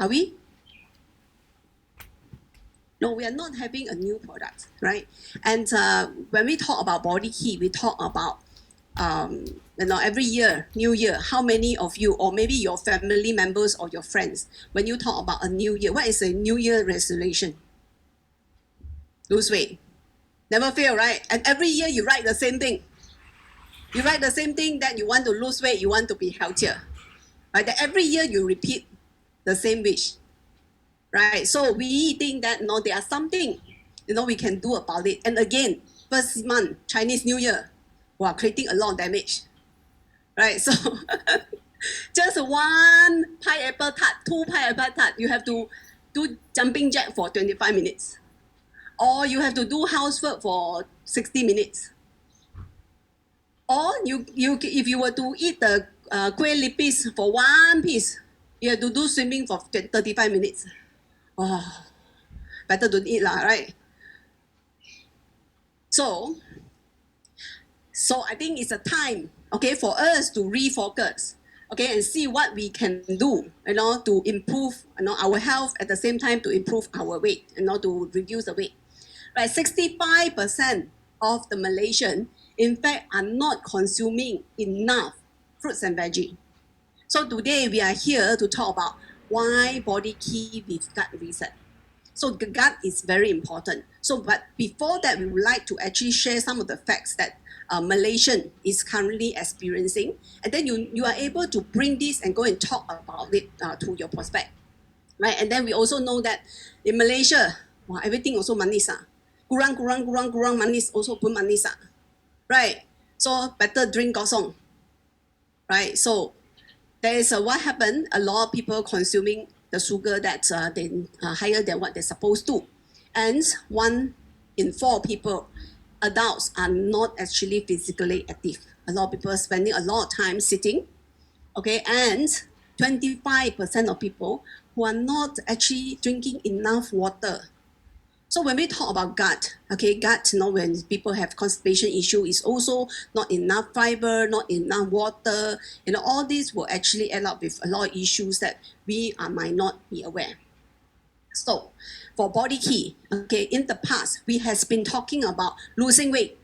Are we? No, we are not having a new product, right? And when we talk about body key, we talk about every year, New Year, how many of you, or maybe your family members or your friends, when you talk about a new year, what is a New Year resolution? Lose weight. Never fail, right? And every year you write the same thing. You write the same thing that you want to lose weight, you want to be healthier. Right? That every year you repeat the same wish. Right? So we think that there are something we can do about it. And again, first month, Chinese New Year, we are creating a lot of damage. Right? So just one pineapple tart, two pineapple tart, you have to do jumping jack for 25 minutes. Or you have to do housework for 60 minutes. Or if you were to eat the kueh lipis for one piece, you have to do swimming for 35 minutes. Oh, better don't eat lah, right? So I think it's a time, for us to refocus, and see what we can do, to improve, our health at the same time to improve our weight, to reduce the weight. Right, 65% of the Malaysian, in fact, are not consuming enough fruits and veggies. So today we are here to talk about why body key with gut reset. So the gut is very important. So, but before that, we would like to actually share some of the facts that Malaysian is currently experiencing, and then you are able to bring this and go and talk about it to your prospect, right? And then we also know that in Malaysia, everything also manis kurang manis also pun manis right? So better drink kosong, right? So there is what happened. A lot of people consuming the sugar that higher than what they're supposed to, and 1 in 4 people, adults, are not actually physically active. A lot of people are spending a lot of time sitting, and 25% of people who are not actually drinking enough water. So when we talk about gut, gut, when people have constipation issue, is also not enough fiber, not enough water, all these will actually add up with a lot of issues that we might not be aware. So for body key, in the past, we has been talking about losing weight.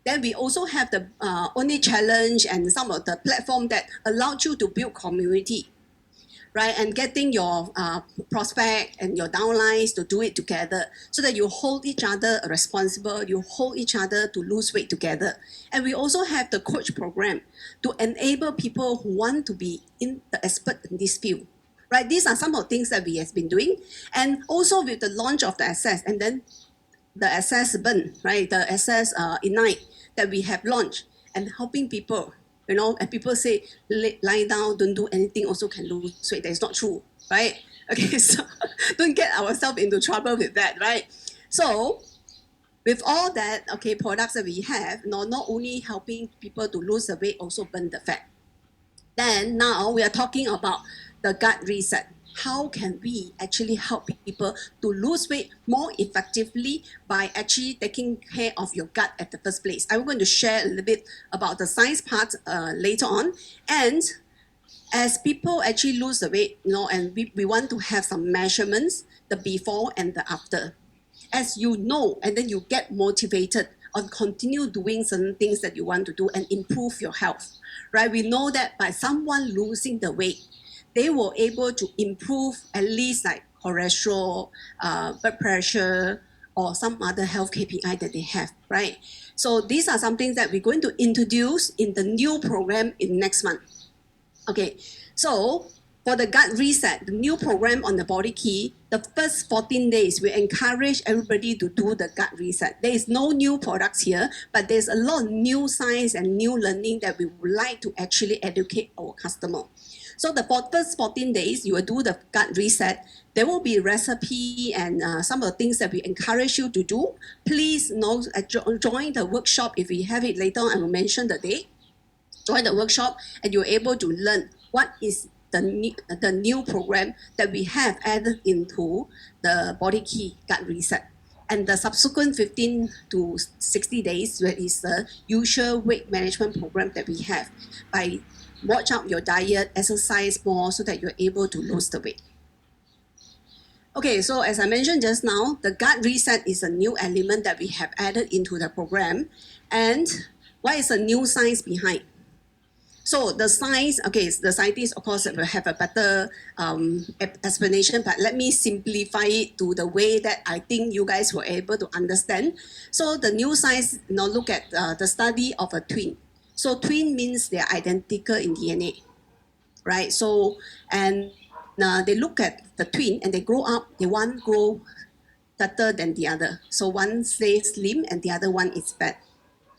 Then we also have the only challenge and some of the platform that allowed you to build community, right? And getting your prospect and your downlines to do it together so that you hold each other responsible, you hold each other to lose weight together. And we also have the coach program to enable people who want to be the expert in this field, right? These are some of the things that we have been doing. And also with the launch of the Access, and then the Access Burn, right? The Access Ignite that we have launched, and helping people, and people say, lie down, don't do anything, also can lose weight. That's not true, right? So don't get ourselves into trouble with that, right? So with all that, products that we have, not only helping people to lose the weight, also burn the fat. Then now we are talking about the gut reset. How can we actually help people to lose weight more effectively by actually taking care of your gut at the first place? I'm going to share a little bit about the science part later on. And as people actually lose the weight, and we want to have some measurements, the before and the after. As you know, and then you get motivated on continue doing certain things that you want to do and improve your health, right? We know that by someone losing the weight, they were able to improve at least like cholesterol, blood pressure, or some other health KPI that they have, right? So these are some things that we're going to introduce in the new program in next month. So for the gut reset, the new program on the body key, the first 14 days, we encourage everybody to do the gut reset. There is no new products here, but there's a lot of new science and new learning that we would like to actually educate our customer. So the first 14 days, you will do the gut reset. There will be recipe and some of the things that we encourage you to do. Please join the workshop. If we have it later on, I will mention the date. Join the workshop and you're able to learn what is the new program that we have added into the body key gut reset. And the subsequent 15 to 60 days, where is the usual weight management program that we have by watch out your diet, exercise more so that you're able to lose the weight. Okay, so as I mentioned just now, the gut reset is a new element that we have added into the program. And what is the new science behind? So the science, okay, the scientists, of course, will have a better explanation, but let me simplify it to the way that I think you guys were able to understand. So the new science, look at the study of a twin. So twin means they're identical in DNA, right? So, and they look at the twin and they grow up, they one grow fatter than the other. So one stays slim and the other one is fat.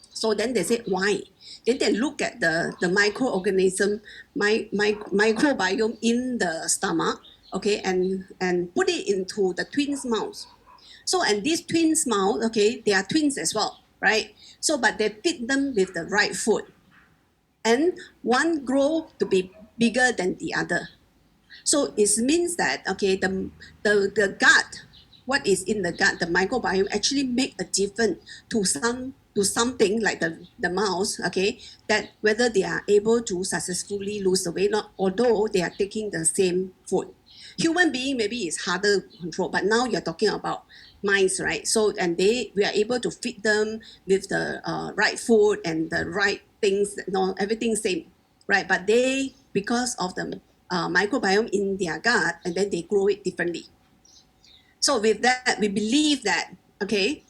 So then they said, why? Then they look at the microorganism, microbiome in the stomach, okay, and put it into the twins' mouth. So, and these twins' mouth, okay, they are twins as well, right? So, but they feed them with the right food. And one grow to be bigger than the other. So it means that, okay, the gut, what is in the gut, the microbiome actually make a difference to something like the mouse, okay, that whether they are able to successfully lose the weight, not although they are taking the same food. Human being maybe is harder to control, but now you're talking about mice, right? So and we are able to feed them with the right food and the right things, everything same, right? But they, because of the microbiome in their gut, and then they grow it differently. So with that, we believe that, okay,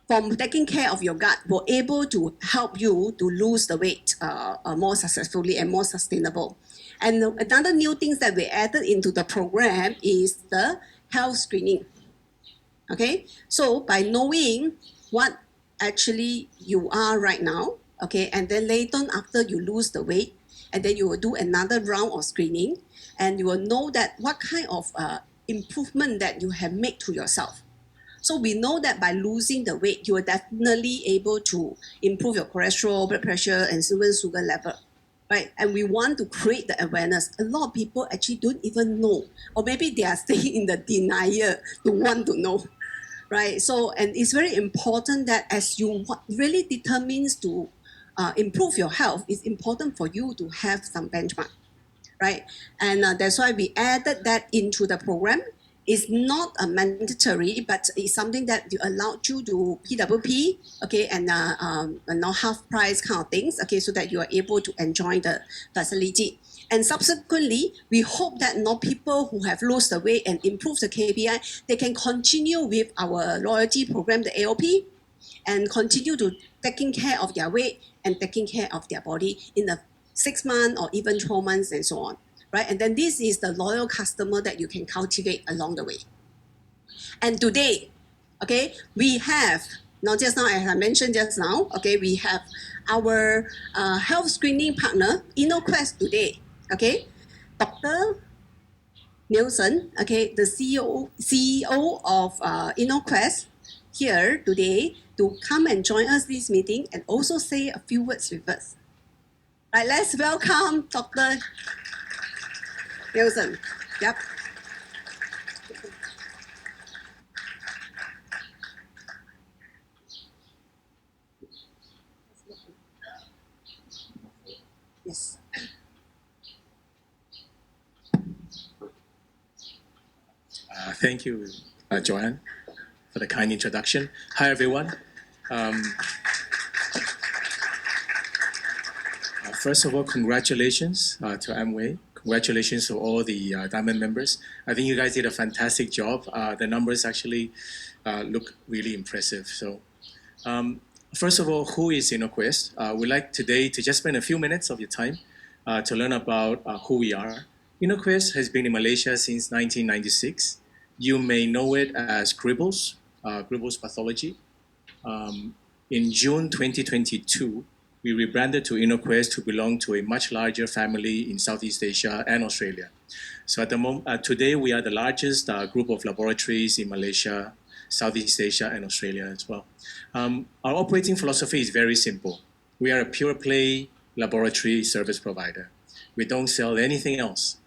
from taking care of your gut, we're able to help you to lose the weight more successfully and more sustainable. And another new things that we added into the program is the health screening. Okay, so by knowing what actually you are right now, okay, and then later on after you lose the weight, and then you will do another round of screening, and you will know that what kind of improvement that you have made to yourself. So we know that by losing the weight, you are definitely able to improve your cholesterol, blood pressure, and even sugar level, right? And we want to create the awareness. A lot of people actually don't even know, or maybe they are staying in the denial to want to know, right? So, and it's very important that as you really determines to improve your health, it's important for you to have some benchmark, right? And that's why we added that into the program. It's not a mandatory, but it's something that you allowed you to PWP, okay, and half price kind of things, okay, so that you are able to enjoy the facility. And subsequently, we hope that people who have lost the weight and improved the KPI, they can continue with our loyalty program, the AOP, and continue to taking care of their weight and taking care of their body in the 6 months or even 12 months and so on, right? And then this is the loyal customer that you can cultivate along the way. And today, okay, we have, now just now, as I mentioned just now, okay, we have our health screening partner, InnoQuest today, okay, Dr. Nielsen, okay, the CEO of InnoQuest here today to come and join us this meeting and also say a few words with us. Right, let's welcome Dr. Nielsen. Yep. Yes. Thank you, Joanne, for the kind introduction. Hi, everyone. First of all, congratulations to Amway. Congratulations to all the Diamond members. I think you guys did a fantastic job. The numbers actually look really impressive. So, first of all, who is InnoQuest? We'd like today to just spend a few minutes of your time to learn about who we are. InnoQuest has been in Malaysia since 1996. You may know it as Gribbles, Gribbles Pathology. In June 2022, we rebranded to InnoQuest to belong to a much larger family in Southeast Asia and Australia. So at the moment, today we are the largest group of laboratories in Malaysia, Southeast Asia, and Australia as well. Our operating philosophy is very simple. We are a pure play laboratory service provider. We don't sell anything else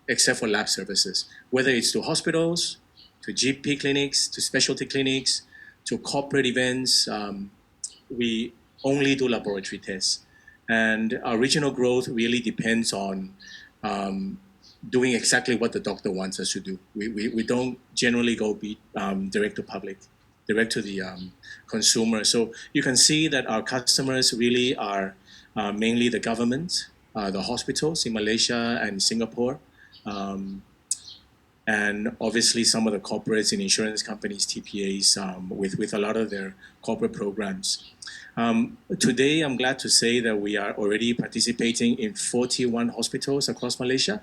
except for lab services, whether it's to hospitals, to GP clinics, to specialty clinics, to corporate events. We only do laboratory tests. And our regional growth really depends on doing exactly what the doctor wants us to do. We don't generally go direct to public, direct to the consumer. So you can see that our customers really are mainly the government, the hospitals in Malaysia and Singapore, and obviously some of the corporates and insurance companies, TPAs, with a lot of their corporate programs. Today, I'm glad to say that we are already participating in 41 hospitals across Malaysia.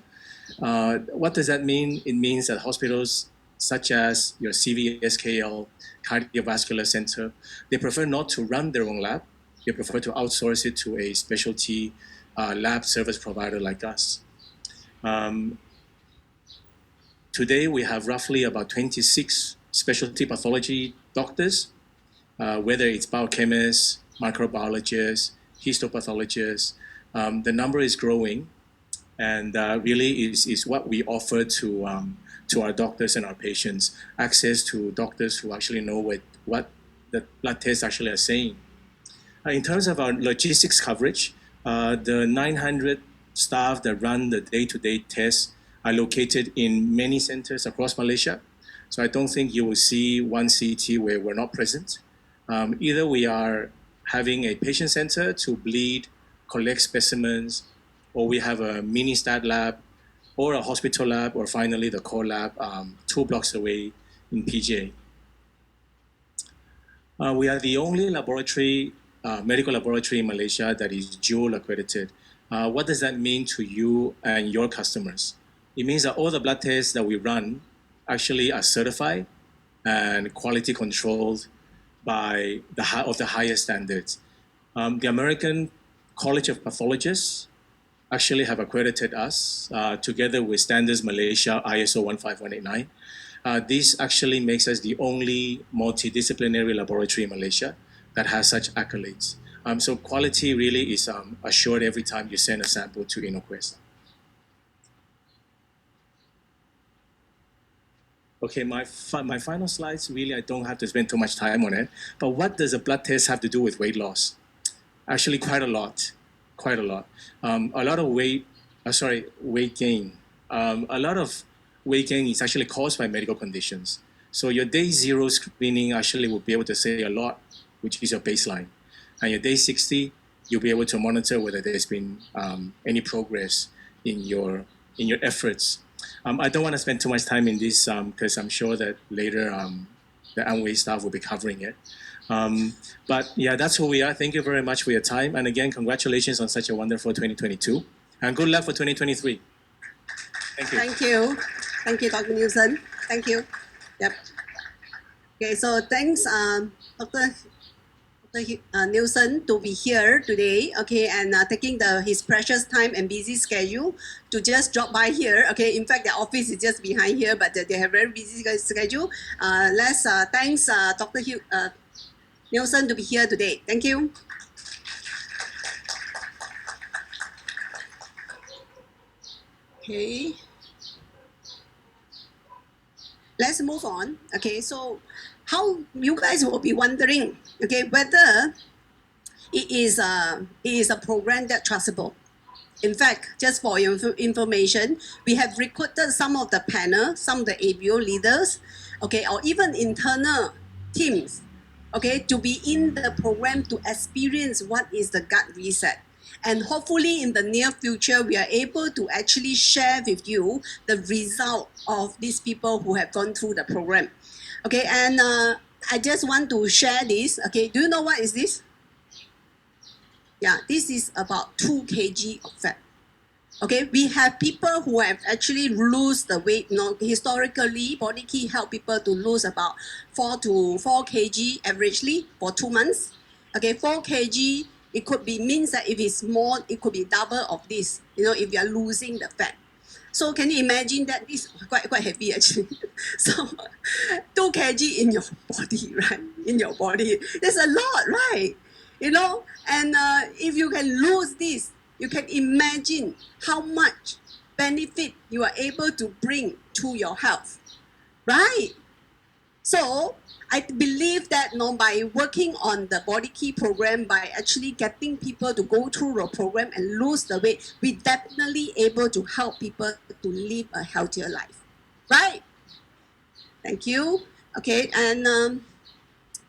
What does that mean? It means that hospitals such as your CVSKL, Cardiovascular Center, they prefer not to run their own lab. They prefer to outsource it to a specialty lab service provider like us. Today, we have roughly about 26 specialty pathology doctors, whether it's biochemists, microbiologists, histopathologists. The number is growing, and really is what we offer to our doctors and our patients, access to doctors who actually know what the blood tests actually are saying. In terms of our logistics coverage, the 900 staff that run the day-to-day tests are located in many centers across Malaysia. So I don't think you will see one city where we're not present. Either we are having a patient center to bleed, collect specimens, or we have a mini stat lab, or a hospital lab, or finally the core lab 2 blocks away in PJ. We are the only medical laboratory in Malaysia that is dual accredited. What does that mean to you and your customers? It means that all the blood tests that we run actually are certified and quality controlled by the highest standards. The American College of Pathologists actually have accredited us together with Standards Malaysia ISO 15189. This actually makes us the only multidisciplinary laboratory in Malaysia that has such accolades. So quality really is assured every time you send a sample to InnoQuest. Okay, my final slides, really I don't have to spend too much time on it, but what does a blood test have to do with weight loss? Actually quite a lot. A lot of weight gain. A lot of weight gain is actually caused by medical conditions. So your day 0 screening actually will be able to say a lot, which is your baseline. And your day 60, you'll be able to monitor whether there's been any progress in your efforts. I don't want to spend too much time in this because I'm sure that later the Amway staff will be covering it. But yeah, that's who we are. Thank you very much for your time. And again, congratulations on such a wonderful 2022. And good luck for 2023. Thank you. Thank you. Thank you, Dr. Nielsen. Thank you. Yep. Okay, so thanks, Dr. Nielsen, to be here today, okay, and taking his precious time and busy schedule to just drop by here, okay. In fact, the office is just behind here, but they have very busy schedule. Thanks, Dr. Nielsen, to be here today. Thank you. Okay. Let's move on. Okay, so how you guys will be wondering, okay, whether it is a program that's trustable. In fact, just for your information, we have recruited some of the panel, some of the ABO leaders, okay, or even internal teams, okay, to be in the program to experience what is the gut reset. And hopefully in the near future, we are able to actually share with you the result of these people who have gone through the program. Okay, and I just want to share this. Okay, do you know what is this? Yeah, this is about 2 kg of fat. Okay, we have people who have actually lose the weight. Historically, Body Key help people to lose about 4 kg averagely for 2 months. Okay, 4 kg, it could be means that if it's more, it could be double of this, if you are losing the fat. So can you imagine that this quite heavy actually. So 2 kg in your body, right? In your body, there's a lot, right? And if you can lose this, you can imagine how much benefit you are able to bring to your health, right? So I believe that by working on the body key program, by actually getting people to go through the program and lose the weight, we definitely able to help people to live a healthier life, right? Thank you. Okay, and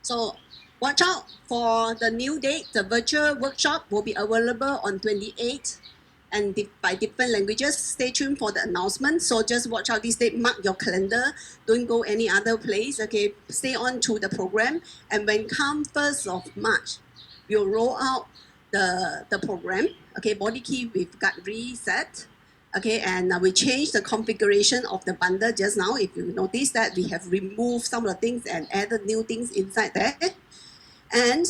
so watch out for the new date. The virtual workshop will be available on 28th and by different languages. Stay tuned for the announcement. So just watch out this date, mark your calendar. Don't go any other place. Okay, stay on to the program. And when come 1st of March, we'll roll out the program. Okay, body key we've got reset. Okay, and we changed the configuration of the bundle just now. If you notice that we have removed some of the things and added new things inside there. And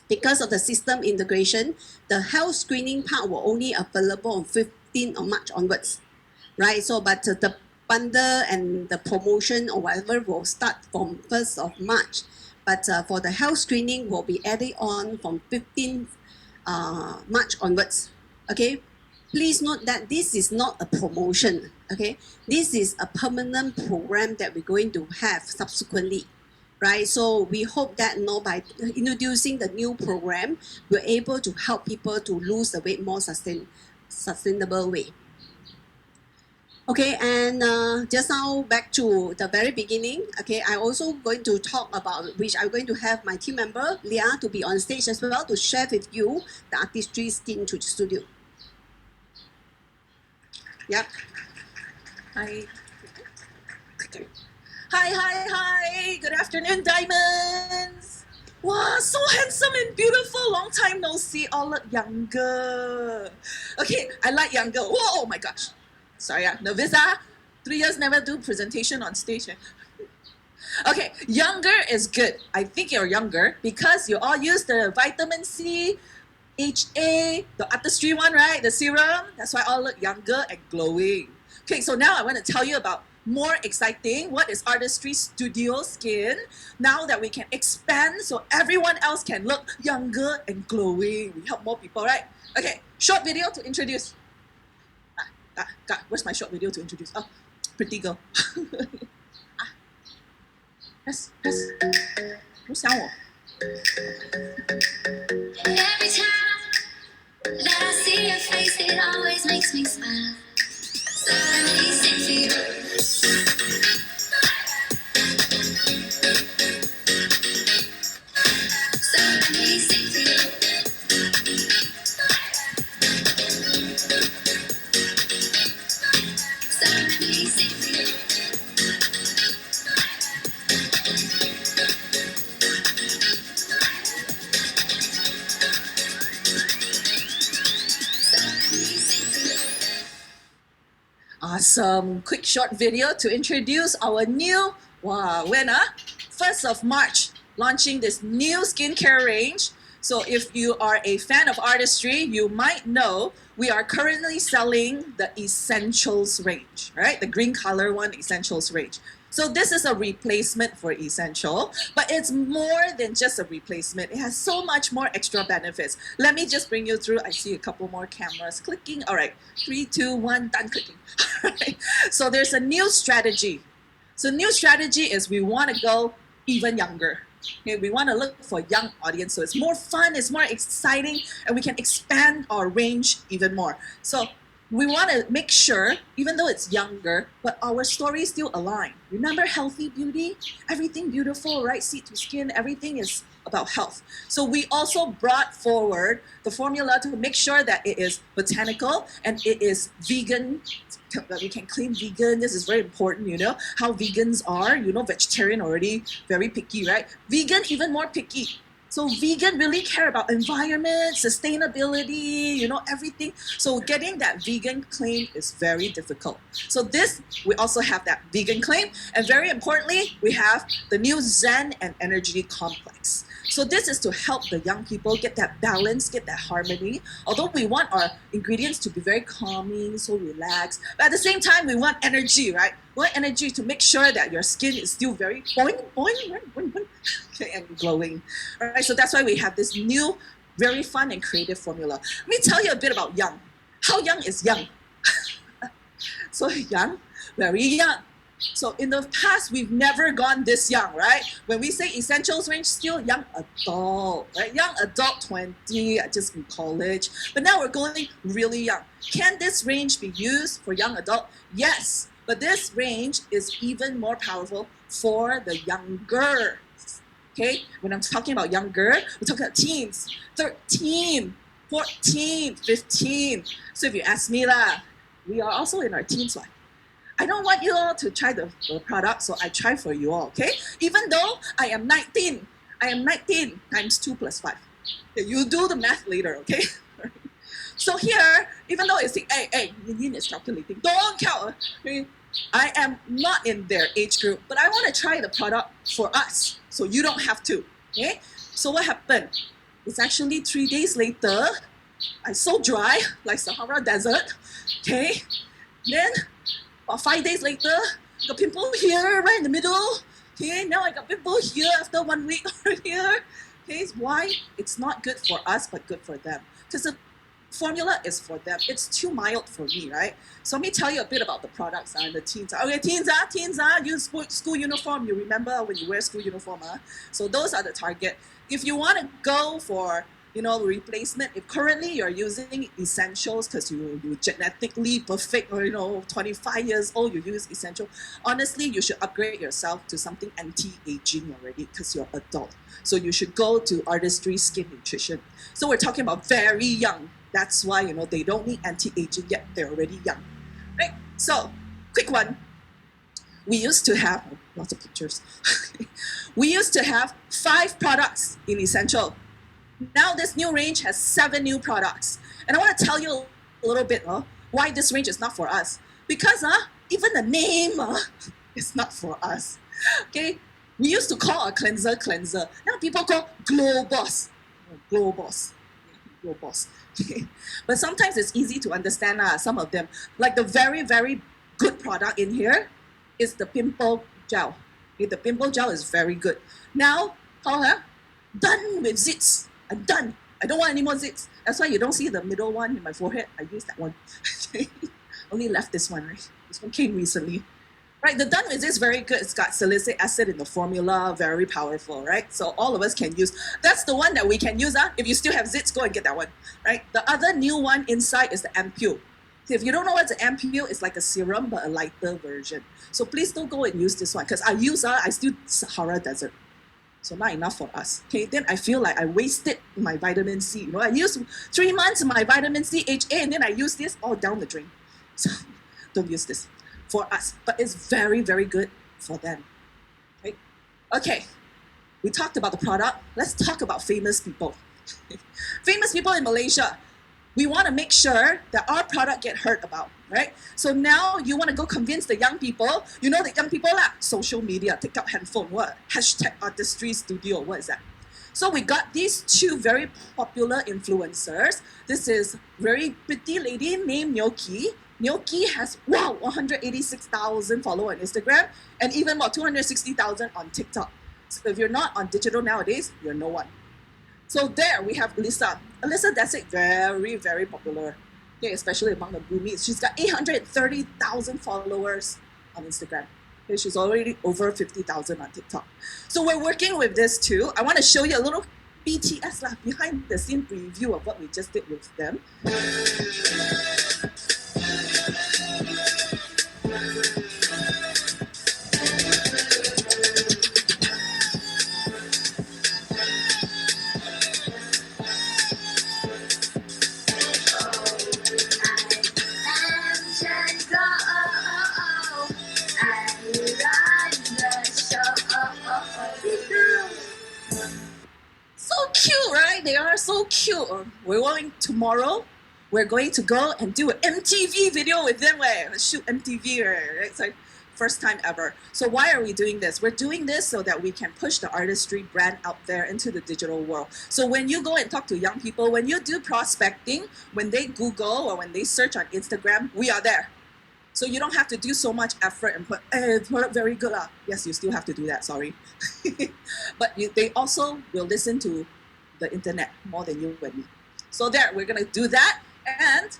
because of the system integration, the health screening part will only available on 15th of March onwards, right? So, but the bundle and the promotion or whatever will start from 1st of March. But for the health screening will be added on from 15th March onwards, okay? Please note that this is not a promotion, okay? This is a permanent program that we're going to have subsequently, right? So we hope that by introducing the new program, we're able to help people to lose the weight more sustainable way. Okay, and just now back to the very beginning, okay, I'm also going to talk about, which I'm going to have my team member, Leah, to be on stage as well to share with you the Artistry Skin Studio. Yep. Hi. Hi. Good afternoon, diamonds. Wow, so handsome and beautiful. Long time no see. All look younger. Okay, I like younger. Whoa, oh my gosh. Sorry, nervous. 3 years never do presentation on stage. Okay, younger is good. I think you're younger because you all use the vitamin C, HA, the Artistry one, right? The serum. That's why all look younger and glowing. Okay, so now I want to tell you about more exciting. What is Artistry Studio Skin? Now that we can expand so everyone else can look younger and glowing. We help more people, right? Okay, short video to introduce. God, where's my short video to introduce? Oh, pretty girl. Yes. 不想我。 Every time that I see your face, it always makes me smile. Suddenly sing for you. Suddenly sing for you. Suddenly sing for you. Awesome. Quick short video to introduce our new, when? 1st of March, launching this new skincare range. So if you are a fan of artistry, you might know we are currently selling the Essentials range, right? The green color one, Essentials range. So this is a replacement for Essential, but it's more than just a replacement. It has so much more extra benefits. Let me just bring you through. I see a couple more cameras clicking. All right, 3, 2, 1, done clicking. All right. So there's a new strategy. So new strategy is we want to go even younger. Okay, we want to look for young audience, so it's more fun, it's more exciting, and we can expand our range even more. So we want to make sure, even though it's younger, but our stories still align. Remember healthy beauty? Everything beautiful, right? Seed to skin, everything is about health. So we also brought forward the formula to make sure that it is botanical and it is vegan. We can claim vegan. This is very important, you know, how vegans are. You know, vegetarian already very picky, right? Vegan even more picky. So vegan really care about environment, sustainability, you know, everything. So getting that vegan claim is very difficult. So this, we also have that vegan claim. And very importantly, we have the new Zen and Energy Complex. So this is to help the young people get that balance, get that harmony. Although we want our ingredients to be very calming, so relaxed, but at the same time, we want energy, right? We want energy to make sure that your skin is still very boing, okay, and glowing. All right, so that's why we have this new, very fun and creative formula. Let me tell you a bit about young. How young is young? So young, very young. So in the past, we've never gone this young, right? When we say essentials range, still young adult, right? Young adult 20, just in college. But now we're going really young. Can this range be used for young adult? Yes, but this range is even more powerful for the younger. Okay, when I'm talking about younger, we're talking about teens, 13, 14, 15. So if you ask me lah, we are also in our teens, right? I don't want you all to try the product, so I try for you all, okay? Even though I am 19 times 2 plus 5. Okay, you do the math later, okay? So here, even though it's like, hey, Yin is calculating, don't count. Okay? I am not in their age group, but I want to try the product for us, so you don't have to, okay? So what happened? It's actually 3 days later, I so dry, like Sahara Desert, okay? Then, about 5 days later, got pimple here, right in the middle. Okay, now I got pimple here after 1 week over here. Okay, why? It's not good for us, but good for them. Because the formula is for them. It's too mild for me, right? So let me tell you a bit about the products and the teens. Okay, teens, use school uniform. You remember when you wear school uniform, So those are the target. If you want to go for replacement, if currently you're using essentials because you're genetically perfect or 25 years old, you use essential, honestly you should upgrade yourself to something anti-aging already because you're adult. So you should go to Artistry Skin Nutrition. So we're talking about very young. That's why they don't need anti-aging yet, they're already young, right? So quick one, we used to have lots of pictures. We used to have 5 products in essential. Now this new range has 7 new products. And I want to tell you a little bit why this range is not for us. Because even the name is not for us. Okay, we used to call a cleanser. Now people call Glow Boss. Glow Boss. Okay. But sometimes it's easy to understand some of them. Like the very, very good product in here is the pimple gel. Okay, the pimple gel is very good. Now, done with zits. I'm done. I don't want any more zits. That's why you don't see the middle one in my forehead. I use that one. Only left this one, right? This one came recently. Right, the done with zits is very good. It's got salicylic acid in the formula, very powerful, right? So all of us can use. That's the one that we can use. If you still have zits, go and get that one, right? The other new one inside is the ampule. So if you don't know what's an ampule, it's like a serum, but a lighter version. So please don't go and use this one, because I still Sahara Desert. So not enough for us. Okay, then I feel like I wasted my vitamin C. I used 3 months of my vitamin C, HA, and then I use this all down the drain. So don't use this for us. But it's very, very good for them. Okay, we talked about the product. Let's talk about famous people. Famous people in Malaysia. We want to make sure that our product get heard about, right? So now you want to go convince the young people. You know the young people social media, TikTok, handphone, what? Hashtag artistry studio, what is that? So we got these 2 very popular influencers. This is very pretty lady named Nyoki. Nyoki has, 186,000 followers on Instagram and even 260,000 on TikTok. So if you're not on digital nowadays, you're no one. So there we have Alyssa. Alyssa Desic, very, very popular, okay, especially among the boomies. She's got 830,000 followers on Instagram. Okay, she's already over 50,000 on TikTok. So we're working with this too. I want to show you a little BTS behind the scene preview of what we just did with them. They are so cute. Tomorrow, we're going to go and do an MTV video with them. Shoot MTV, right? It's like first time ever. So why are we doing this? We're doing this so that we can push the artistry brand out there into the digital world. So when you go and talk to young people, when you do prospecting, when they Google or when they search on Instagram, we are there. So you don't have to do so much effort and put, product very good. Yes, you still have to do that, sorry. But they also will listen to the internet more than you and me. So there, we're gonna do that. And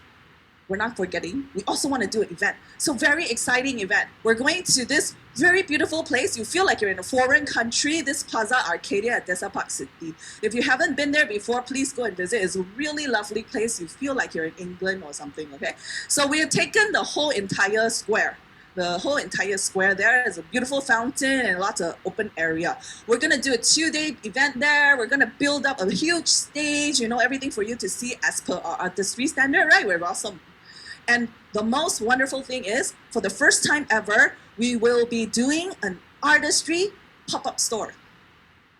we're not forgetting, we also want to do an event. So very exciting event. We're going to this very beautiful place. You feel like you're in a foreign country, this Plaza Arcadia at Desa Park City. If you haven't been there before, please go and visit. It's a really lovely place. You feel like you're in England or something, okay? So we have taken the whole entire square. The whole entire square there is a beautiful fountain and lots of open area. We're gonna do a 2-day event there. We're gonna build up a huge stage, you know, everything for you to see as per our artistry standard, right? We're awesome. And the most wonderful thing is, for the first time ever, we will be doing an artistry pop-up store.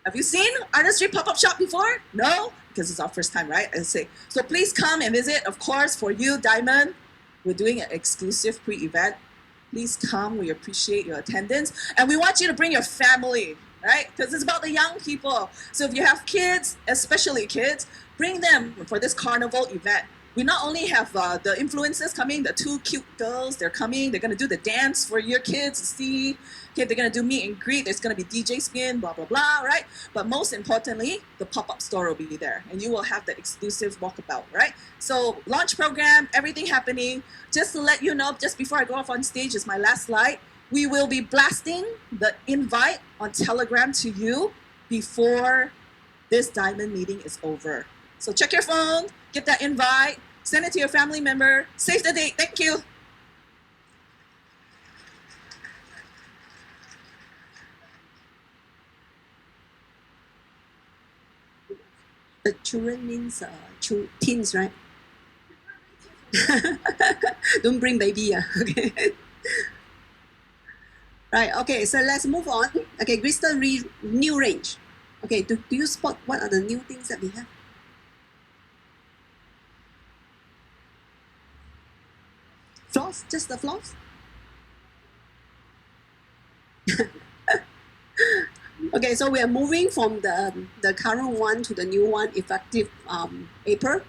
Have you seen artistry pop-up shop before? No? Because it's our first time, right? I say. So please come and visit. Of course, for you, Diamond, we're doing an exclusive pre-event. Please come. We appreciate your attendance. And we want you to bring your family, right? Because it's about the young people. So if you have kids, especially kids, bring them for this carnival event. We not only have the influencers coming, the 2 cute girls, they're coming, they're going to do the dance for your kids to see. Okay, they're going to do meet and greet, there's going to be DJ spin, blah, blah, blah, right? But most importantly, the pop-up store will be there and you will have the exclusive walkabout, right? So launch program, everything happening. Just to let you know, just before I go off on stage, is my last slide. We will be blasting the invite on Telegram to you before this Diamond meeting is over. So check your phone, get that invite, send it to your family member, save the date. Thank you. The children means teens, right? Don't bring baby, okay? Right, okay, so let's move on. Okay, Crystal new range. Okay, do you spot what are the new things that we have? Floss, just the floss? Okay, so we are moving from the current one to the new one effective April.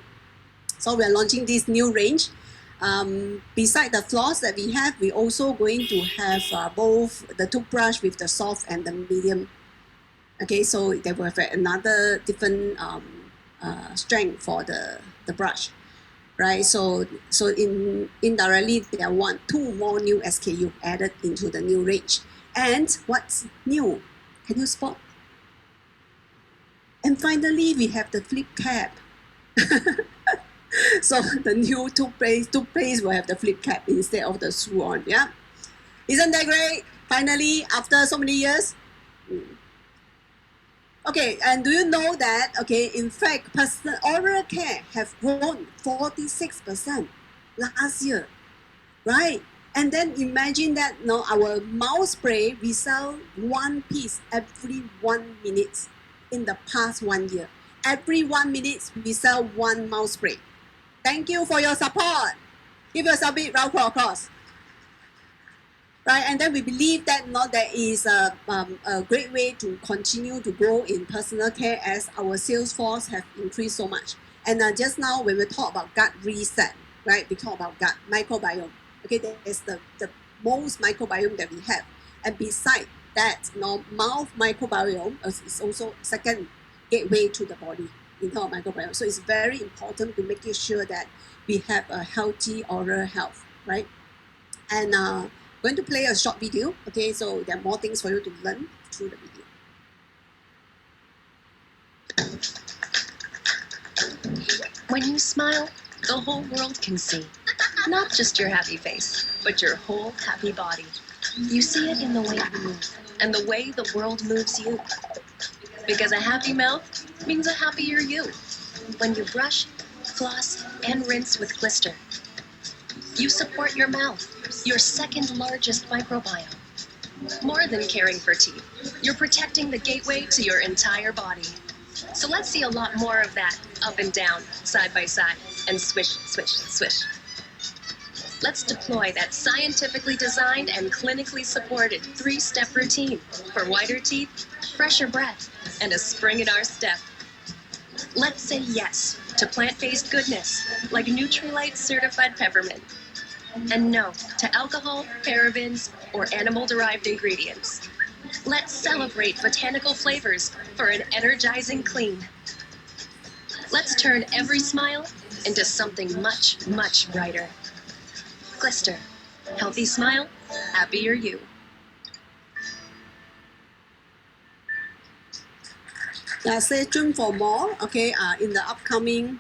So we are launching this new range. Beside the floss that we have, we're also going to have both the toothbrush with the soft and the medium. Okay, so they will have another different strength for the brush, right? So indirectly, there are 2 more new SKU added into the new range. And what's new? Can you spot? And finally, we have the flip cap. So the new toothpaste will have the flip cap instead of the screw on, yeah? Isn't that great? Finally, after so many years. Okay, and do you know that, okay, in fact, personal oral care have grown 46% last year, right? And then imagine that, you know, our mouth spray, we sell 1 piece every 1 minute in the past 1 year. Every 1 minute, we sell 1 mouth spray. Thank you for your support. Give yourself a big round of applause. Right, and then we believe that there is a great way to continue to grow in personal care as our sales force have increased so much. And just now when we talk about gut reset, right, we talk about gut microbiome. Okay, that is the most microbiome that we have. And beside that, mouth microbiome is also second gateway to the body in terms of microbiome. So it's very important to making sure that we have a healthy oral health, right? And going to play a short video, okay? So there are more things for you to learn through the video. When you smile, the whole world can see. Not just your happy face, but your whole happy body. You see it in the way you move, and the way the world moves you. Because a happy mouth means a happier you. When you brush, floss, and rinse with Glister, you support your mouth, your second largest microbiome. More than caring for teeth, you're protecting the gateway to your entire body. So let's see a lot more of that up and down, side by side, and swish, swish, swish. Let's deploy that scientifically designed and clinically supported 3-step routine for whiter teeth, fresher breath, and a spring in our step. Let's say yes to plant-based goodness like Nutrilite certified peppermint, and no to alcohol, parabens, or animal-derived ingredients. Let's celebrate botanical flavors for an energizing clean. Let's turn every smile into something much, much brighter. Glister. Healthy smile, happier you. Stay tuned for more, okay, in the upcoming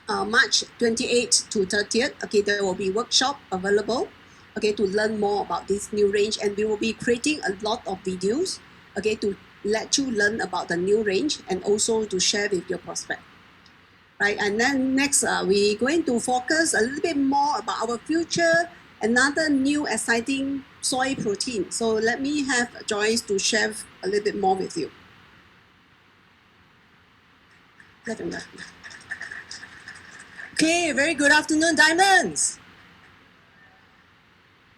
March 28th to 30th, okay, there will be workshop available, okay, to learn more about this new range, and we will be creating a lot of videos, okay, to let you learn about the new range and also to share with your prospect. Right, and then next, we're going to focus a little bit more about our future, another new exciting soy protein. So let me have Joyce to share a little bit more with you. Okay, very good afternoon, Diamonds.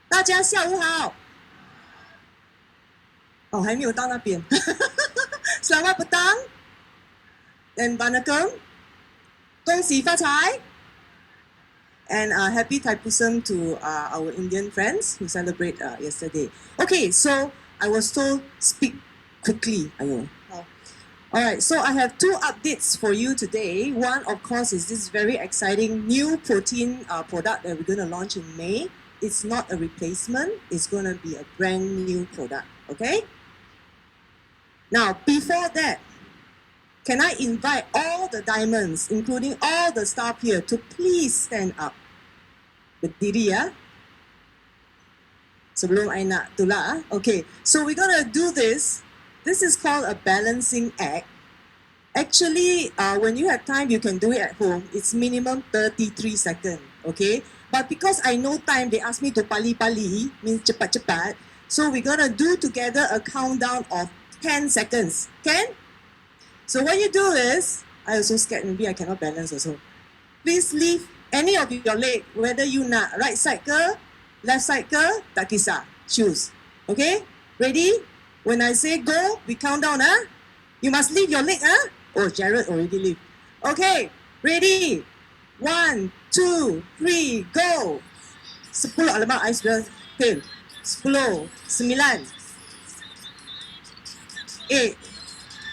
大家下午好。哦，还没有到那边。Selamat petang dan Vanakkam. 恭喜发财 and happy Thaipusam to our Indian friends who celebrate yesterday. Okay, so I was told speak quickly. Alright, so I have two updates for you today. One, of course, is this very exciting new protein product that we're going to launch in May. It's not a replacement, it's going to be a brand new product, okay? Now, before that, can I invite all the diamonds, including all the staff here, to please stand up? Berdiri ya. Sebelum I nak tulah. Okay, so we're going to do this. This is called a balancing act. Actually, when you have time, you can do it at home. It's minimum 33 seconds, okay? But because I know time, they asked me to pali-pali, means cepat-cepat. So we're going to do together a countdown of 10 seconds. Can? So what you do is, I also scared maybe I cannot balance also. Please leave any of your leg, whether you nak right side ke, left side ke, tak kisah. Choose. Okay? Ready? When I say go, we count down, huh? You must leave your leg, huh? Oh, Jared already leave. Okay, ready? 1, 2, 3, go! 10, alamak, I sudah fail. 10, 9, 8,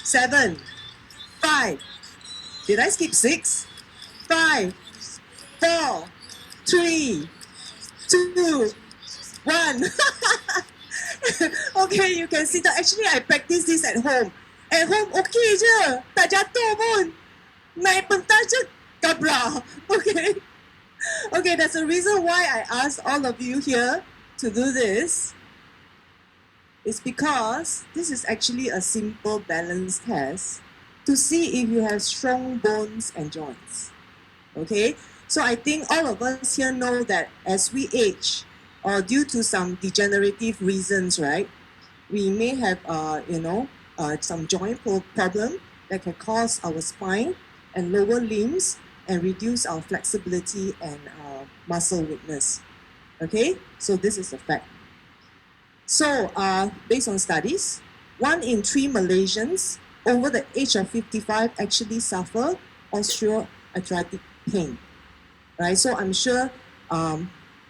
7, 5. Did I skip 6? 5, 4, 3, 2, 1. Okay, you can see that actually I practice this at home. At home, okay je. Tak jatuh pun. Naik pentas je, kablah. Okay. Okay, that's the reason why I asked all of you here to do this. It's because this is actually a simple balance test to see if you have strong bones and joints. Okay, so I think all of us here know that as we age, or due to some degenerative reasons, right, we may have, some joint problem that can cause our spine and lower limbs and reduce our flexibility and muscle weakness. Okay, so this is a fact. So, based on studies, 1 in 3 Malaysians over the age of 55 actually suffer osteoarthritic pain, right? So I'm sure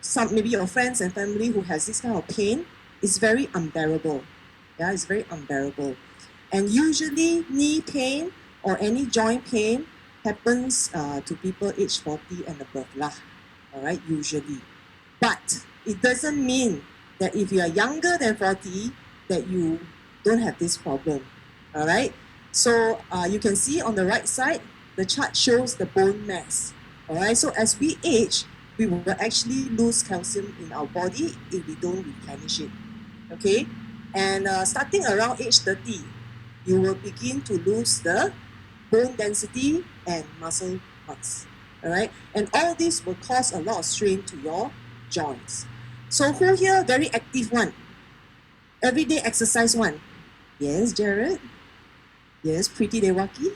some maybe your friends and family who has this kind of pain is very unbearable. Yeah, it's very unbearable. And usually knee pain or any joint pain happens to people aged 40 and above lah. All right, usually. But it doesn't mean that if you are younger than 40 that you don't have this problem. All right. So you can see on the right side, the chart shows the bone mass. All right. So as we age, we will actually lose calcium in our body if we don't replenish it. Okay. And starting around age 30, you will begin to lose the bone density and muscle mass. All right. And all this will cause a lot of strain to your joints. So who here very active one? Everyday exercise one? Yes, Jared? Yes, Pretty Dewaki?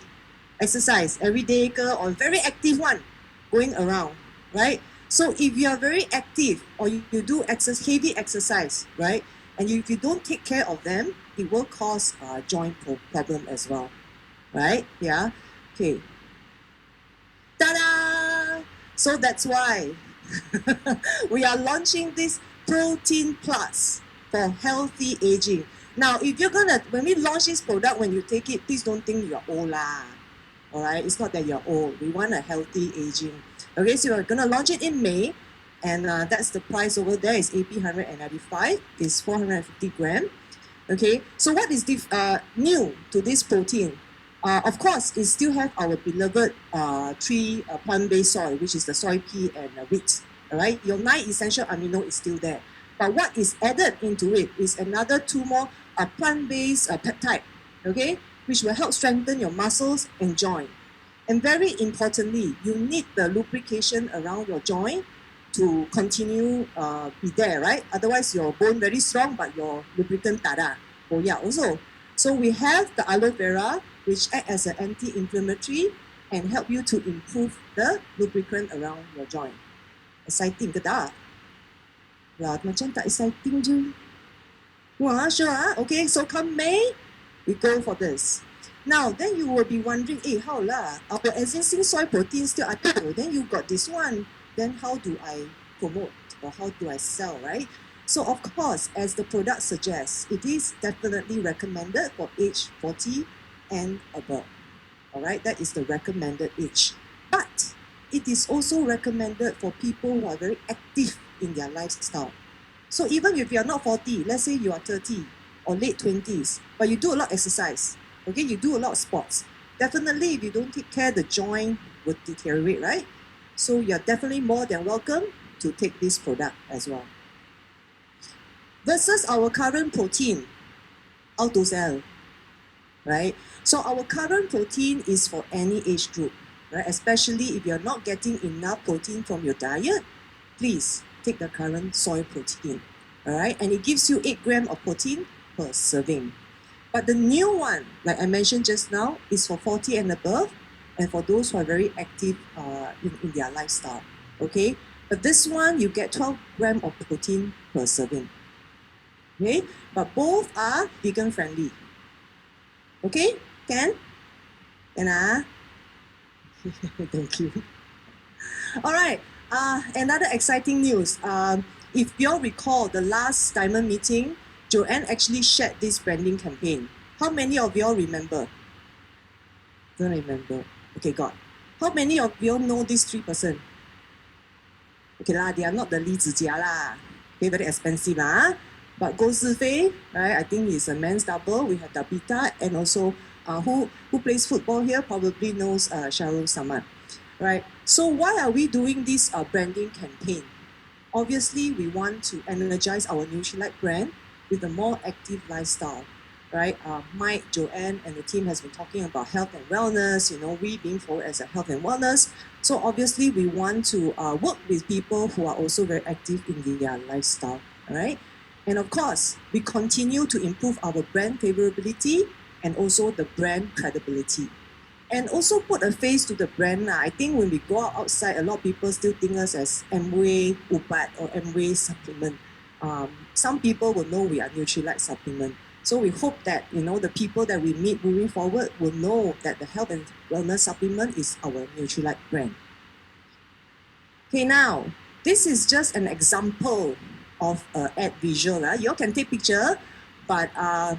Exercise every day or very active one going around, right? So if you are very active or you do heavy exercise, right? And if you don't take care of them, it will cause a joint problem as well, right? Yeah, okay. Ta-da! So that's why we are launching this Protein Plus for healthy aging. Now, if you're when we launch this product, when you take it, please don't think you're old lah. All right, it's not that you're old. We want a healthy aging. Okay, so we're gonna launch it in May. and that's the price over there is AP 195, is 450 gram. Okay, so what is new to this protein? Of course, it still have our beloved three plant-based soy, which is the soy pea and wheat. All right, your 9 essential amino is still there. But what is added into it is another 2 more plant-based peptide, okay, which will help strengthen your muscles and joint. And very importantly, you need the lubrication around your joint to continue be there, right? Otherwise, your bone very strong, but your lubricant tada. Oh yeah, also. So we have the aloe vera, which act as an anti-inflammatory and help you to improve the lubricant around your joint. Exciting ke tak? Lah, macam tak exciting je. Wah, sure ah? Okay, so come May, we go for this. Now, then you will be wondering, how lah? Our existing soy protein still ada, then you got this one. Then how do I promote or how do I sell, right? So of course, as the product suggests, it is definitely recommended for age 40 and above. All right, that is the recommended age. But it is also recommended for people who are very active in their lifestyle. So even if you are not 40, let's say you are 30 or late 20s, but you do a lot of exercise, okay, you do a lot of sports, definitely if you don't take care, the joint will deteriorate, right? So you're definitely more than welcome to take this product as well. Versus our current protein, how to sell, right? So our current protein is for any age group, right? Especially if you're not getting enough protein from your diet, please take the current soy protein, all right? And it gives you 8 grams of protein per serving. But the new one, like I mentioned just now, is for 40 and above, and for those who are very active in their lifestyle, okay? But this one, you get 12 grams of protein per serving, okay? But both are vegan friendly, okay? Can? Thank you. All right, another exciting news. If you all recall the last Diamond meeting, Joanne actually shared this branding campaign. How many of you all remember? Don't remember. Okay, got. How many of you all know these 3 persons? Okay lah, they are not the Li Zijia lah. Okay, very expensive lah. But Goh Zifei, right? I think he's a men's double. We have Dabita, and also who plays football here probably knows Sharul Samad, right? So why are we doing this branding campaign? Obviously, we want to energize our Nutrilite brand with a more active lifestyle, right? Mike, Joanne, and the team has been talking about health and wellness, we being forward as a health and wellness. So obviously, we want to work with people who are also very active in their lifestyle, all right? And of course, we continue to improve our brand favorability and also the brand credibility. And also put a face to the brand. I think when we go outside, a lot of people still think us as Amway Ubat or Amway supplement. Some people will know we are Nutrilite supplement. So we hope that the people that we meet moving forward will know that the health and wellness supplement is our Nutrilite brand. Okay, now this is just an example of ad visual. You all can take picture, but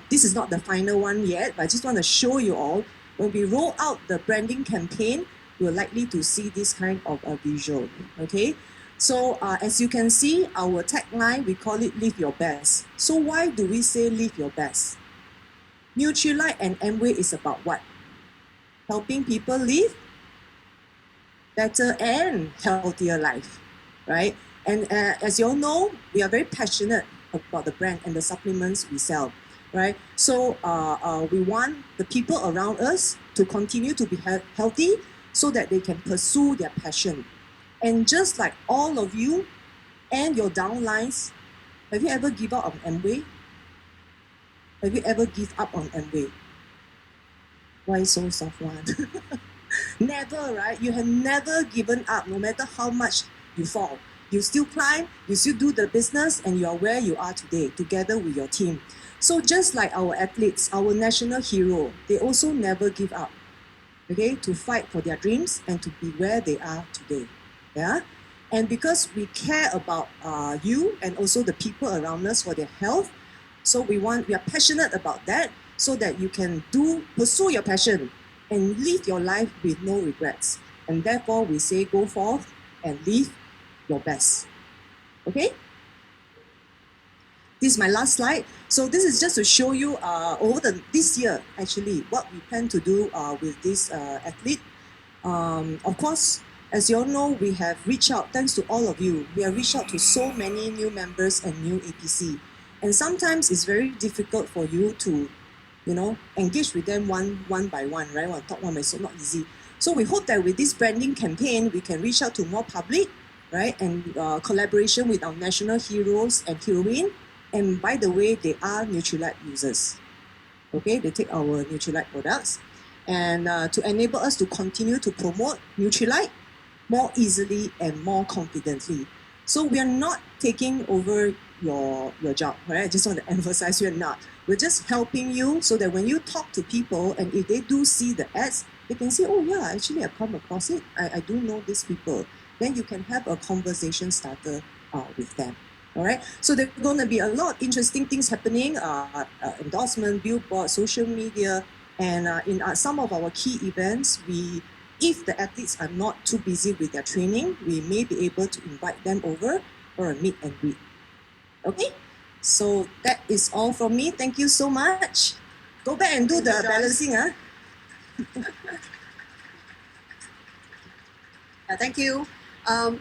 this is not the final one yet. But I just want to show you all. When we roll out the branding campaign, you're likely to see this kind of a visual, okay? So as you can see, our tagline, we call it Live Your Best. So why do we say Live Your Best? Nutrilite and Amway is about what? Helping people live better and healthier life, right? And as you all know, we are very passionate about the brand and the supplements we sell, right? So we want the people around us to continue to be healthy so that they can pursue their passion. And just like all of you and your downlines, have you ever given up on Amway? Have you ever give up on Amway? Why so soft one? Never, right? You have never given up, no matter how much you fall. You still climb, you still do the business, and you are where you are today, together with your team. So just like our athletes, our national hero, they also never give up, okay, to fight for their dreams and to be where they are today, yeah? And because we care about you and also the people around us for their health, so we are passionate about that so that you can pursue your passion and live your life with no regrets. And therefore, we say go forth and live your best. Okay? This is my last slide. So this is just to show you this year actually what we plan to do with this athlete. Of course, as you all know, we have reached out, thanks to all of you, we have reached out to so many new members and new APC. And sometimes it's very difficult for you to, engage with them one by one, right? One talk one by, so not easy. So we hope that with this branding campaign, we can reach out to more public, right? And collaboration with our national heroes and heroine. And by the way, they are Nutrilite users. Okay, they take our Nutrilite products. And to enable us to continue to promote Nutrilite more easily and more confidently. So we are not taking over your job, right? I just want to emphasize we're not. We're just helping you so that when you talk to people and if they do see the ads, they can say, oh yeah, actually I've come across it. I do know these people. Then you can have a conversation starter with them. All right. So there's going to be a lot of interesting things happening, endorsement, billboard, social media, and in some of our key events, if the athletes are not too busy with their training, we may be able to invite them over for a meet and greet. Okay? So that is all from me. Thank you so much. Go back and do the balancing. Thank you.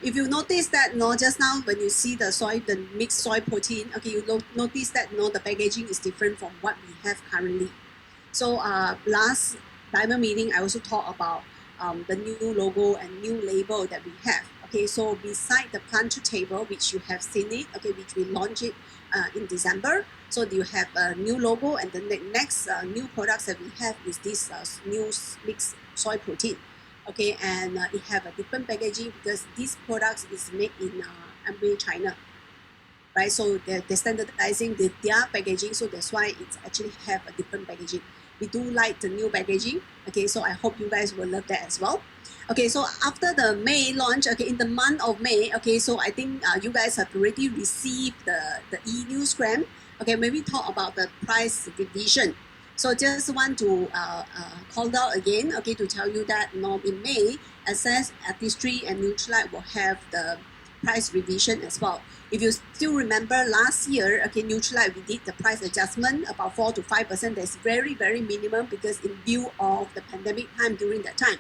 If you notice that just now when you see the mixed soy protein, okay, you notice that the packaging is different from what we have currently. So last Diamond meeting, I also talked about the new logo and new label that we have. Okay, so beside the plant to table, which you have seen it, okay, which we launched it in December. So you have a new logo, and the next new products that we have is this new mixed soy protein. Okay, and it have a different packaging because these products is made in Amway, China. Right, so they're standardizing their packaging, so that's why it's actually have a different packaging. We do like the new packaging. Okay, so I hope you guys will love that as well. Okay, so after the May launch, okay, in the month of May, okay, so I think you guys have already received the e-newsgram. Okay, maybe talk about the price revision. So just want to call out again, okay, to tell you that in May, Access, Artistry, and Nutrilite will have the price revision as well. If you still remember last year, okay, Nutrilite, we did the price adjustment about 4 to 5%. That's very, very minimum because in view of the pandemic time during that time.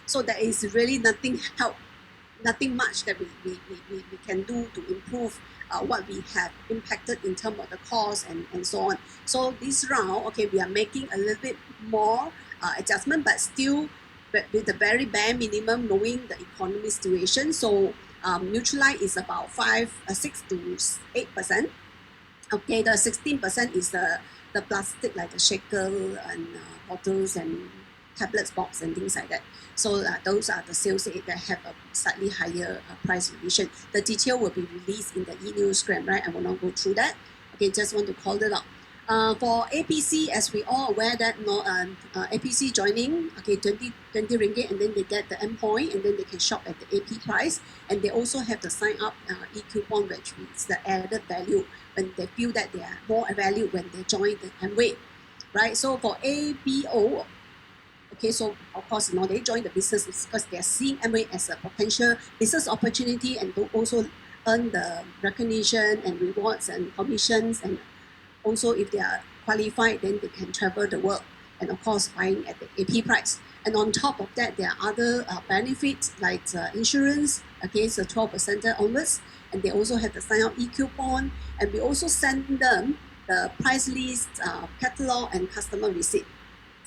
So there is really nothing much that we can do to improve what we have impacted in terms of the cost and so on. So this round, okay, we are making a little bit more adjustment, but still with the very bare minimum knowing the economy situation. So Nutrilite is about 6 to 8%. Okay, the 16% is the plastic like the shaker and bottles and tablets box and things like that. So those are the sales that have a slightly higher price revision. The detail will be released in the e-newsgram, right? I will not go through that. Okay, just want to call it out. For APC, as we all aware that APC joining, okay, 20 ringgit, and then they get the M point, and then they can shop at the AP price, and they also have the sign up e-coupon, which is the added value when they feel that they are more value when they join the Amway, right? So for ABO, okay, so of course, they join the business because they are seeing Amway as a potential business opportunity and to also earn the recognition and rewards and commissions, and also if they are qualified, then they can travel the world and of course buying at the AP price. And on top of that, there are other benefits like insurance, okay, so 12% onwards, and they also have the sign up e-coupon, and we also send them the price list, catalog, and customer receipt.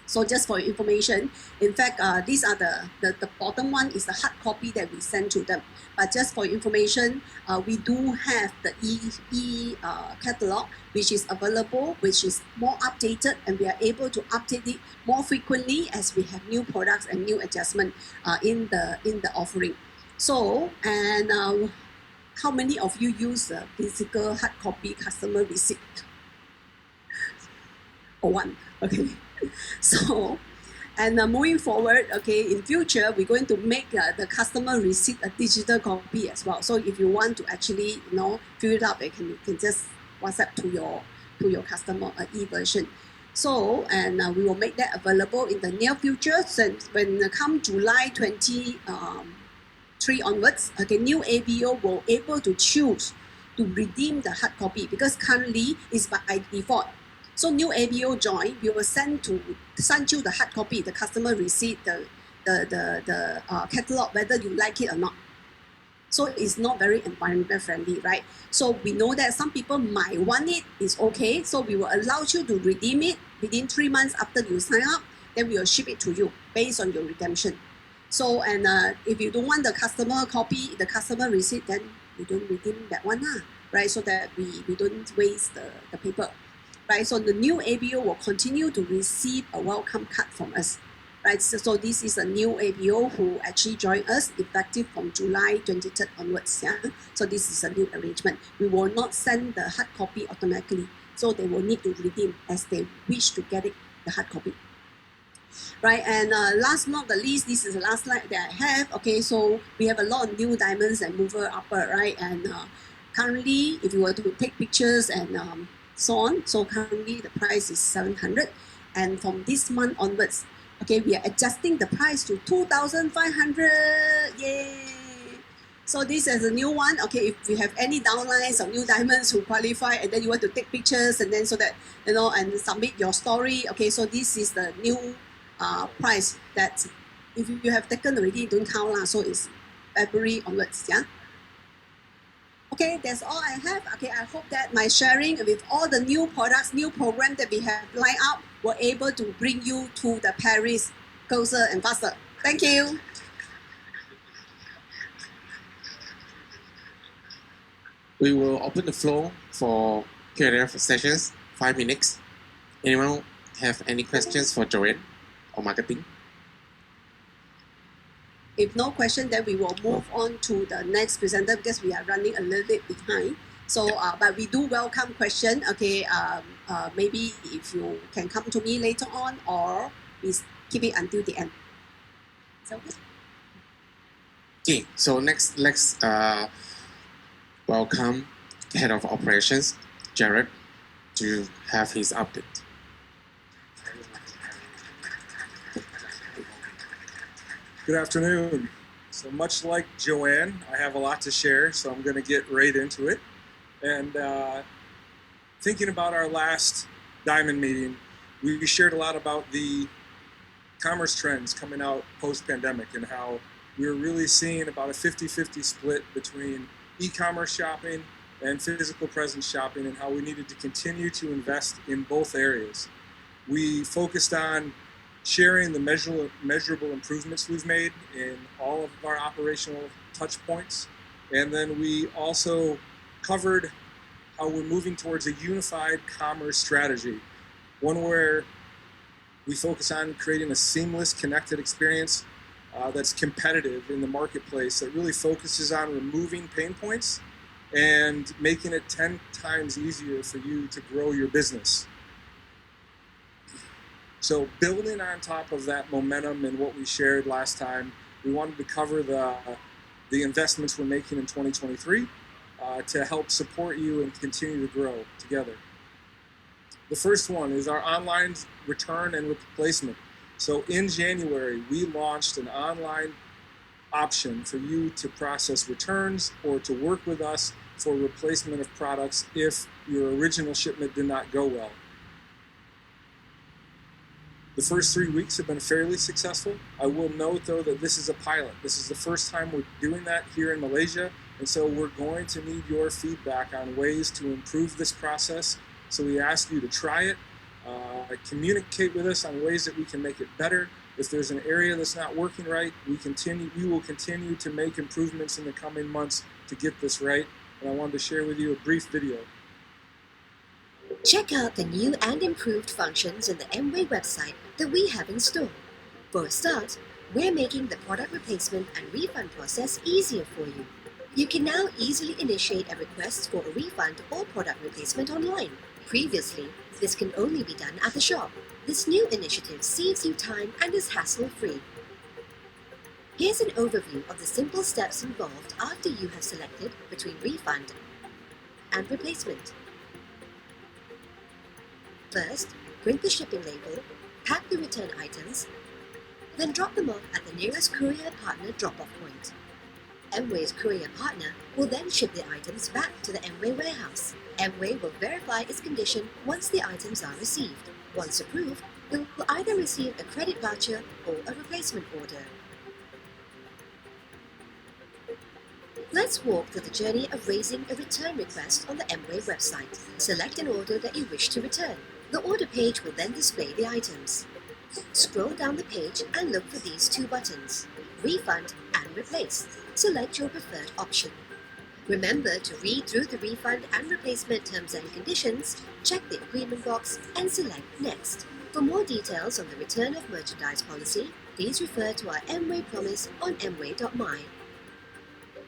So just for information, in fact, these are the bottom one is the hard copy that we send to them. But just for information, we do have the catalog, which is available, which is more updated, and we are able to update it more frequently as we have new products and new adjustment in the offering. So, and how many of you use the physical hard copy customer receipt? Or one, okay. So, and moving forward, okay, in future, we're going to make the customer receipt a digital copy as well. So if you want to actually, fill it up, you can just WhatsApp to your customer e-version. So, and we will make that available in the near future. So when come July 23 onwards, okay, new ABO will able to choose, to redeem the hard copy because currently it's by default. So new ABO join, we will send you the hard copy, the customer receipt, the catalog, whether you like it or not. So it's not very environment friendly, right? So we know that some people might want it, it's okay. So we will allow you to redeem it within 3 months after you sign up, then we will ship it to you based on your redemption. So, and if you don't want the customer copy, the customer receipt, then you don't redeem that one, right? So that we don't waste the paper, right? So the new ABO will continue to receive a welcome card from us, right? So this is a new ABO who actually joined us effective from July 23rd onwards, yeah? So this is a new arrangement. We will not send the hard copy automatically, so they will need to redeem as they wish to get it, the hard copy. Right, and last not the least, this is the last slide that I have. Okay, so we have a lot of new diamonds and mover upper, right? And currently, if you were to take pictures and so on, so currently the price is 700, and from this month onwards, okay, we are adjusting the price to 2,500. Yay! So this is a new one. Okay, if you have any downlines or new diamonds who qualify, and then you want to take pictures, and then so that you know, and submit your story. Okay, so this is the new price that if you have taken already, don't count lah. So it's February onwards, yeah. Okay, that's all I have. Okay, I hope that my sharing with all the new products, new programs that we have lined up were able to bring you to the Paris closer and faster. Thank you. We will open the floor for Q&A sessions, 5 minutes. Anyone have any questions for Joanne or marketing? If no question, then we will move on to the next presenter because we are running a little bit behind. So, but we do welcome question. Okay, maybe if you can come to me later on, or we keep it until the end. Is that okay? Okay, so next let's welcome the head of operations, Jared, to have his update. Good afternoon. So much like Joanne, I have a lot to share, so I'm going to get right into it. And thinking about our last Diamond meeting, we shared a lot about the commerce trends coming out post-pandemic and how we were really seeing about a 50-50 split between e-commerce shopping and physical presence shopping, and how we needed to continue to invest in both areas. We focused on sharing the measurable improvements we've made in all of our operational touch points. And then we also covered how we're moving towards a unified commerce strategy, one where we focus on creating a seamless, connected experience that's competitive in the marketplace, that really focuses on removing pain points and making it 10 times easier for you to grow your business. So building on top of that momentum and what we shared last time, we wanted to cover the investments we're making in 2023 to help support you and continue to grow together. The first one is our online return and replacement. So in January, we launched an online option for you to process returns or to work with us for replacement of products if your original shipment did not go well. The first 3 weeks have been fairly successful. I will note, though, that this is a pilot. This is the first time we're doing that here in Malaysia, and so we're going to need your feedback on ways to improve this process. So we ask you to try it, communicate with us on ways that we can make it better. If there's an area that's not working right, we will continue to make improvements in the coming months to get this right. And I wanted to share with you a brief video. Check out the new and improved functions in the Amway website that we have in store. For a start, we're making the product replacement and refund process easier for you. You can now easily initiate a request for a refund or product replacement online. Previously, this can only be done at the shop. This new initiative saves you time and is hassle-free. Here's an overview of the simple steps involved after you have selected between refund and replacement. First, print the shipping label, pack the return items, then drop them off at the nearest courier partner drop-off point. Amway's courier partner will then ship the items back to the Amway warehouse. Amway will verify its condition once the items are received. Once approved, you will either receive a credit voucher or a replacement order. Let's walk through the journey of raising a return request on the Amway website. Select an order that you wish to return. The order page will then display the items. Scroll down the page and look for these two buttons, Refund and Replace. Select your preferred option. Remember to read through the refund and replacement terms and conditions, check the agreement box, and select Next. For more details on the return of merchandise policy, please refer to our Amway promise on amway.my.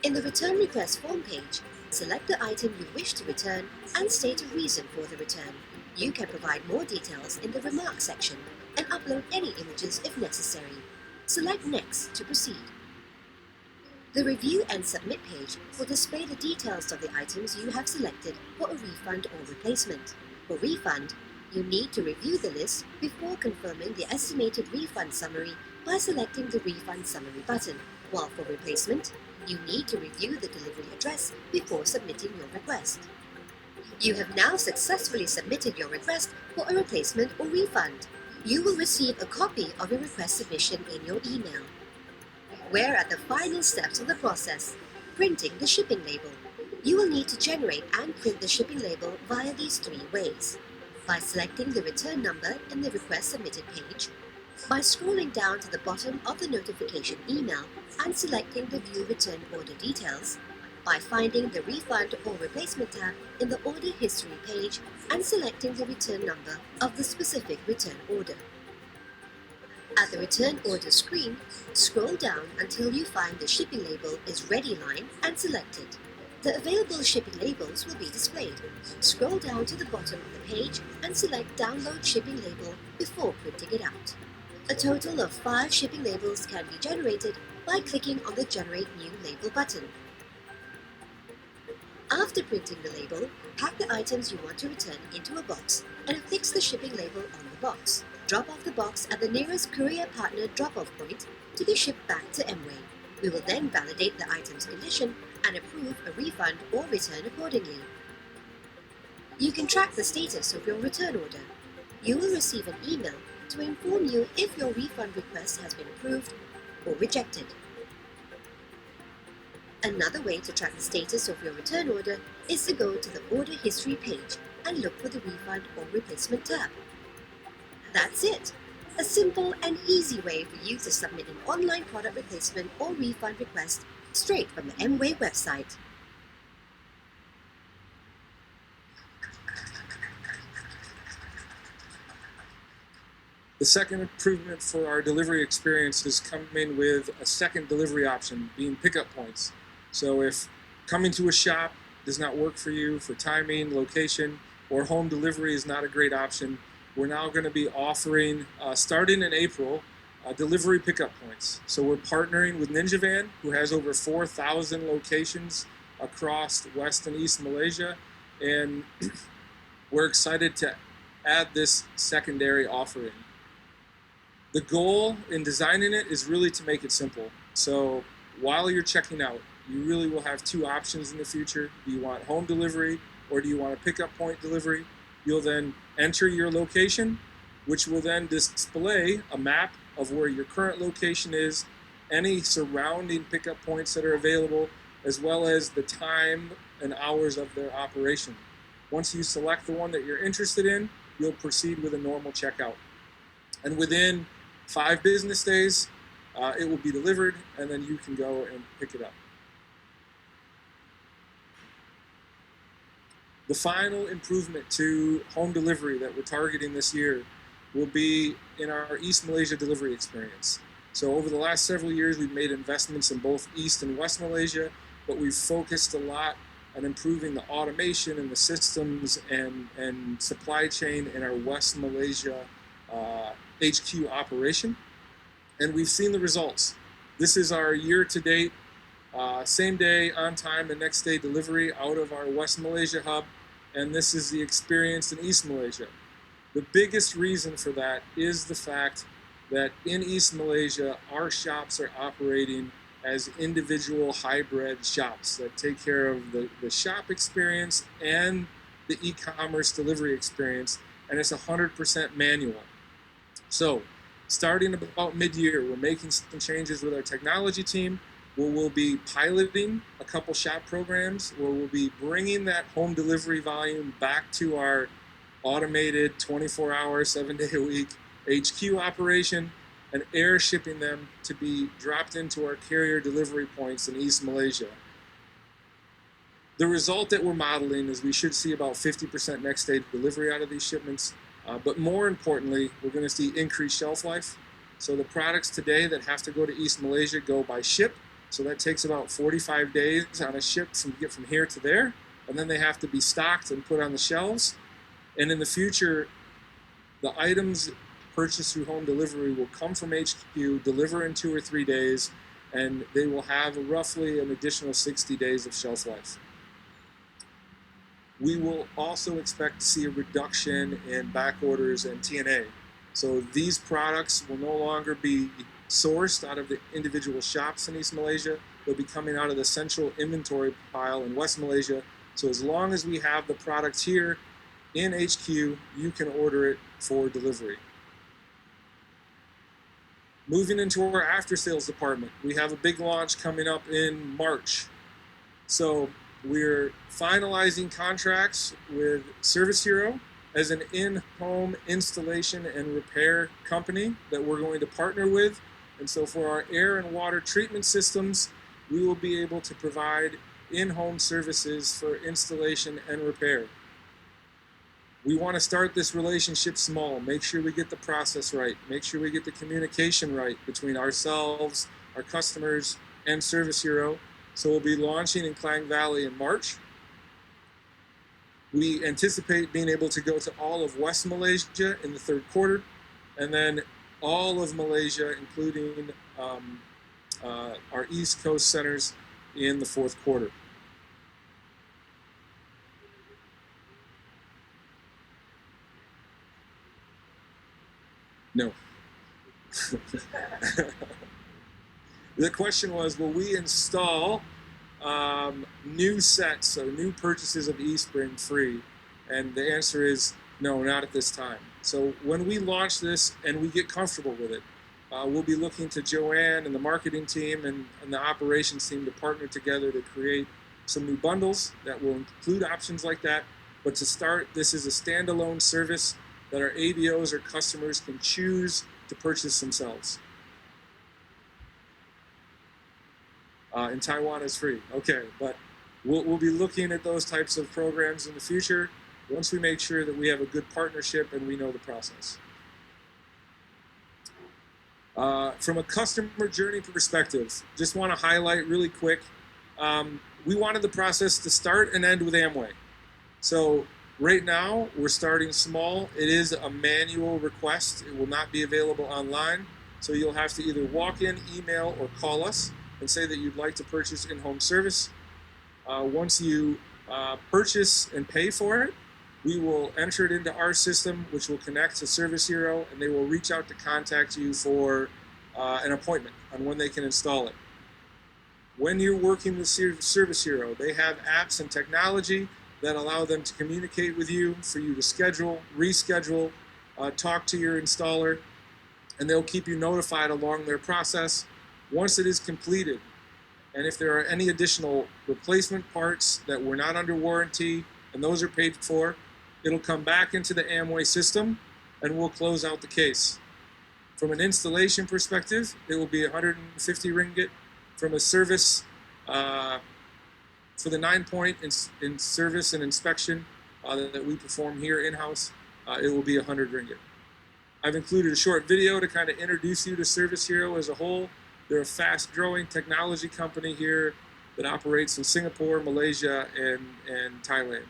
In the return request form page, select the item you wish to return and state a reason for the return. You can provide more details in the remarks section and upload any images if necessary. Select Next to proceed. The Review and Submit page will display the details of the items you have selected for a refund or replacement. For refund, you need to review the list before confirming the estimated refund summary by selecting the Refund Summary button, while for replacement, you need to review the delivery address before submitting your request. You have now successfully submitted your request for a replacement or refund. You will receive a copy of your request submission in your email. We're at the final steps of the process, printing the shipping label. You will need to generate and print the shipping label via these three ways: by selecting the return number in the request submitted page, by scrolling down to the bottom of the notification email and selecting the View Return Order Details, by finding the Refund or Replacement tab in the Order History page and selecting the return number of the specific return order. At the return order screen, scroll down until you find the shipping label is ready line and select it. The available shipping labels will be displayed. Scroll down to the bottom of the page and select Download Shipping Label before printing it out. A total of 5 shipping labels can be generated by clicking on the Generate New Label button. After printing the label, pack the items you want to return into a box and affix the shipping label on the box. Drop off the box at the nearest courier partner drop-off point to be shipped back to Amway. We will then validate the item's condition and approve a refund or return accordingly. You can track the status of your return order. You will receive an email to inform you if your refund request has been approved or rejected. Another way to track the status of your return order is to go to the Order History page and look for the Refund or Replacement tab. That's it! A simple and easy way for you to submit an online product replacement or refund request straight from the Amway website. The second improvement for our delivery experience is coming with a second delivery option, being pickup points. So if coming to a shop does not work for you for timing, location, or home delivery is not a great option, we're now going to be offering, starting in April, delivery pickup points. So we're partnering with Ninja Van, who has over 4,000 locations across West and East Malaysia, and we're excited to add this secondary offering. The goal in designing it is really to make it simple. So while you're checking out, you really will have two options in the future. Do you want home delivery or do you want a pickup point delivery? You'll then enter your location, which will then display a map of where your current location is, any surrounding pickup points that are available, as well as the time and hours of their operation. Once you select the one that you're interested in, you'll proceed with a normal checkout. And within 5 business days, it will be delivered, and then you can go and pick it up. The final improvement to home delivery that we're targeting this year will be in our East Malaysia delivery experience. So over the last several years, we've made investments in both East and West Malaysia, but we've focused a lot on improving the automation and the systems and supply chain in our West Malaysia HQ operation. And we've seen the results. This is our year-to-date, same day, on time, and next day delivery out of our West Malaysia hub. And this is the experience in East Malaysia. The biggest reason for that is the fact that in East Malaysia, our shops are operating as individual hybrid shops that take care of the shop experience and the e-commerce delivery experience, and it's 100% manual. So starting about mid-year, we're making some changes with our technology team where we'll be piloting a couple shop programs where we'll be bringing that home delivery volume back to our automated 24-hour, 7-day-a-week HQ operation and air shipping them to be dropped into our carrier delivery points in East Malaysia. The result that we're modeling is we should see about 50% next day delivery out of these shipments. But more importantly, we're going to see increased shelf life. So the products today that have to go to East Malaysia go by ship. So that takes about 45 days on a ship to get from here to there. And then they have to be stocked and put on the shelves. And in the future, the items purchased through home delivery will come from HQ, deliver in 2 or 3 days, and they will have roughly an additional 60 days of shelf life. We will also expect to see a reduction in back orders and TNA. So these products will no longer be sourced out of the individual shops in East Malaysia. They'll be coming out of the central inventory pile in West Malaysia. So as long as we have the products here in HQ, you can order it for delivery. Moving into our after sales department, we have a big launch coming up in March. So we're finalizing contracts with Service Hero as an in-home installation and repair company that we're going to partner with. And so for our air and water treatment systems, we will be able to provide in-home services for installation and repair. We want to start this relationship small, make sure we get the process right, make sure we get the communication right between ourselves, our customers, and Service Hero. So we'll be launching in Klang Valley in March. We anticipate being able to go to all of West Malaysia in the 3rd quarter, and then all of Malaysia, including our East Coast centers in the 4th quarter. No. The question was, will we install new sets or new purchases of eSpring free? And the answer is no, not at this time. So when we launch this and we get comfortable with it, we'll be looking to Joanne and the marketing team and the operations team to partner together to create some new bundles that will include options like that. But to start, this is a standalone service that our ABOs or customers can choose to purchase themselves. In Taiwan is free. Okay, but we'll be looking at those types of programs in the future once we make sure that we have a good partnership and we know the process. From a customer journey perspective, just want to highlight really quick, we wanted the process to start and end with Amway. So right now, we're starting small. It is a manual request. It will not be available online. So you'll have to either walk in, email, or call us and say that you'd like to purchase in-home service. Once you purchase and pay for it, we will enter it into our system, which will connect to Service Hero, and they will reach out to contact you for an appointment on when they can install it. When you're working with Service Hero, they have apps and technology that allow them to communicate with you, for you to schedule, reschedule, talk to your installer, and they'll keep you notified along their process once it is completed. And if there are any additional replacement parts that were not under warranty and those are paid for, it'll come back into the Amway system and we'll close out the case. From an installation perspective, it will be 150 ringgit. From a service, for the 9-point in service and inspection that we perform here in-house, it will be 100 ringgit. I've included a short video to kind of introduce you to Service Hero as a whole. They're a fast-growing technology company here that operates in Singapore, Malaysia, and Thailand.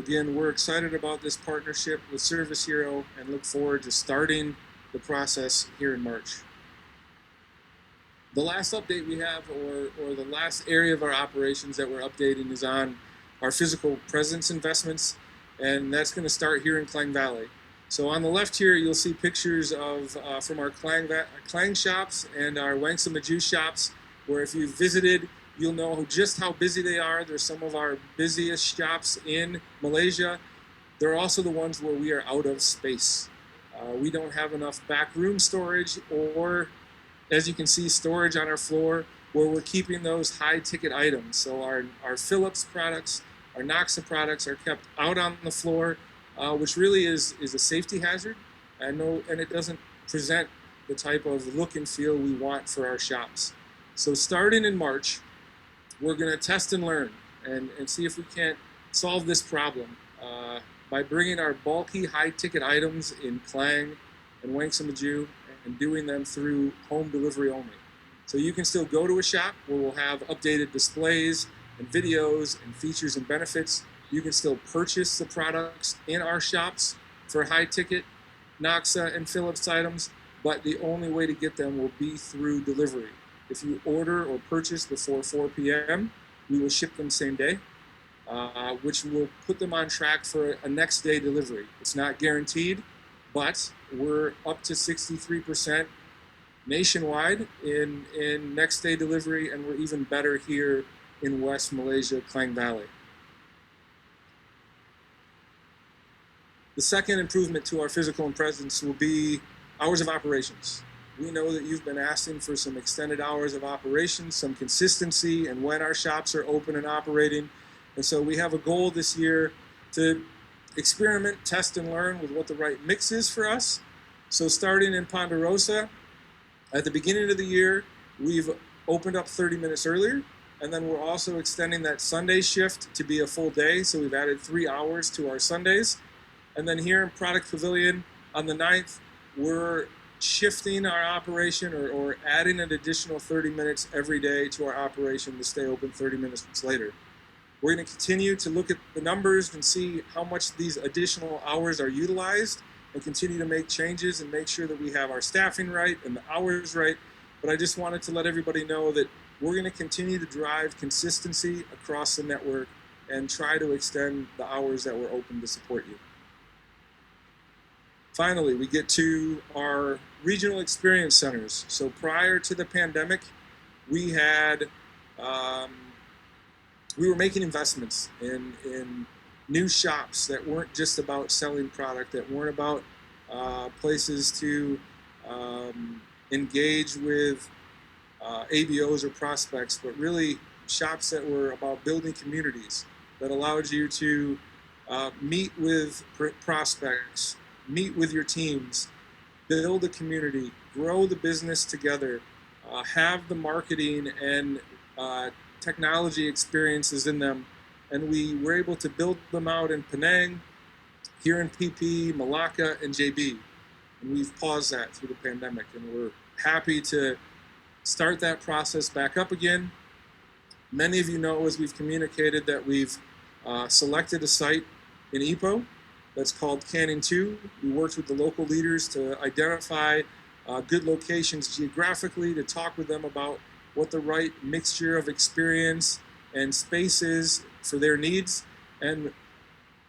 again, we're excited about this partnership with Service Hero and look forward to starting the process here in March. The last update we have, or the last area of our operations that we're updating, is on our physical presence investments, and that's going to start here in Klang Valley. So on the left here, you'll see pictures of from our Klang shops and our Wangsa Maju shops, where if you've visited, you'll know just how busy they are. They're some of our busiest shops in Malaysia. They're also the ones where we are out of space. We don't have enough backroom storage, or as you can see, storage on our floor where we're keeping those high ticket items. So our Philips products, our Noxa products are kept out on the floor, which really is a safety hazard, and it doesn't present the type of look and feel we want for our shops. So starting in March, we're going to test and learn and see if we can't solve this problem by bringing our bulky high ticket items in Klang and Wangsa Maju and doing them through home delivery only. So you can still go to a shop where we'll have updated displays and videos and features and benefits. You can still purchase the products in our shops for high ticket Noxa and Philips items, but the only way to get them will be through delivery. If you order or purchase before 4 p.m., we will ship them same day, which will put them on track for a next day delivery. It's not guaranteed, but we're up to 63% nationwide in next day delivery, and we're even better here in West Malaysia, Klang Valley. The second improvement to our physical and presence will be hours of operations. We know that you've been asking for some extended hours of operations, some consistency, and when our shops are open and operating. And so we have a goal this year to experiment, test, and learn with what the right mix is for us. So starting in Ponderosa, at the beginning of the year, we've opened up 30 minutes earlier, and then we're also extending that Sunday shift to be a full day. So we've added 3 hours to our Sundays. And then here in Product Pavilion on the 9th, we're shifting our operation or adding an additional 30 minutes every day to our operation to stay open 30 minutes later. We're going to continue to look at the numbers and see how much these additional hours are utilized and continue to make changes and make sure that we have our staffing right and the hours right. But I just wanted to let everybody know that we're going to continue to drive consistency across the network and try to extend the hours that we're open to support you. Finally, we get to our regional experience centers. So prior to the pandemic, we were making investments in new shops that weren't just about selling product, that weren't about places to engage with ABOs or prospects, but really shops that were about building communities that allowed you to meet with prospects, meet with your teams, build a community, grow the business together, have the marketing and technology experiences in them. And we were able to build them out in Penang, here in PP, Malacca, and JB. And we've paused that through the pandemic, and we're happy to start that process back up again. Many of you know, as we've communicated, that we've selected a site in Ipoh that's called Canning 2. We worked with the local leaders to identify good locations geographically, to talk with them about what the right mixture of experience and space is for their needs. And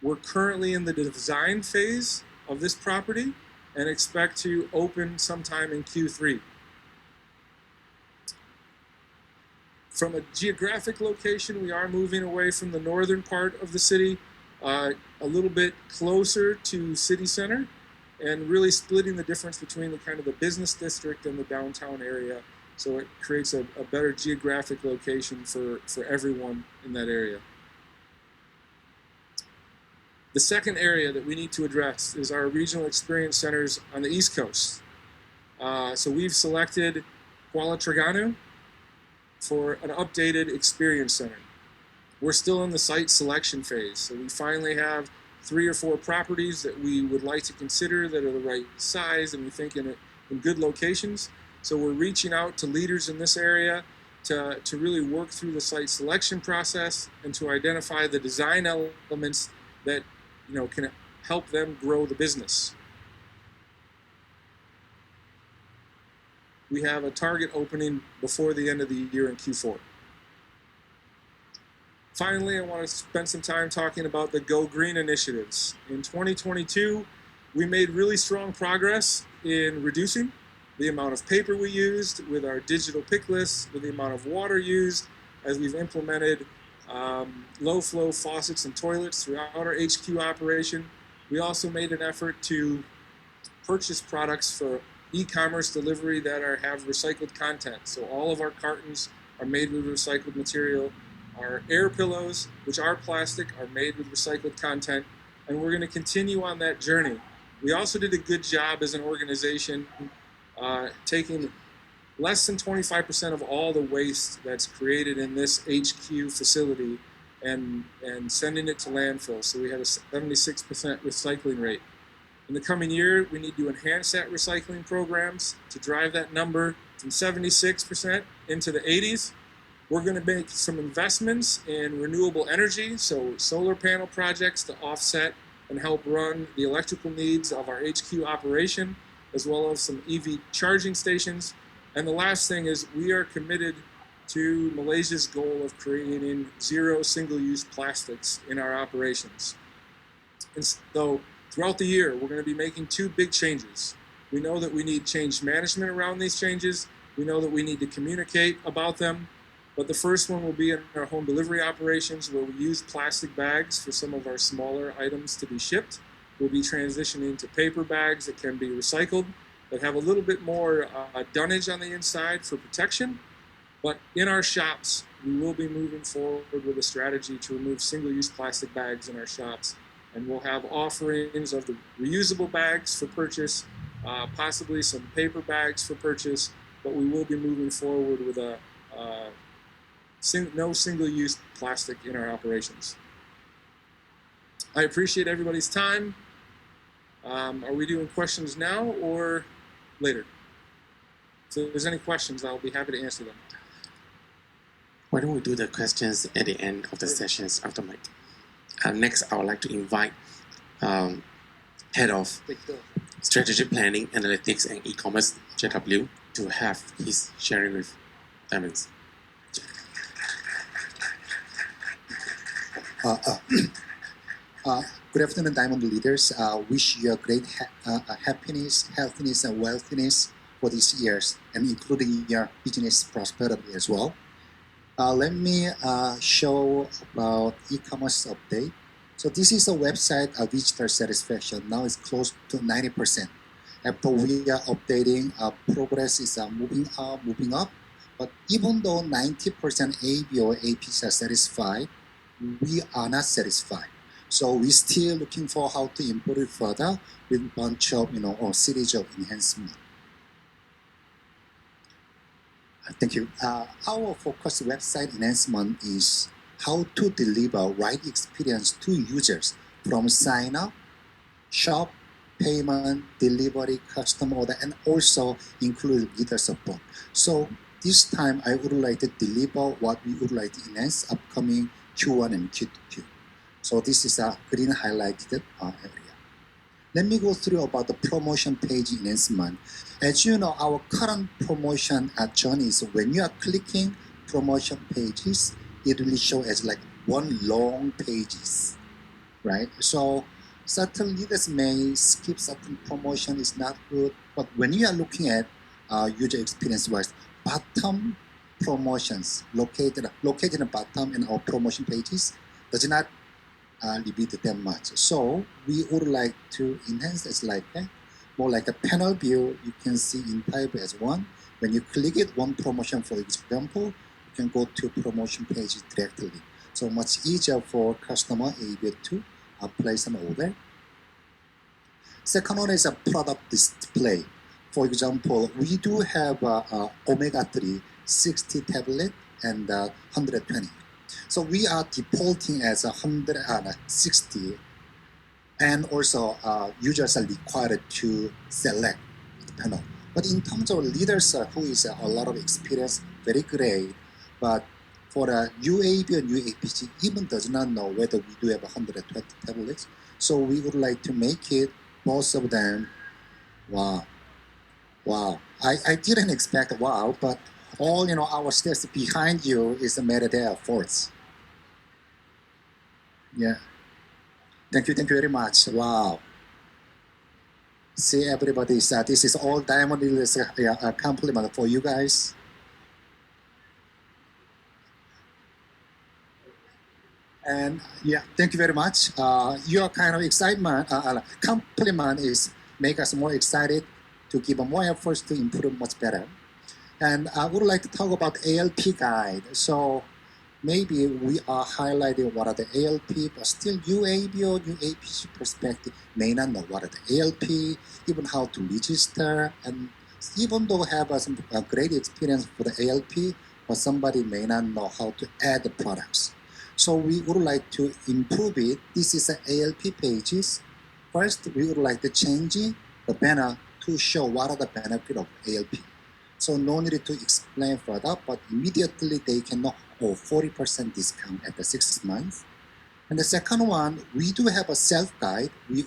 we're currently in the design phase of this property and expect to open sometime in Q3. From a geographic location, we are moving away from the northern part of the city, a little bit closer to city center, and really splitting the difference between the kind of the business district and the downtown area. So it creates a better geographic location for everyone in that area. The second area that we need to address is our regional experience centers on the East Coast. So we've selected Kuala Terengganu for an updated experience center. We're still in the site selection phase, so we finally have 3 or 4 properties that we would like to consider that are the right size and we think in good locations. So we're reaching out to leaders in this area to really work through the site selection process and to identify the design elements that can help them grow the business. We have a target opening before the end of the year in Q4. Finally, I want to spend some time talking about the Go Green initiatives. In 2022, we made really strong progress in reducing the amount of paper we used with our digital pick lists, with the amount of water used, as we've implemented low flow faucets and toilets throughout our HQ operation. We also made an effort to purchase products for e-commerce delivery that have recycled content. So all of our cartons are made with recycled material. Our air pillows, which are plastic, are made with recycled content, and we're going to continue on that journey. We also did a good job as an organization taking less than 25% of all the waste that's created in this HQ facility and sending it to landfill. So we had a 76% recycling rate. In the coming year, we need to enhance that recycling programs to drive that number from 76% into the 80s. We're going to make some investments in renewable energy, so solar panel projects to offset and help run the electrical needs of our HQ operation, as well as some EV charging stations. And the last thing is we are committed to Malaysia's goal of creating zero single-use plastics in our operations. And so throughout the year, we're going to be making two big changes. We know that we need change management around these changes. We know that we need to communicate about them. But the first one will be in our home delivery operations, where we use plastic bags for some of our smaller items to be shipped. We'll be transitioning to paper bags that can be recycled, that have a little bit more dunnage on the inside for protection. But in our shops, we will be moving forward with a strategy to remove single-use plastic bags in our shops. And we'll have offerings of the reusable bags for purchase, possibly some paper bags for purchase, but we will be moving forward with a no single-use plastic in our operations. I appreciate everybody's time. Are we doing questions now or later? So if there's any questions, I'll be happy to answer them. Why don't we do the questions at the end of the sessions after Mike? Next, I would like to invite Head of Strategic Planning, Analytics, and E-Commerce, JW, to have his sharing with Diamonds. Good afternoon, Diamond leaders. Wish you a great happiness, healthiness, and wealthiness for these years, and including your business prosperity as well. Let me show about e-commerce update. So this is a website visitor satisfaction. Now it's close to 90%. After we are updating, progress is moving up. But even though 90% AB or APs are satisfied, we are not satisfied. So we're still looking for how to improve it further with a bunch of, or series of enhancement. Thank you. Our focus website enhancement is how to deliver right experience to users from sign up, shop, payment, delivery, customer order, and also include leader support. So this time I would like to deliver what we would like to enhance upcoming Q1 and Q2. So this is a green highlighted area. Let me go through about the promotion page enhancement. As you know, our current promotion journey is when you are clicking promotion pages, it really shows as like one long pages, right? So certain leaders may skip certain promotion, is not good. But when you are looking at user experience wise, bottom promotions located in the bottom in our promotion pages does not repeat that much. So we would like to enhance it like that, more like a panel view. You can see in type as one. When you click it, one promotion, for example, you can go to promotion page directly. So much easier for customer able to place an order. Second one is a product display. For example, we do have omega-3 60 tablet and 120. So we are defaulting as 160, and also users are required to select the panel. But in terms of leaders who is a lot of experience, very great, but for the UAB and UAPC even does not know whether we do have 120 tablets. So we would like to make it both of them. Wow. I didn't expect wow, but all our steps behind you is a matter of efforts. Yeah. Thank you very much. Wow. See everybody, this is all Diamond is a compliment for you guys. And yeah, thank you very much. Your kind of excitement, compliment is make us more excited to give more efforts to improve much better. And I would like to talk about ALP guide. So maybe we are highlighting what are the ALP, but still UAB or UAPC perspective may not know what are the ALP, even how to register, and even though have some great experience for the ALP, but somebody may not know how to add the products. So we would like to improve it. This is the ALP pages. First, we would like to change the banner to show what are the benefits of ALP. So no need to explain further, but immediately they can know 40% discount at the 6 months. And the second one, we do have a self-guide. We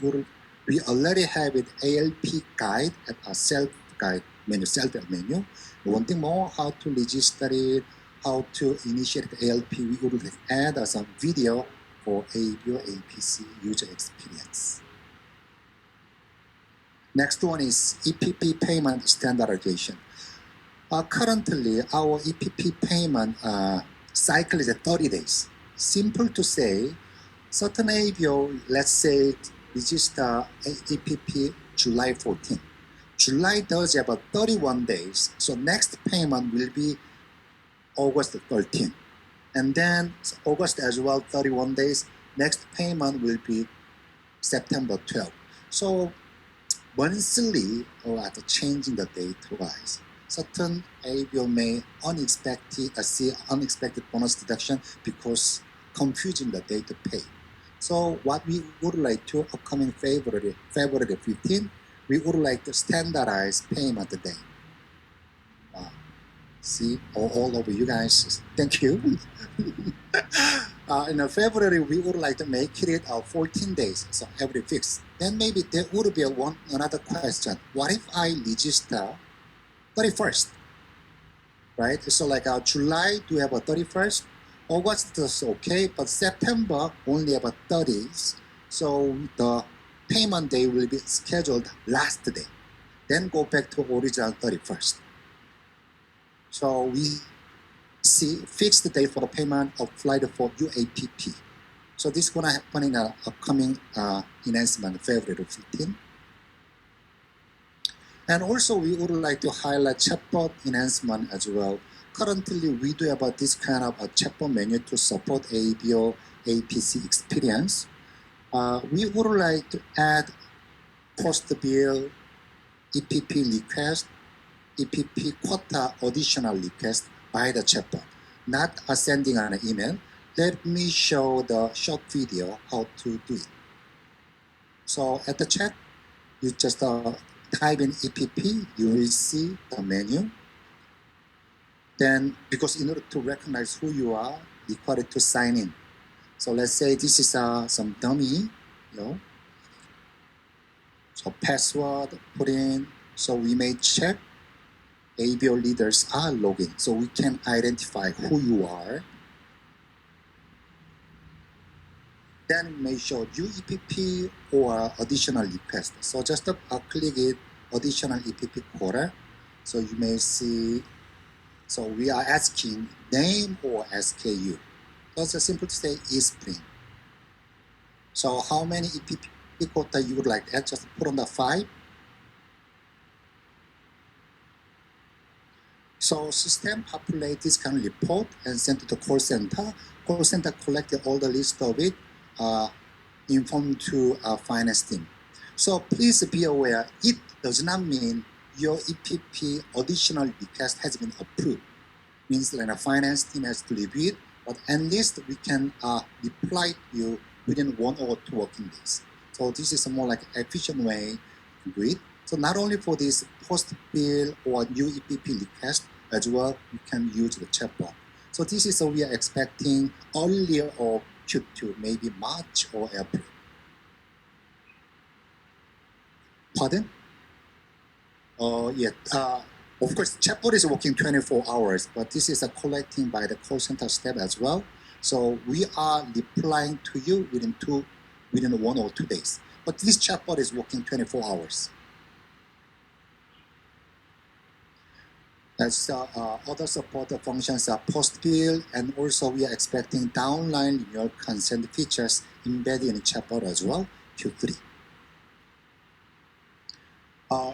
already have it ALP guide at a self-guide menu, self-help menu. Wanting more how to register it, how to initiate the ALP, we would add some video for AB or APC user experience. Next one is EPP payment standardization. Currently, our EPP payment cycle is at 30 days. Simple to say, certain ABO, let's say, register EPP July 14. July does about 31 days, so next payment will be August 13. And then August as well, 31 days. Next payment will be September 12. So monthly or at changing the date wise, certain ABO may see unexpected bonus deduction because confusing the date to pay. So what we would like to upcoming February 15, we would like to standardize payment date. See all over you guys. Thank you. In February, we would like to make it 14 days, so every fixed. Then maybe there would be another question. What if I register 31st, right? So like July, do we have a 31st? August is okay, but September only about 30s. So the payment day will be scheduled last day. Then go back to original 31st. So we see fixed date for the payment of flight for UAPP. So this is gonna happen in a upcoming enhancement February 15. And also we would like to highlight chatbot enhancement as well. Currently we do have this kind of a chatbot menu to support ABO, APC experience. We would like to add post-bill, EPP request, EPP quota additional request by the chatbot, not sending an email. Let me show the short video how to do it. So at the chat, you just type in EPP, you will see the menu. Then, because in order to recognize who you are, required to sign in. So let's say this is some dummy, So password put in. So we may check ABO leaders are logging, so we can identify who you are. Then may show UEPP or additional request. So just click it, additional EPP quota. So you may see, so we are asking name or SKU. So it's simple to say eSpring. So how many EPP quota you would like to add? Just put on the 5. So system populate this kind of report and send to the call center. Call center collected all the list of it, informed to our finance team. So please be aware, it does not mean your EPP additional request has been approved. Means that a finance team has to review it, but at least we can reply to you within 1 or 2 working days. So this is a more like efficient way to do it. So not only for this post bill or new EPP request, as well, you can use the chatbot. So this is we are expecting earlier or Q2, maybe March or April. Pardon? Yeah. Of course, chatbot is working 24 hours, but this is a collecting by the call center staff as well. So we are replying to you within 1 or 2 days. But this chatbot is working 24 hours. As other support functions are post-bill, and also we are expecting downline renewal consent features embedded in chatbot as well, Q3.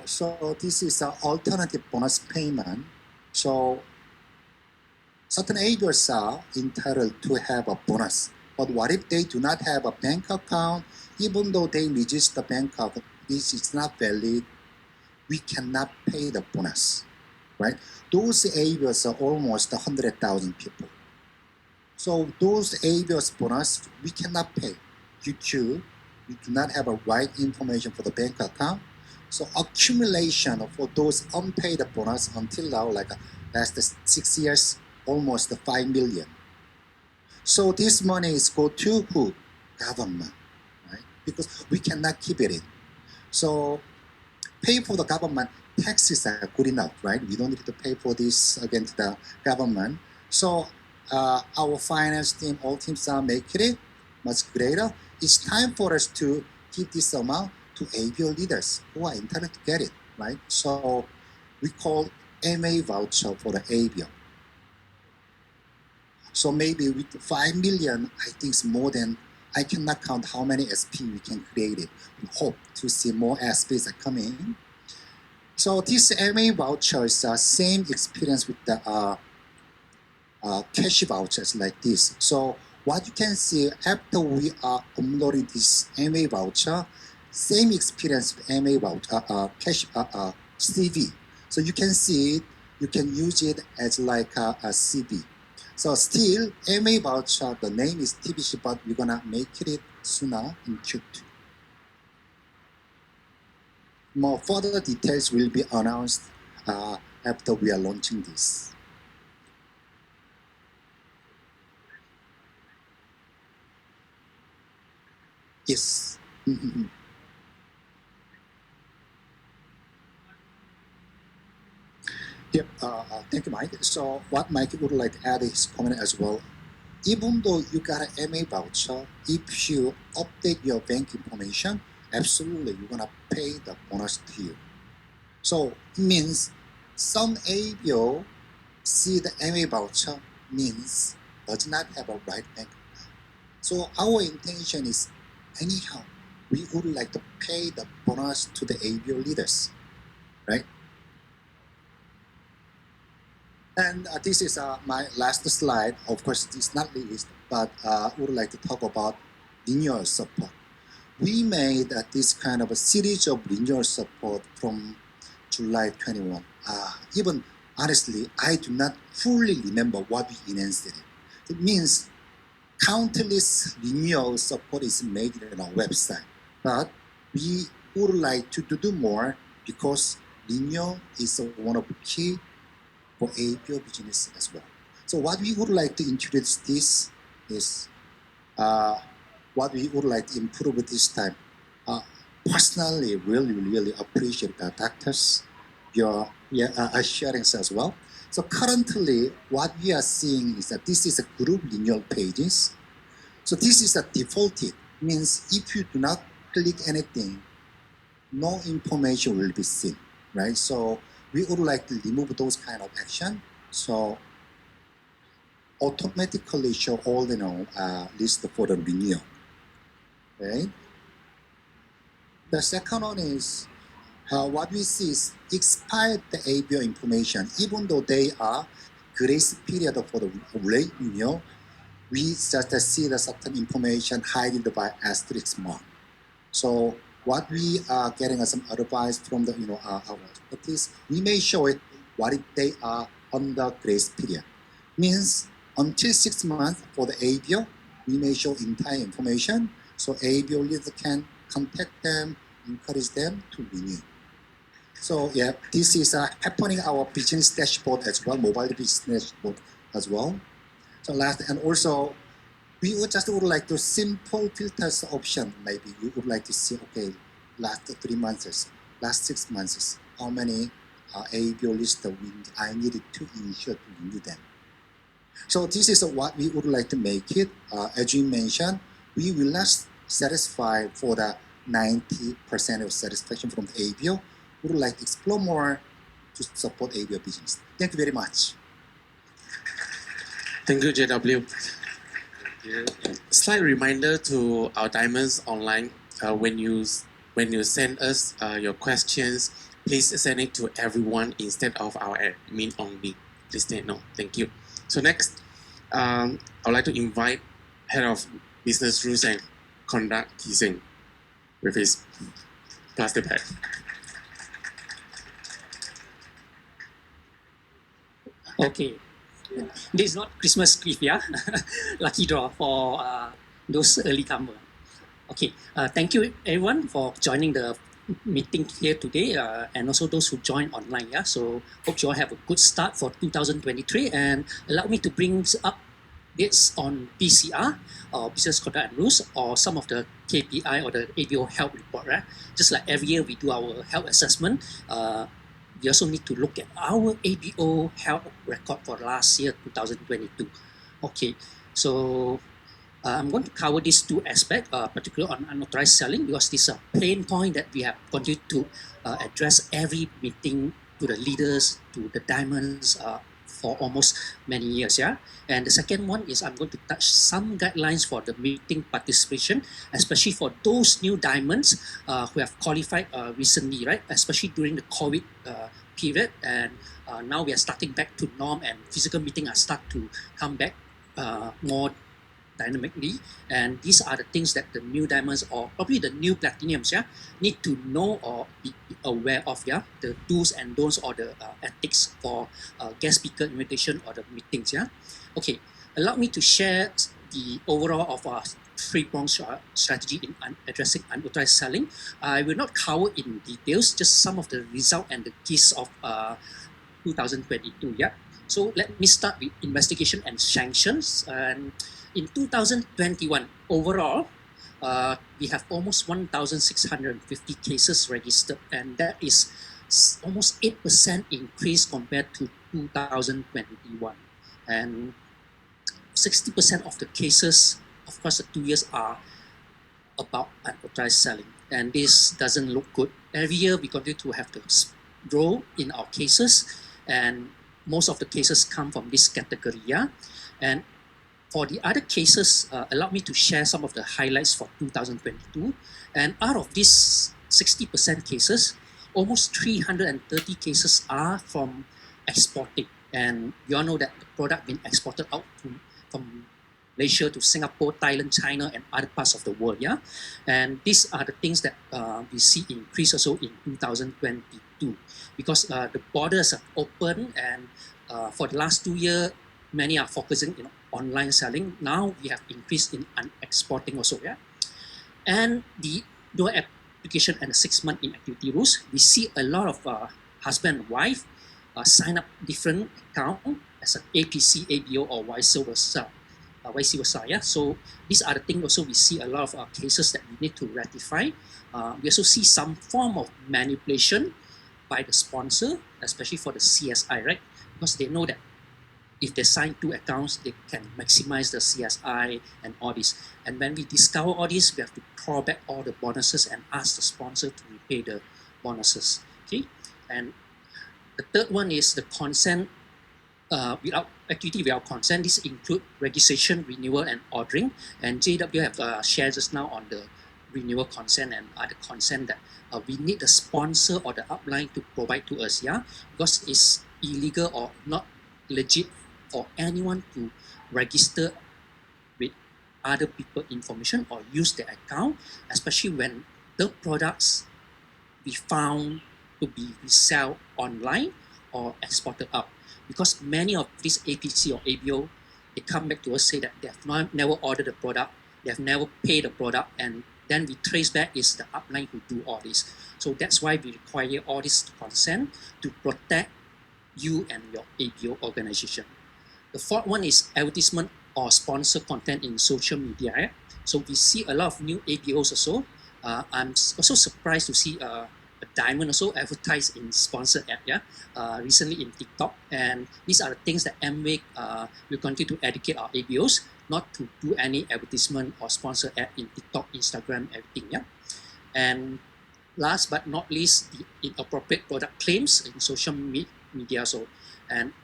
So this is an alternative bonus payment. So certain agents are entitled to have a bonus. But what if they do not have a bank account? Even though they register the bank account, this is not valid. We cannot pay the bonus, right? Those areas are almost 100,000 people. So those areas bonus, we cannot pay due to we do not have a right information for the bank account. So accumulation for those unpaid bonus until now, like last 6 years, almost 5 million. So this money is go to who? Government, right? Because we cannot keep it in. So pay for the government, taxes are good enough, right? We don't need to pay for this again to the government. So our finance team, all teams are making it much greater. It's time for us to give this amount to ABO leaders who are entitled to get it, right? So we call MA voucher for the ABO. So maybe with 5 million, I think it's more than, I cannot count how many SP we can create it. We hope to see more SPs are coming. So this MA voucher is the same experience with the cash vouchers like this. So what you can see after we are uploading this MA voucher, same experience with MA voucher, cash CV. So you can see it, you can use it as like a CV. So still MA voucher, the name is TBC, but we're gonna make it sooner in Q2. More further details will be announced after we are launching this. Yes. Yep. Thank you, Mike. So what Mike would like to add is comment as well. Even though you got an MA voucher, if you update your bank information, absolutely you're gonna pay the bonus to you. So it means some ABO see the MA voucher means does not have a right bank account. So our intention is anyhow we would like to pay the bonus to the ABO leaders, right? And this is my last slide. Of course, it's not least, but I would like to talk about renewal support. We made this kind of a series of renewal support from July 21. Even honestly, I do not fully remember what we enhanced it. It means countless renewal support is made on our website, but we would like to do more because renewal is one of the key for APO business as well. So what we would like to introduce this is what we would like to improve this time. Personally, really appreciate the doctors, your sharing as well. So currently, what we are seeing is that this is a group renewal pages. So this is a defaulted, means if you do not click anything, no information will be seen, right? So we would like to remove those kind of action. So automatically show all the list for the renewal, right? The second one is what we see is expired the ABO information, even though they are grace period for the late renewal, we just see the certain information highlighted by asterisk mark. So what we are getting some advice from the our expertise, we may show it what if they are under grace period. Means until 6 months for the ABO, we may show entire information. So ABO leader can contact them, encourage them to renew. So yeah, this is happening our business dashboard as well, mobile business dashboard as well. So last, and also we would like to simple filters option. Maybe we would like to see, okay, last 3 months, last 6 months, how many ABO list I needed to ensure to renew them. So this is what we would like to make it. As you mentioned, we will not satisfy for the 90% of satisfaction from the ABO. We would like to explore more to support ABO business. Thank you very much. Thank you, JW. Slight reminder to our diamonds online, when you send us your questions, please send it to everyone instead of our admin only. Please take note. Thank you. So next, I would like to invite Head of Business Rules and Conduct Kising with his plastic bag. Okay, this is not Christmas gift, yeah. Lucky draw for those early comer. Okay, thank you everyone for joining the meeting here today, and also those who joined online. Yeah, so hope you all have a good start for 2023, and allow me to bring up this on BCR or Business Conduct and Rules, or some of the KPI or the ABO health report. Right, just like every year we do our health assessment. We also need to look at our ABO health record for last year, 2022. Okay, so I'm going to cover these two aspects, particularly on unauthorized selling, because this is a pain point that we have continued to address every meeting to the leaders, to the diamonds, for almost many years. Yeah, and the second one is I'm going to touch some guidelines for the meeting participation, especially for those new diamonds who have qualified recently, right? Especially during the COVID period, and now we are starting back to norm, and physical meeting are start to come back more dynamically, and these are the things that the new diamonds or probably the new platinums, yeah, need to know or be aware of, yeah, the do's and don'ts or the ethics for guest speaker invitation or the meetings, yeah. Okay, allow me to share the overall of our three-pronged strategy in addressing unauthorized selling. I will not cover in details, just some of the results and the keys of 2022, yeah. So let me start with investigation and sanctions. And in 2021, overall, we have almost 1,650 cases registered, and that is almost 8% increase compared to 2021. And 60% of the cases, of course, the 2 years are about unauthorized selling, and this doesn't look good. Every year, we continue to have to grow in our cases, and most of the cases come from this category, yeah. And for the other cases, allow me to share some of the highlights for 2022. And out of these 60% cases, almost 330 cases are from exporting. And you all know that the product being exported out from Malaysia to Singapore, Thailand, China, and other parts of the world, yeah. And these are the things that we see increase also in 2022, because the borders are open, and for the last 2 years, many are focusing in online selling. Now we have increased in exporting also, yeah. And the dual application and the 6-month inactivity rules, we see a lot of husband and wife sign up different account as an APC, ABO, or vice versa. Yeah. So these are the things also we see a lot of cases that we need to rectify. We also see some form of manipulation by the sponsor, especially for the CSI, right? Because they know that if they sign 2 accounts, they can maximize the CSI and all this. And when we discover all this, we have to claw back all the bonuses and ask the sponsor to repay the bonuses. Okay, and the third one is the consent without activity without consent. This include registration, renewal, and ordering. And JW have shared just now on the renewal consent and other consent that we need the sponsor or the upline to provide to us, yeah, because it's illegal or not legit for anyone to register with other people information or use their account, especially when the products we found to be resell online or exported out. Because many of these APC or ABO, they come back to us say that they have never ordered the product, they have never paid the product, and then we trace back is the upline who do all this. So that's why we require all this consent to protect you and your ABO organization. The fourth one is advertisement or sponsor content in social media. Right? So we see a lot of new ABOs also. I'm also surprised to see a diamond also advertised in sponsored ad, recently in TikTok. And these are the things that Amway will continue to educate our ABOs not to do any advertisement or sponsored ad in TikTok, Instagram, everything. Yeah. And last but not least, the inappropriate product claims in social media. So, and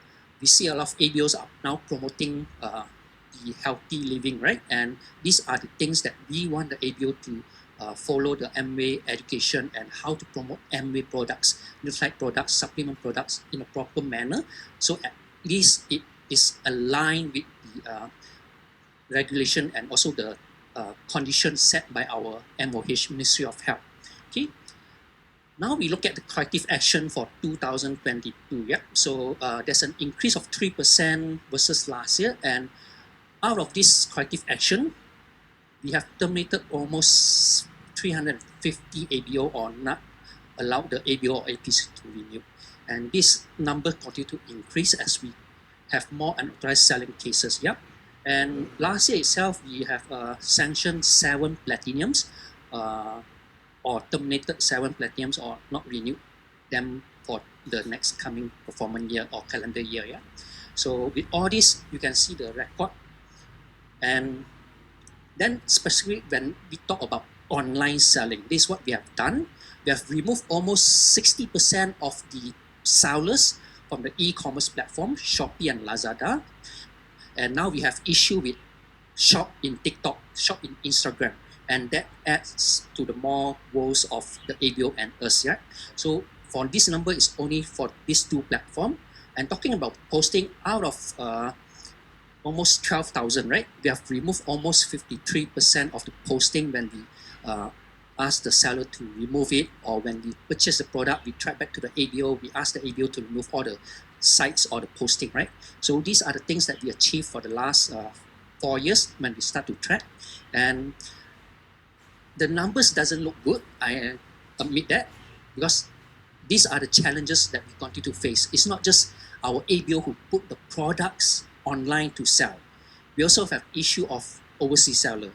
we see a lot of ABOs are now promoting the healthy living, right? And these are the things that we want the ABO to follow the Amway education and how to promote Amway products, nutrient products, supplement products in a proper manner. So at least it is aligned with the regulation and also the conditions set by our MOH, Ministry of Health. Okay. Now we look at the corrective action for 2022. Yeah. So there's an increase of 3% versus last year, and out of this corrective action, we have terminated almost 350 ABO or not allowed the ABO or APC to renew. And this number continue to increase as we have more unauthorized selling cases. Yep. And last year itself, we have sanctioned 7 platinums or terminated 7 platinums or not renewed them for the next coming performance year or calendar year. Yeah. So with all this, you can see the record. And then specifically when we talk about online selling, this is what we have done. We have removed almost 60% of the sellers from the e-commerce platform, Shopee and Lazada. And now we have issue with shop in TikTok, shop in Instagram. And that adds to the more woes of the ABO and us. Yeah? So for this number, it's only for these 2 platforms. And talking about posting, out of almost 12,000, right? We have removed almost 53% of the posting when we ask the seller to remove it, or when we purchase the product, we track back to the ABO, we ask the ABO to remove all the sites or the posting, right? So these are the things that we achieved for the last 4 years when we start to track. And the numbers doesn't look good, I admit that, because these are the challenges that we continue to face. It's not just our ABO who put the products online to sell. We also have issue of overseas seller.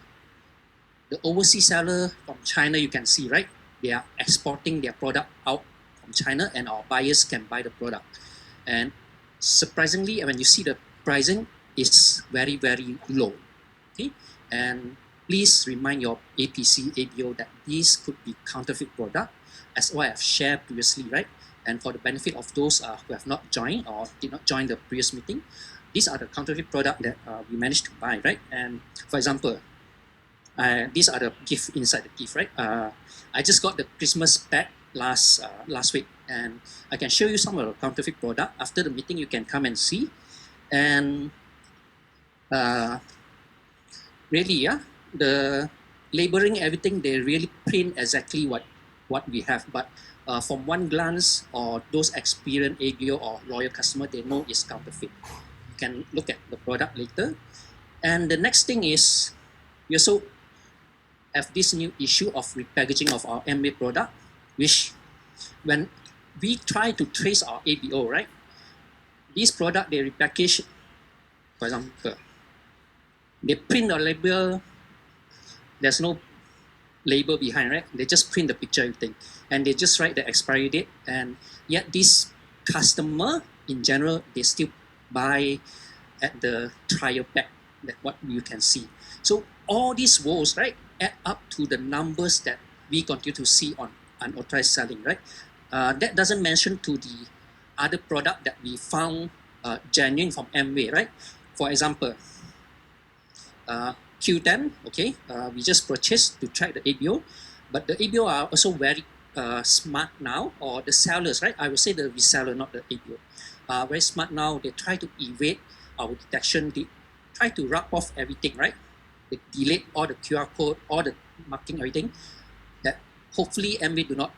The overseas seller from China, you can see, right? They are exporting their product out from China and our buyers can buy the product. And surprisingly, when you see the pricing, it's very, very low. Okay? And please remind your APC, ABO that these could be counterfeit product, as what I've shared previously, right? And for the benefit of those who have not joined or did not join the previous meeting, these are the counterfeit product that we managed to buy, right? And for example, these are the gift inside the gift, right? I just got the Christmas pack last week, and I can show you some of the counterfeit product. After the meeting, you can come and see. And really, yeah, the labeling, everything, they really print exactly what we have. But from one glance, or those experienced ABO or loyal customer, they know it's counterfeit. You can look at the product later. And the next thing is, we also have this new issue of repackaging of our Amway product, which when we try to trace our ABO, right? This product, they repackage, for example, they print the label, there's no label behind, right? They just print the picture, everything. And they just write the expiry date. And yet this customer, in general, they still buy at the trial pack, that what you can see. So all these woes, right, add up to the numbers that we continue to see on unauthorized selling, right? That doesn't mention to the other product that we found genuine from Amway, right? For example, Q10, okay, we just purchased to track the ABO, but the ABO are also very smart now, or the sellers, right? I would say the reseller, not the ABO. Very smart now. They try to evade our detection. They try to rub off everything, right? They delete all the QR code, all the marking, everything. That hopefully Amway do not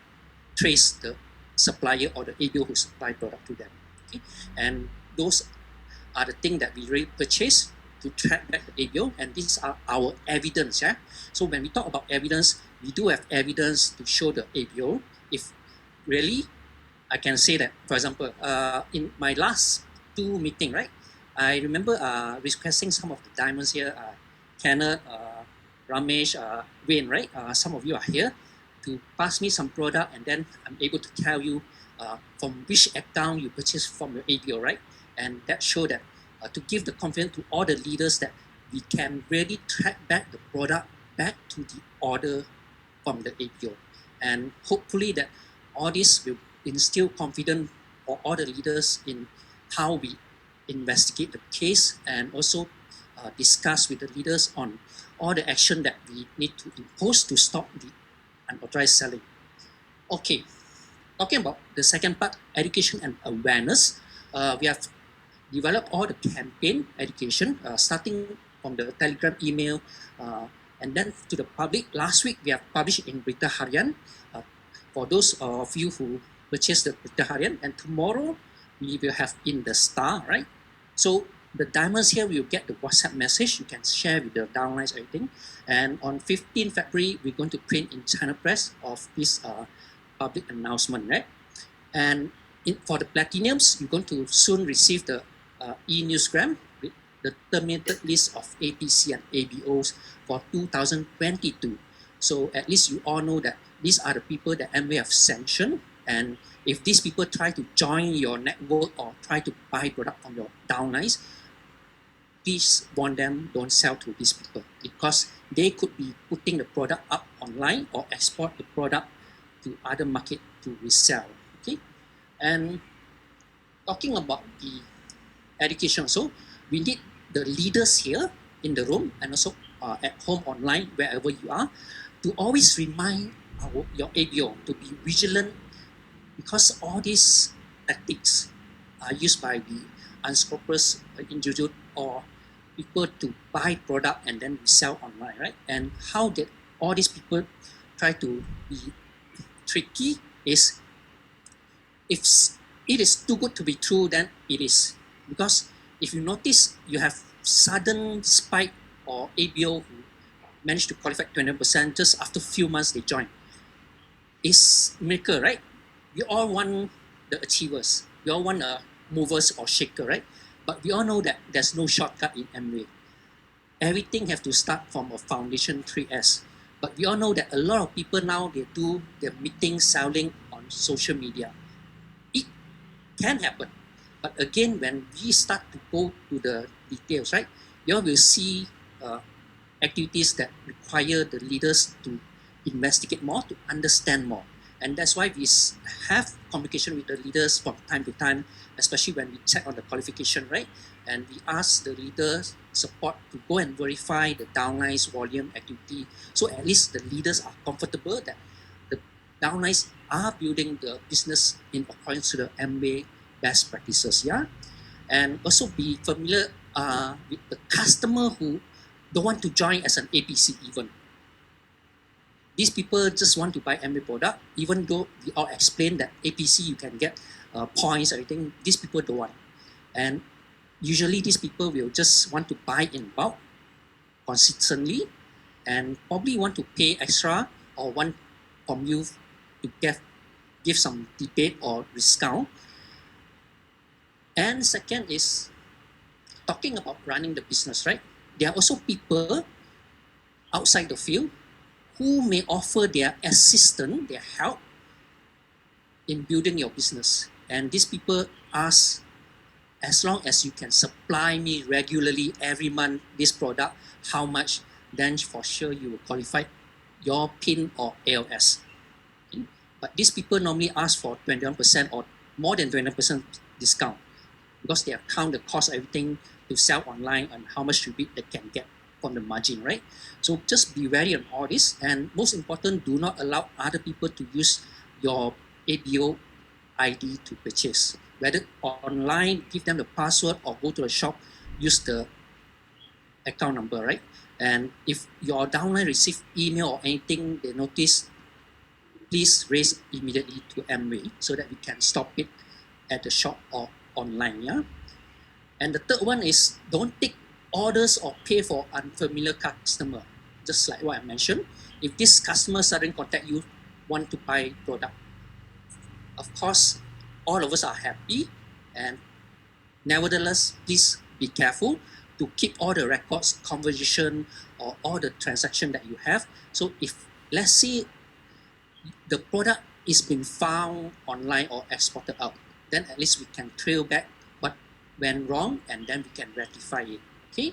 trace the supplier or the ABO who supply product to them. Okay? And those are the things that we really purchase to track back the ABO, and these are our evidence. Yeah. So when we talk about evidence, we do have evidence to show the ABO. If really, I can say that, for example, in my last 2 meetings, right, I remember requesting some of the diamonds here, Kenneth, Ramesh, Wayne, right? Some of you are here to pass me some product, and then I'm able to tell you from which account you purchased from your ABO, right? And that show that to give the confidence to all the leaders that we can really track back the product back to the order from the ABO. And hopefully that all this will instill confidence for all the leaders in how we investigate the case, and also discuss with the leaders on all the action that we need to impose to stop the unauthorized selling. Okay, talking about the second part, education and awareness. We have developed all the campaign education, starting from the Telegram email, and then to the public. Last week, we have published in Berita Harian for those of you who purchased the Berita Harian, and tomorrow we will have in the Star, right? So the diamonds here will get the WhatsApp message. You can share with the downlines, everything. And on 15 February, we're going to print in China Press of this public announcement, right? And for the platinums, you're going to soon receive the e-newsgram with the terminated list of APC and ABOs for 2022. So at least you all know that these are the people that MWay have sanctioned, and if these people try to join your network or try to buy product from your downlines, please warn them, don't sell to these people, because they could be putting the product up online or export the product to other market to resell. Okay, and talking about the education, so we need the leaders here in the room and also at home, online, wherever you are, to always remind your ABO to be vigilant, because all these tactics are used by the unscrupulous individual or people to buy product and then resell online, right? And how did all these people try to be tricky is, if it is too good to be true, then it is. Because if you notice, you have sudden spike or ABO who managed to qualify 20% just after few months they join. It's miracle, right? We all want the achievers. We all want movers or shaker, right? But we all know that there's no shortcut in MWay. Everything have to start from a foundation 3S. But we all know that a lot of people now, they do their meeting selling on social media. It can happen. But again, when we start to go to the details, right, you all will see activities that require the leaders to investigate more, to understand more. And that's why we have communication with the leaders from time to time, especially when we check on the qualification, right? And we ask the leaders support to go and verify the downlines volume activity, so at least the leaders are comfortable that the downlines are building the business in accordance to the MWay best practices, yeah? And also be familiar with the customer who don't want to join as an APC even. These people just want to buy MWay product, even though we all explain that APC you can get points, everything. These people don't want. And usually these people will just want to buy in bulk consistently, and probably want to pay extra or want from you to give some rebate or discount. And second is talking about running the business, right? There are also people outside the field who may offer their assistance, their help in building your business. And these people ask, as long as you can supply me regularly every month this product, how much, then for sure you will qualify your PIN or ALS. Okay? But these people normally ask for 21% or more than 20% discount, because they have count the cost, everything to sell online and how much rebate they can get from the margin, right? So just be wary on all this, and most important, do not allow other people to use your ABO ID to purchase. Whether online, give them the password, or go to a shop, use the account number, right? And if your downline receive email or anything they notice, please raise immediately to MWay so that we can stop it at the shop or online, yeah? And the third one is, don't take orders or pay for unfamiliar customer. Just like what I mentioned, if this customer suddenly contact you, want to buy product, of course, all of us are happy, and nevertheless, please be careful to keep all the records, conversation, or all the transaction that you have. So if let's say the product is being found online or exported out, then at least we can trail back what went wrong and then we can rectify it. Okay.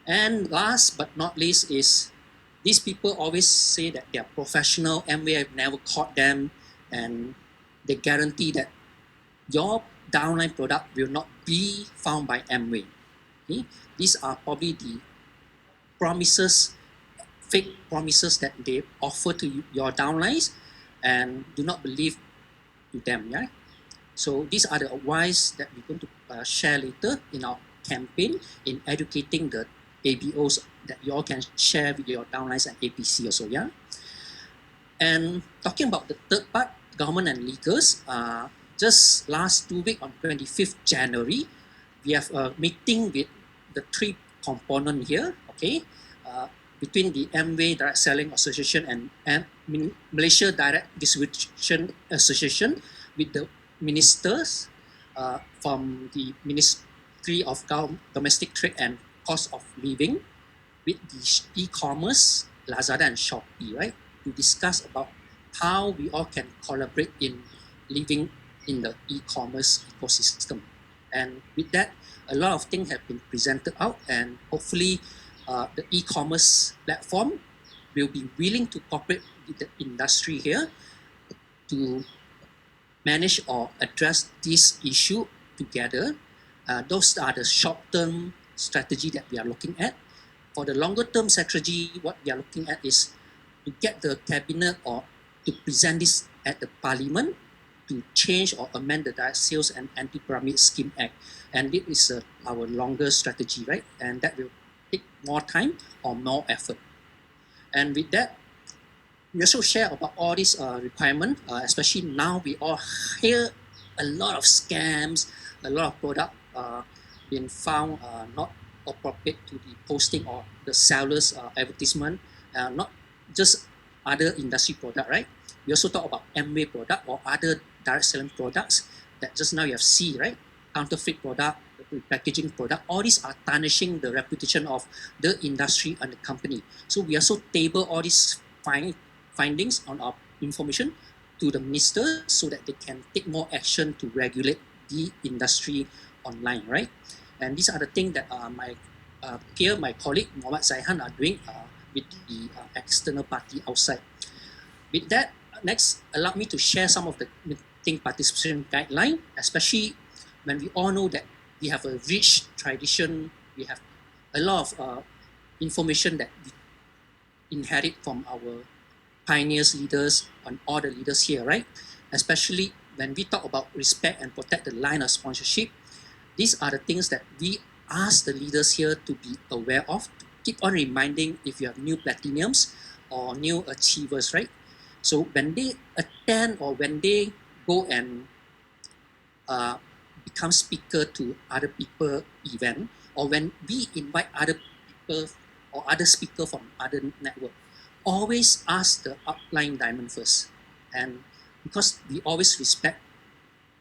And last but not least is these people always say that they are professional. Amway have never caught them, and they guarantee that your downline product will not be found by Amway. Okay? These are probably the promises, fake promises that they offer to you, your downlines, and do not believe to them. Yeah. So these are the advice that we're going to share later in our campaign in educating the ABOs that you all can share with your downlines and APC also. Yeah. And talking about the third part, government and legals, just last 2 weeks on 25th January, we have a meeting with the three components here, okay, between the Amway Direct Selling Association and Malaysia Direct Distribution Association with the ministers from the Ministry of Domestic Trade and Cost of Living, with the e-commerce, Lazada and Shopee, right, to discuss about how we all can collaborate in living in the e-commerce ecosystem. And with that, a lot of things have been presented out, and hopefully the e-commerce platform will be willing to cooperate with the industry here to manage or address this issue together. Those are the short-term strategy that we are looking at. For the longer-term strategy, what we are looking at is to get the cabinet or to present this at the parliament to change or amend the Direct Sales and Anti-Pyramid Scheme Act. And this is our longer strategy, right? And that will take more time or more effort. And with that, we also share about all these requirements, especially now we all hear a lot of scams, a lot of product being found not appropriate to the posting or the seller's advertisement, not just other industry product, right? We also talk about Amway product or other direct selling products that just now you have seen, right? Counterfeit product, packaging product, all these are tarnishing the reputation of the industry and the company. So we also table all these findings on our information to the minister so that they can take more action to regulate the industry online, right? And these are the things that my peer, my colleague Muhammad Zaihan are doing with the external party outside. With that, next, allow me to share some of the meeting participation guideline, especially when we all know that we have a rich tradition, we have a lot of information that we inherit from our pioneers, leaders, and all the leaders here, right? Especially when we talk about respect and protect the line of sponsorship, these are the things that we ask the leaders here to be aware of, to keep on reminding if you have new platinums or new achievers, right? So when they attend or when they go and become speaker to other people event, or when we invite other people or other speaker from other network, always ask the upline diamond first. And because we always respect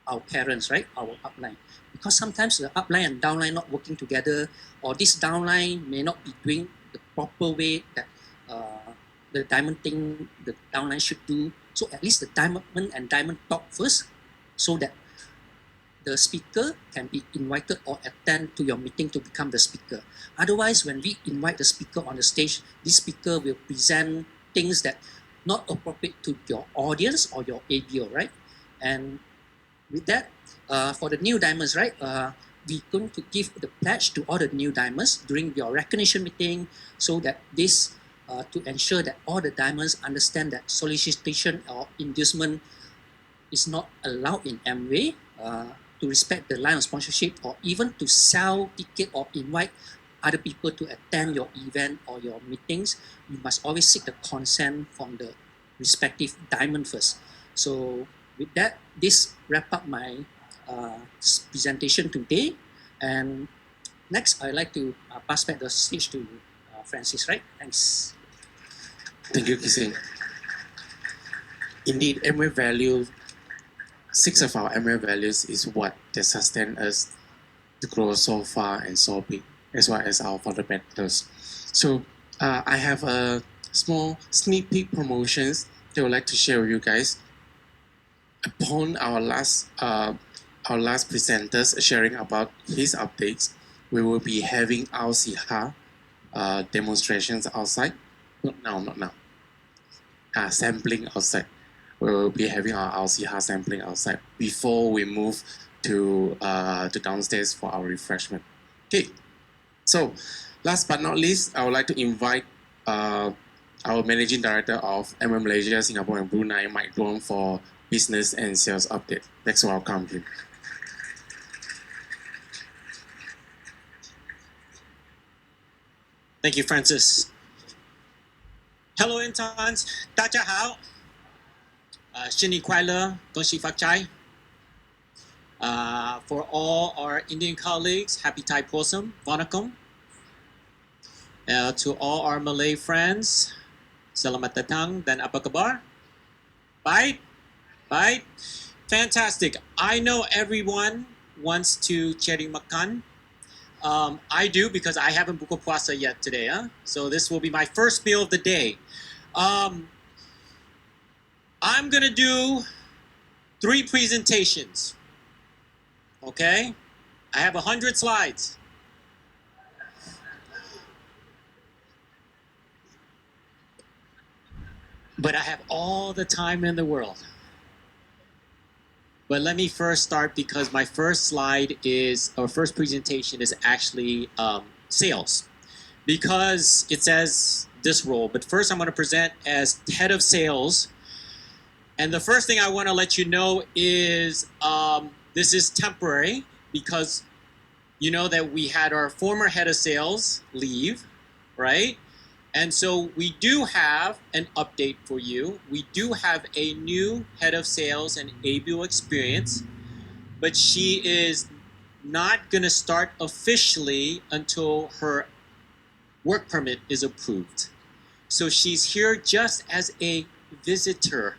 our parents, right, our upline, because sometimes the upline and downline not working together, or this downline may not be doing the proper way that the diamond thing the downline should do. So at least the diamond and diamond talk first, so that the speaker can be invited or attend to your meeting to become the speaker. Otherwise, when we invite the speaker on the stage, this speaker will present things that not appropriate to your audience or your ABO, right? And with that, for the new diamonds, right, we're going to give the pledge to all the new diamonds during your recognition meeting, so that this, to ensure that all the diamonds understand that solicitation or inducement is not allowed in Amway, to respect the line of sponsorship, or even to sell ticket or invite other people to attend your event or your meetings. You must always seek the consent from the respective diamond first. So with that, this wrap up my presentation today. And next, I'd like to pass back the stage to Francis, right? Thanks. Thank you, Kising. Indeed, Amway value, 6 of our Amway values is what that sustain us to grow so far and so big, as well as our fundamentals. So I have a small sneak peek promotions that I would like to share with you guys. Upon our last presenters sharing about his updates, we will be having our Siha demonstrations outside. Not now. Sampling outside. We will be having our Siha sampling outside before we move to downstairs for our refreshment. Okay. So, last but not least, I would like to invite our Managing Director of MM Malaysia, Singapore and Brunei, Mike Duong, for business and sales update. Let's welcome him. Thank you, Francis. Hello, interns. 大家好。新年快乐，恭喜发财。For all our Indian colleagues, happy Thai Posam, Vanakkam. To all our Malay friends, selamat datang dan apa kabar? Baik? Baik? Fantastic. I know everyone wants to cari makan. I do because I haven't buka puasa yet today. So this will be my first meal of the day. I'm going to do 3 presentations. Okay? I have 100 slides. But I have all the time in the world. But let me first start because my first first presentation is actually sales. Because it says this role, but first I'm going to present as head of sales. And the first thing I want to let you know is this is temporary because you know that we had our former head of sales leave, right? And so we do have an update for you. We do have a new head of sales and ABO experience, but she is not going to start officially until her work permit is approved. So she's here just as a visitor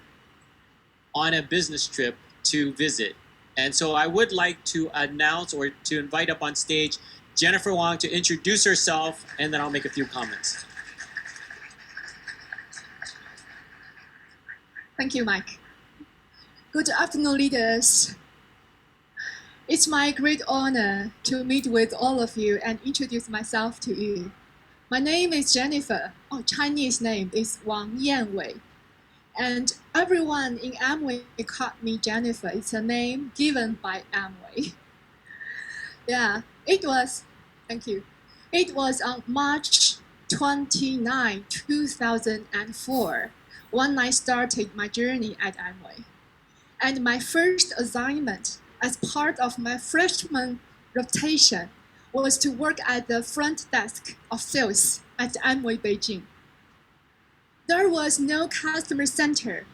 on a business trip to visit. And so I would like to announce or to invite up on stage Jennifer Wong to introduce herself, and then I'll make a few comments. Thank you, Mike. Good afternoon, leaders. It's my great honor to meet with all of you and introduce myself to you. My name is Jennifer. Chinese name is Wang Yanwei. And everyone in Amway called me Jennifer. It's a name given by Amway. Yeah, thank you. It was on March 29, 2004, when I started my journey at Amway. And my first assignment as part of my freshman rotation was to work at the front desk of sales at Amway Beijing. There was no customer service center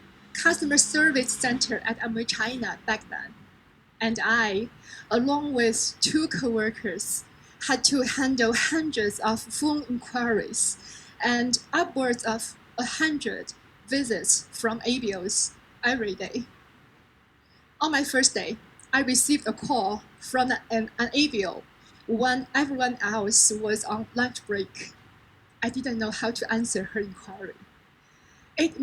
at Amway China back then. And I, along with 2 coworkers, had to handle hundreds of phone inquiries and upwards of 100 visits from ABOs every day. On my first day, I received a call from an ABO when everyone else was on lunch break. I didn't know how to answer her inquiry. It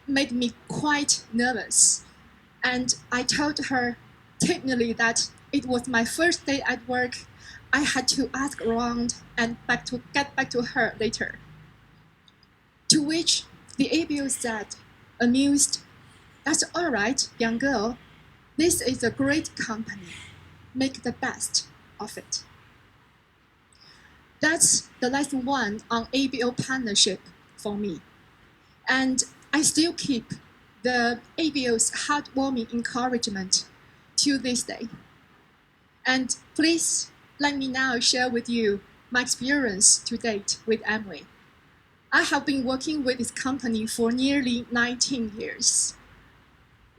made me quite nervous, and I told her timidly that it was my first day at work. I had to ask around and get back to her later. To which the ABO said, amused, "That's all right, young girl. This is a great company. Make the best of it." That's the lesson 1 on ABO partnership for me. And I still keep the ABO's heartwarming encouragement to this day. And please let me now share with you my experience to date with Amway. I have been working with this company for nearly 19 years.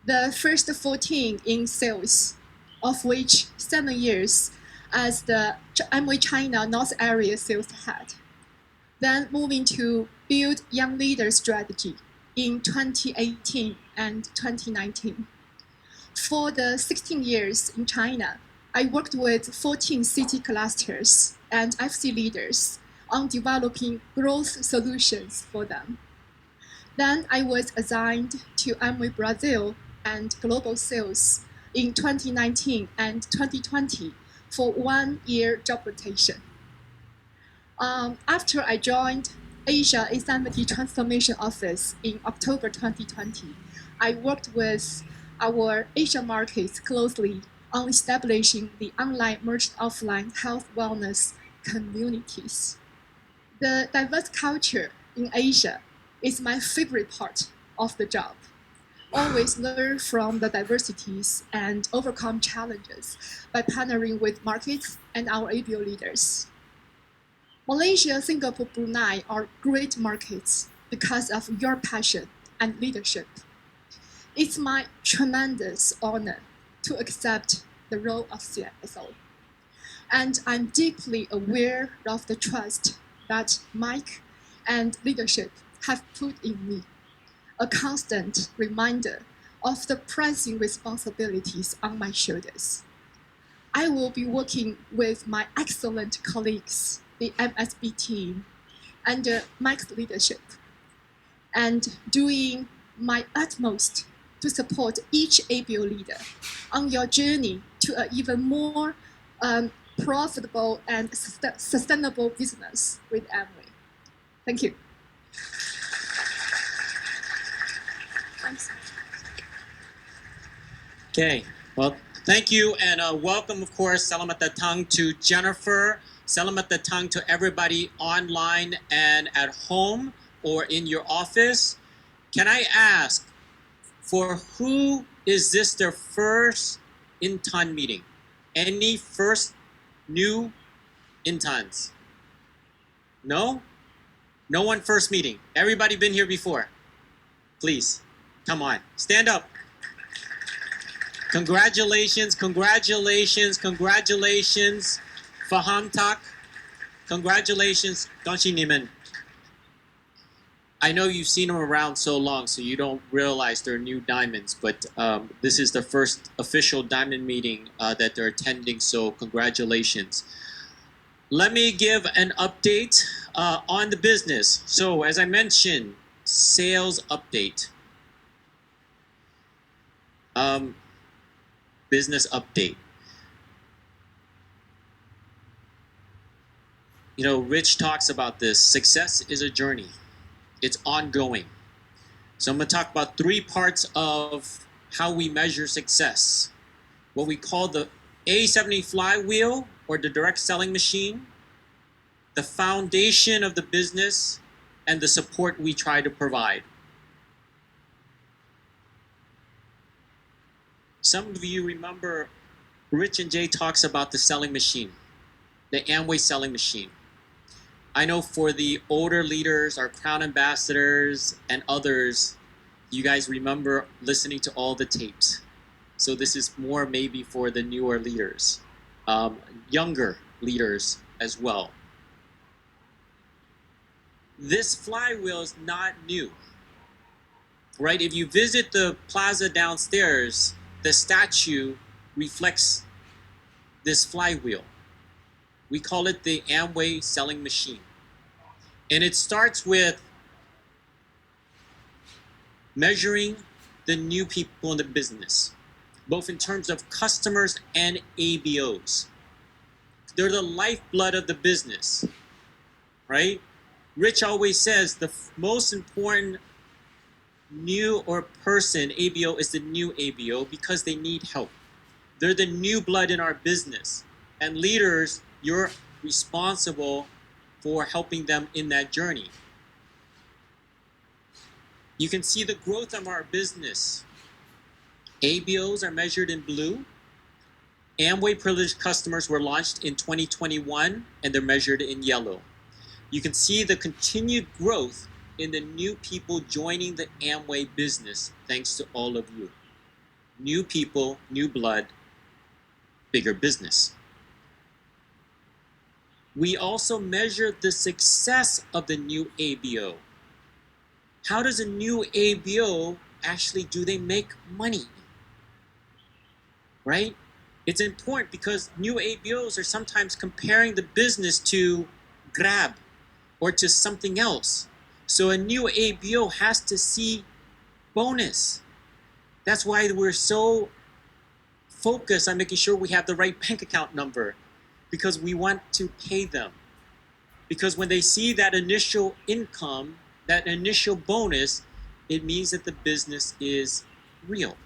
The first 14 in sales, of which 7 years as the Amway China North Area sales head. Then moving to build young leader strategy in 2018 and 2019. For the 16 years in China, I worked with 14 city clusters and FC leaders on developing growth solutions for them. Then I was assigned to Amway Brazil and Global Sales in 2019 and 2020 for 1 year job rotation. After I joined Asia Asymmetry Transformation Office in October 2020, I worked with our Asia markets closely on establishing the online merged offline health wellness communities. The diverse culture in Asia is my favorite part of the job. Always learn from the diversities and overcome challenges by partnering with markets and our ABO leaders. Malaysia, Singapore, Brunei are great markets because of your passion and leadership. It's my tremendous honor to accept the role of CFO. And I'm deeply aware of the trust that Mike and leadership have put in me, a constant reminder of the pressing responsibilities on my shoulders. I will be working with my excellent colleagues, the MSB team, under Mike's leadership, and doing my utmost to support each ABO leader on your journey to an even more profitable and sustainable business with Amway. Thank you. Okay, well, thank you, and welcome, of course, Selamat Datang to Jennifer. Selamat Datang to everybody online and at home or in your office. Can I ask, for who is this their first intern meeting? Any first new interns? No? No one first meeting. Everybody been here before? Please, come on, stand up. Congratulations, congratulations, congratulations. Faham Tak. Congratulations, Donshi Niman. I know you've seen them around so long, so you don't realize they're new diamonds, but this is the first official diamond meeting that they're attending, so congratulations. Let me give an update on the business. So as I mentioned, sales update. Business update. You know, Rich talks about this. Success is a journey. It's ongoing. So I'm going to talk about 3 parts of how we measure success. What we call the A70 flywheel, or the direct selling machine, the foundation of the business, and the support we try to provide. Some of you remember Rich and Jay talks about the selling machine, the Amway selling machine. I know for the older leaders, our Crown Ambassadors and others, you guys remember listening to all the tapes. So this is more maybe for the newer leaders, younger leaders as well. This flywheel is not new, right? If you visit the plaza downstairs, the statue reflects this flywheel. We call it the Amway selling machine. And it starts with measuring the new people in the business, both in terms of customers and ABOs. They're the lifeblood of the business, right? Rich always says the most important new or person ABO is the new ABO because they need help. They're the new blood in our business. And leaders, you're responsible for helping them in that journey. You can see the growth of our business. ABOs are measured in blue. Amway privileged customers were launched in 2021 and they're measured in yellow. You can see the continued growth in the new people joining the Amway business thanks to all of you. New people, new blood, bigger business. We also measure the success of the new ABO. How does a new ABO actually, do they make money? Right? It's important because new ABOs are sometimes comparing the business to Grab or to something else. So a new ABO has to see bonus. That's why we're so focused on making sure we have the right bank account number, because we want to pay them. Because when they see that initial income, that initial bonus, it means that the business is real.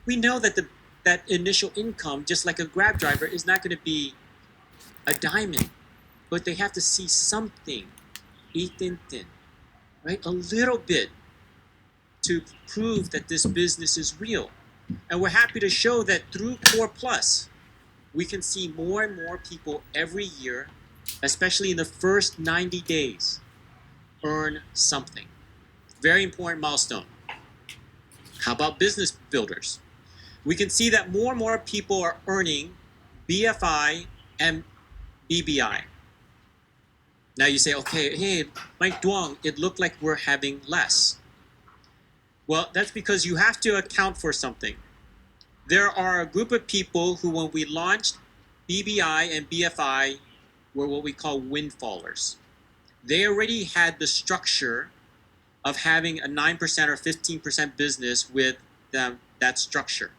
We know that that initial income, just like a Grab driver, is not going to be a diamond, but they have to see something, itintin, right? A little bit to prove that this business is real. And we're happy to show that through Core Plus, we can see more and more people every year, especially in the first 90 days, earn something. Very important milestone. How about business builders? We can see that more and more people are earning BFI and BBI. Now you say, okay, hey, Mike Duong, it looked like we're having less. Well, that's because you have to account for something. There are a group of people who, when we launched BBI and BFI, were what we call windfallers. They already had the structure of having a 9% or 15% business with that structure.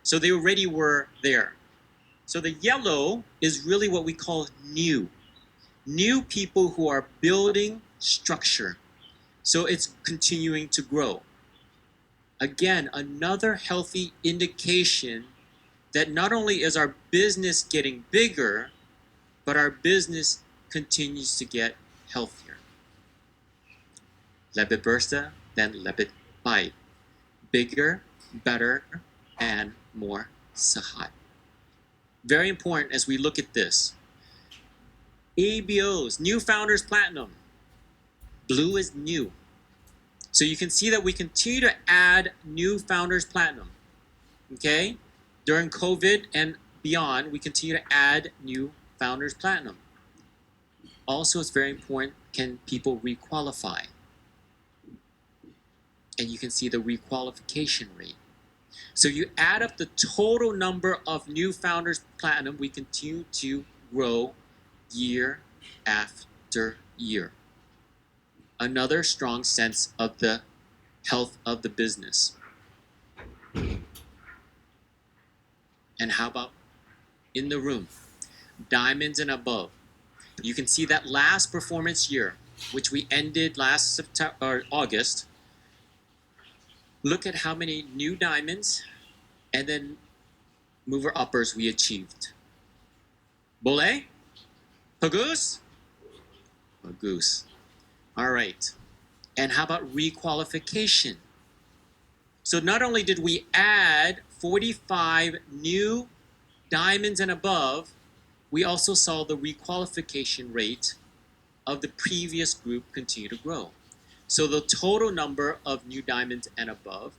So they already were there. So the yellow is really what we call new. New people who are building structure. So it's continuing to grow. Again, another healthy indication that not only is our business getting bigger, but our business continues to get healthier. Lebih besar dan lebih baik. Bigger, better, and more sehat. Very important as we look at this. ABOs, New Founders Platinum. Blue is new. So you can see that we continue to add New Founders Platinum. Okay? During COVID and beyond, we continue to add New Founders Platinum. Also, it's very important, can people requalify? And you can see the requalification rate. So you add up the total number of New Founders Platinum, we continue to grow year after year. Another strong sense of the health of the business. And how about in the room? Diamonds and above. You can see that last performance year, which we ended last September or August. Look at how many new diamonds and then mover uppers we achieved. Boleh? Pagus? Pagus. All right. And how about requalification? So not only did we add 45 new diamonds and above, we also saw the requalification rate of the previous group continue to grow. So the total number of new diamonds and above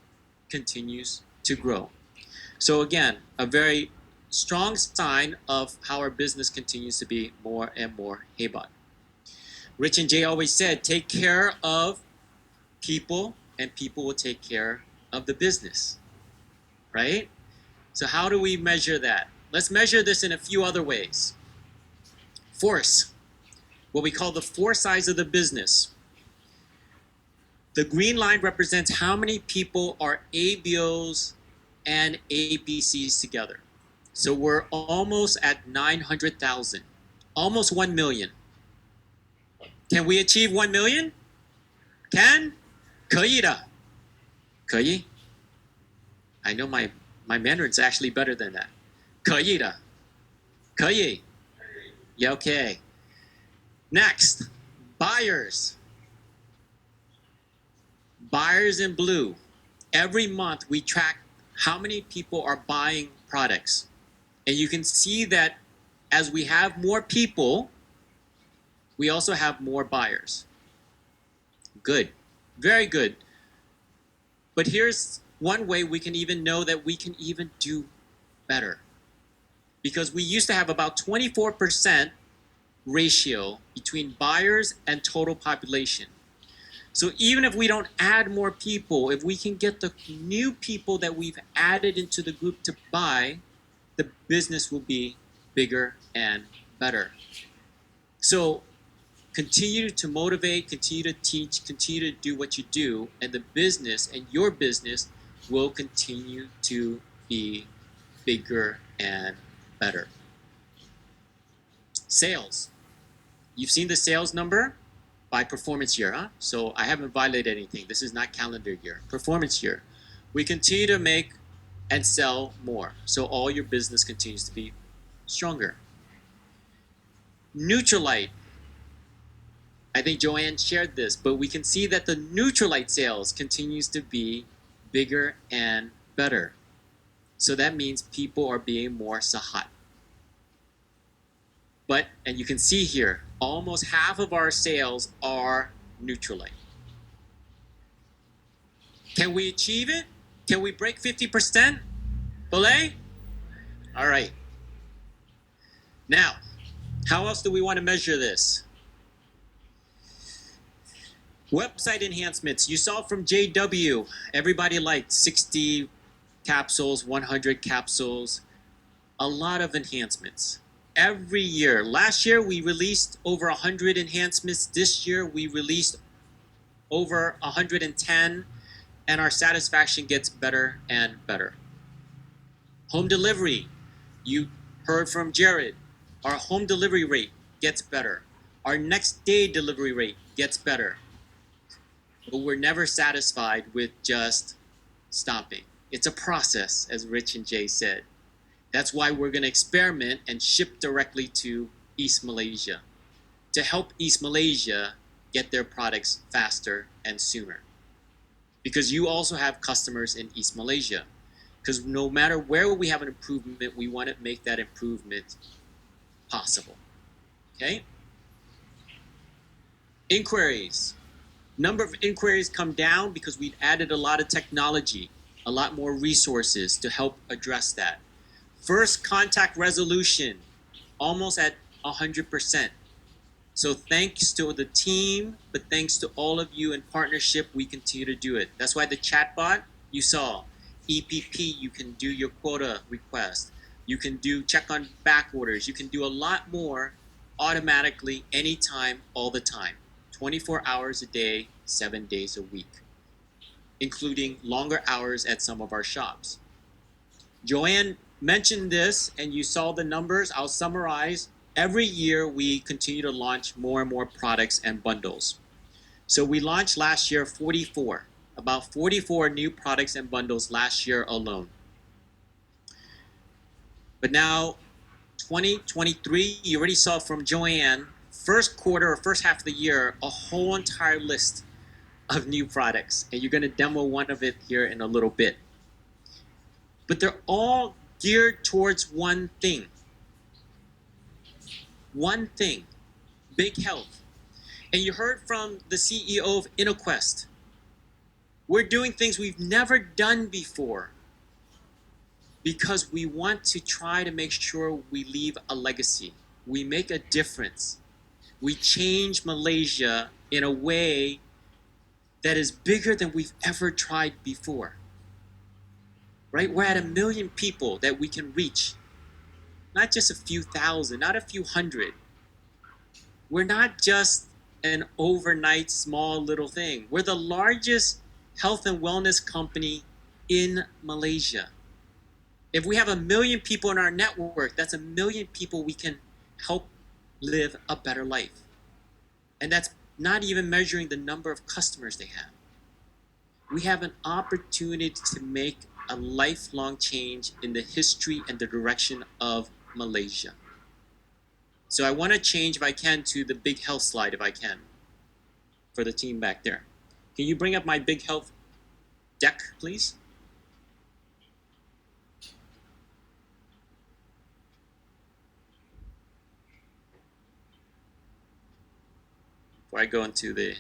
continues to grow. So again, a very strong sign of how our business continues to be more and more hebat. Rich and Jay always said, take care of people and people will take care of the business, right? So how do we measure that? Let's measure this in a few other ways. Force, what we call the force size of the business. The green line represents how many people are ABOs and APCs together. So we're almost at 900,000, almost 1 million. Can we achieve 1 million? Can? 可以的. 可以? I know my Mandarin's actually better than that. 可以的. 可以. Yeah, okay. Next, buyers. Buyers in blue. Every month we track how many people are buying products. And you can see that as we have more people, we also have more buyers. Good. Very good. But here's one way we can even know that we can even do better. Because we used to have about 24% ratio between buyers and total population. So even if we don't add more people, if we can get the new people that we've added into the group to buy, the business will be bigger and better. So continue to motivate, continue to teach, continue to do what you do, and the business and your business will continue to be bigger and better. Sales. You've seen the sales number by performance year, huh? So I haven't violated anything. This is not calendar year, performance year. We continue to make and sell more. So all your business continues to be stronger. Neutralite. I think Joanne shared this, but we can see that the Neutralite sales continues to be bigger and better. So that means people are being more sahat. But, and you can see here, almost half of our sales are Neutralite. Can we achieve it? Can we break 50%? Belay? All right. Now, how else do we want to measure this? Website enhancements. You saw from JW, everybody liked 60 capsules, 100 capsules, a lot of enhancements. Every year. Last year, we released over 100 enhancements. This year, we released over 110, and our satisfaction gets better and better. Home delivery. You heard from Jared. Our home delivery rate gets better. Our next day delivery rate gets better. But we're never satisfied with just stopping. It's a process, as Rich and Jay said. That's why we're going to experiment and ship directly to East Malaysia to help East Malaysia get their products faster and sooner. Because you also have customers in East Malaysia. Because no matter where we have an improvement, we want to make that improvement possible. Okay? Inquiries. Number of inquiries come down because we've added a lot of technology, a lot more resources to help address that. First contact resolution, almost at 100%. So thanks to the team, but thanks to all of you in partnership, we continue to do it. That's why the chatbot, you saw, EPP, you can do your quota request. You can do check on back orders. You can do a lot more automatically, anytime, all the time. 24 hours a day, 7 days a week, including longer hours at some of our shops. Joanne mentioned this, and you saw the numbers. I'll summarize. Every year, we continue to launch more and more products and bundles. So we launched last year about 44 new products and bundles last year alone. But now, 2023, you already saw from Joanne, first quarter or first half of the year, a whole entire list of new products. And you're going to demo one of it here in a little bit. But they're all geared towards one thing. One thing, big health. And you heard from the CEO of InnoQuest. We're doing things we've never done before because we want to try to make sure we leave a legacy. We make a difference. We change Malaysia in a way that is bigger than we've ever tried before. Right? We're at 1 million people that we can reach. Not just a few thousand, not a few hundred. We're not just an overnight small little thing. We're the largest health and wellness company in Malaysia. If we have 1 million people in our network, that's 1 million people we can help live a better life. And that's not even measuring the number of customers they have. We have an opportunity to make a lifelong change in the history and the direction of Malaysia. So I want to change, if I can, to the big health slide, if I can, for the team back there. Can you bring up my big health deck, please? Before I go into the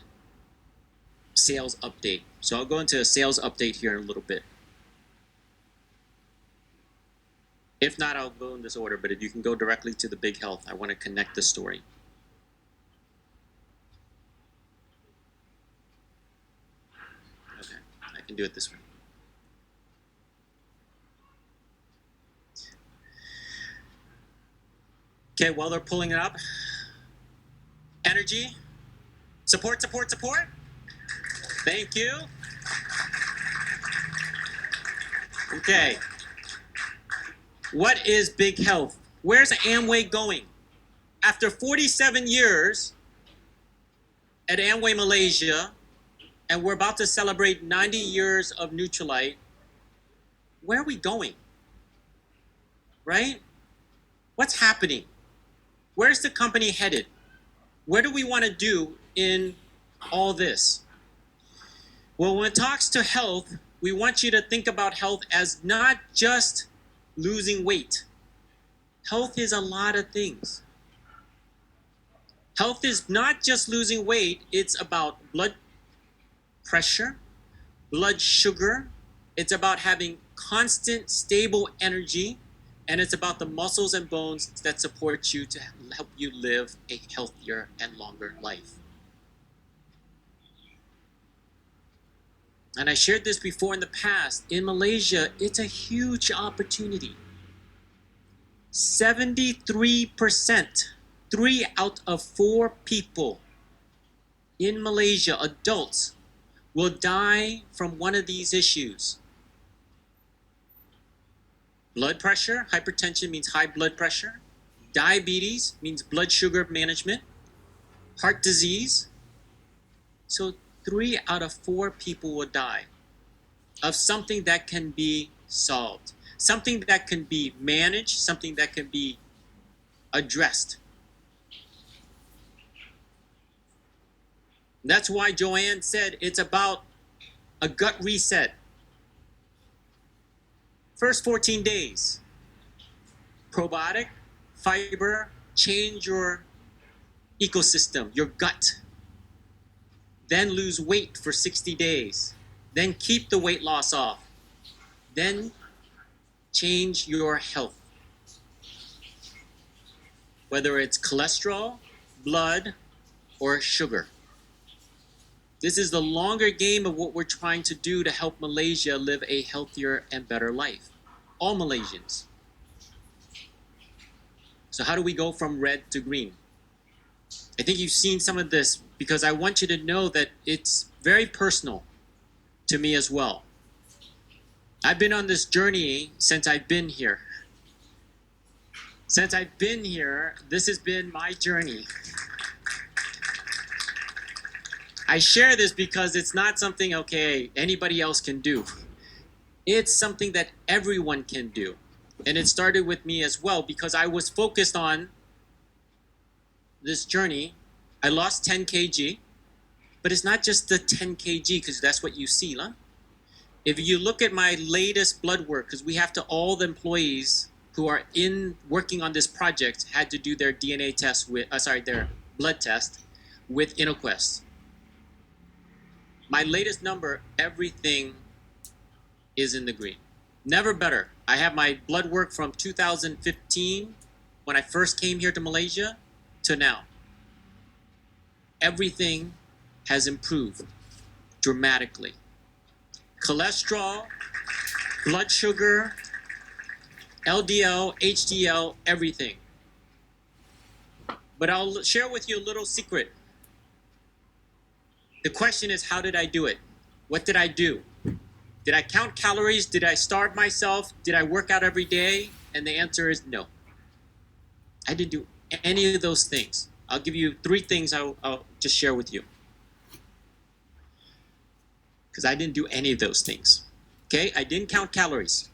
sales update. So I'll go into a sales update here in a little bit. If not, I'll go in this order, but if you can go directly to the big health, I want to connect the story. Okay, I can do it this way. Okay, while they're pulling it up, energy, support, support, support. Thank you. Okay. What is big health? Where's Amway going? After 47 years at Amway Malaysia, and we're about to celebrate 90 years of Nutrilite, where are we going? Right? What's happening? Where's the company headed? What do we want to do in all this? Well, when it talks to health, we want you to think about health as not just losing weight. Health is a lot of things. Health is not just losing weight, it's about blood pressure, blood sugar, it's about having constant, stable energy, and it's about the muscles and bones that support you to help you live a healthier and longer life. And I shared this before in the past. In Malaysia, it's a huge opportunity. 73%, 3 out of 4 people in Malaysia, adults, will die from one of these issues. Blood pressure, hypertension means high blood pressure. Diabetes means blood sugar management. Heart disease. So 3 out of 4 people will die of something that can be solved, something that can be managed, something that can be addressed. That's why Joanne said it's about a gut reset. First 14 days, probiotic, fiber, change your ecosystem, your gut. Then lose weight for 60 days. Then keep the weight loss off. Then change your health. Whether it's cholesterol, blood, or sugar. This is the longer game of what we're trying to do to help Malaysia live a healthier and better life. All Malaysians. So how do we go from red to green? I think you've seen some of this because I want you to know that it's very personal to me as well. I've been on this journey since I've been here. Since I've been here, this has been my journey. I share this because it's not something, okay, anybody else can do. It's something that everyone can do. And it started with me as well because I was focused on this journey. I lost 10 kg, but it's not just the 10 kg because that's what you see, huh? If you look at my latest blood work, because we have to, all the employees who are working on this project had to do their DNA test with, their blood test with InnoQuest. My latest number, everything is in the green. Never better. I have my blood work from 2015 when I first came here to Malaysia to now. Everything has improved dramatically. Cholesterol, blood sugar, LDL, HDL, everything. But I'll share with you a little secret. The question is, how did I do it? What did I do? Did I count calories? Did I starve myself? Did I work out every day? And the answer is no. I didn't do any of those things. I'll give you 3 things I'll just share with you. Because I didn't do any of those things. Okay, I didn't count calories.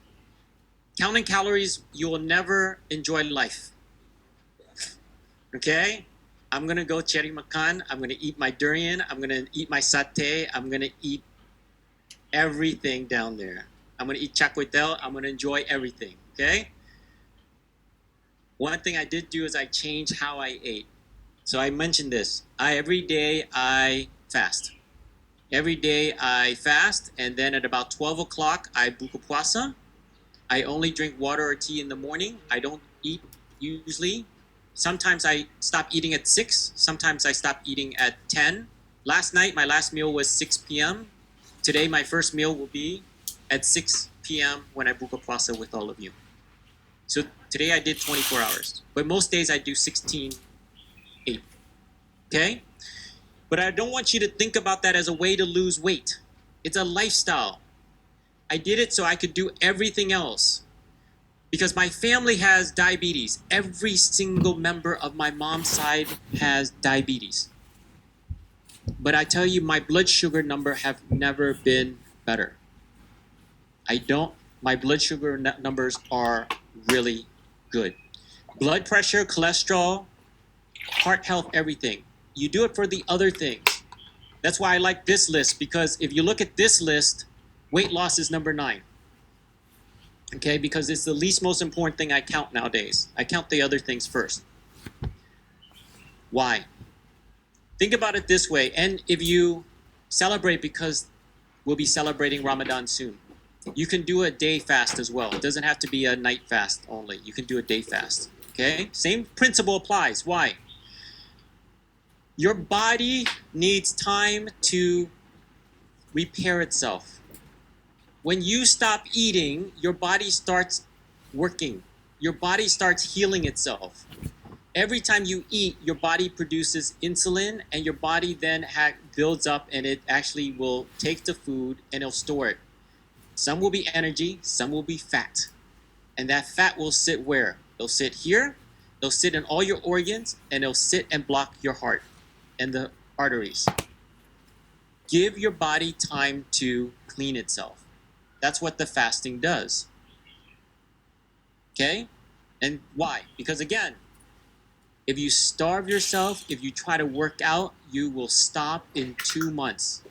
Counting calories, you will never enjoy life. Okay, I'm gonna go cherry makan. I'm gonna eat my durian. I'm gonna eat my satay. I'm gonna eat everything down there. I'm gonna eat char kway teow. I'm gonna enjoy everything. Okay. One thing I did do is I changed how I ate. So I mentioned this. Every day I fast. Every day I fast, and then at about 12 o'clock I buka puasa. I only drink water or tea in the morning. I don't eat usually. Sometimes I stop eating at 6. Sometimes I stop eating at 10. Last night my last meal was 6 p.m. Today my first meal will be at 6 p.m. when I buka puasa with all of you. So today I did 24 hours, but most days I do 16, 8. Okay? But I don't want you to think about that as a way to lose weight. It's a lifestyle. I did it so I could do everything else. Because my family has diabetes. Every single member of my mom's side has diabetes. But I tell you, my blood sugar number have never been better. My blood sugar numbers are really good. Blood pressure, cholesterol, heart health, everything. You do it for the other things. That's why I like this list, because if you look at this list, weight loss is number 9. Okay, because it's the least most important thing I count nowadays. I count the other things first. Why? Think about it this way, and if you celebrate, because we'll be celebrating Ramadan soon, you can do a day fast as well. It doesn't have to be a night fast only. You can do a day fast. Okay? Same principle applies. Why? Your body needs time to repair itself. When you stop eating, your body starts working. Your body starts healing itself. Every time you eat, your body produces insulin, and your body then builds up, and it actually will take the food and it'll store it. Some will be energy, some will be fat. And that fat will sit where? It'll sit here, it'll sit in all your organs, and it'll sit and block your heart and the arteries. Give your body time to clean itself. That's what the fasting does. Okay? And why? Because again, if you starve yourself, if you try to work out, you will stop in 2 months.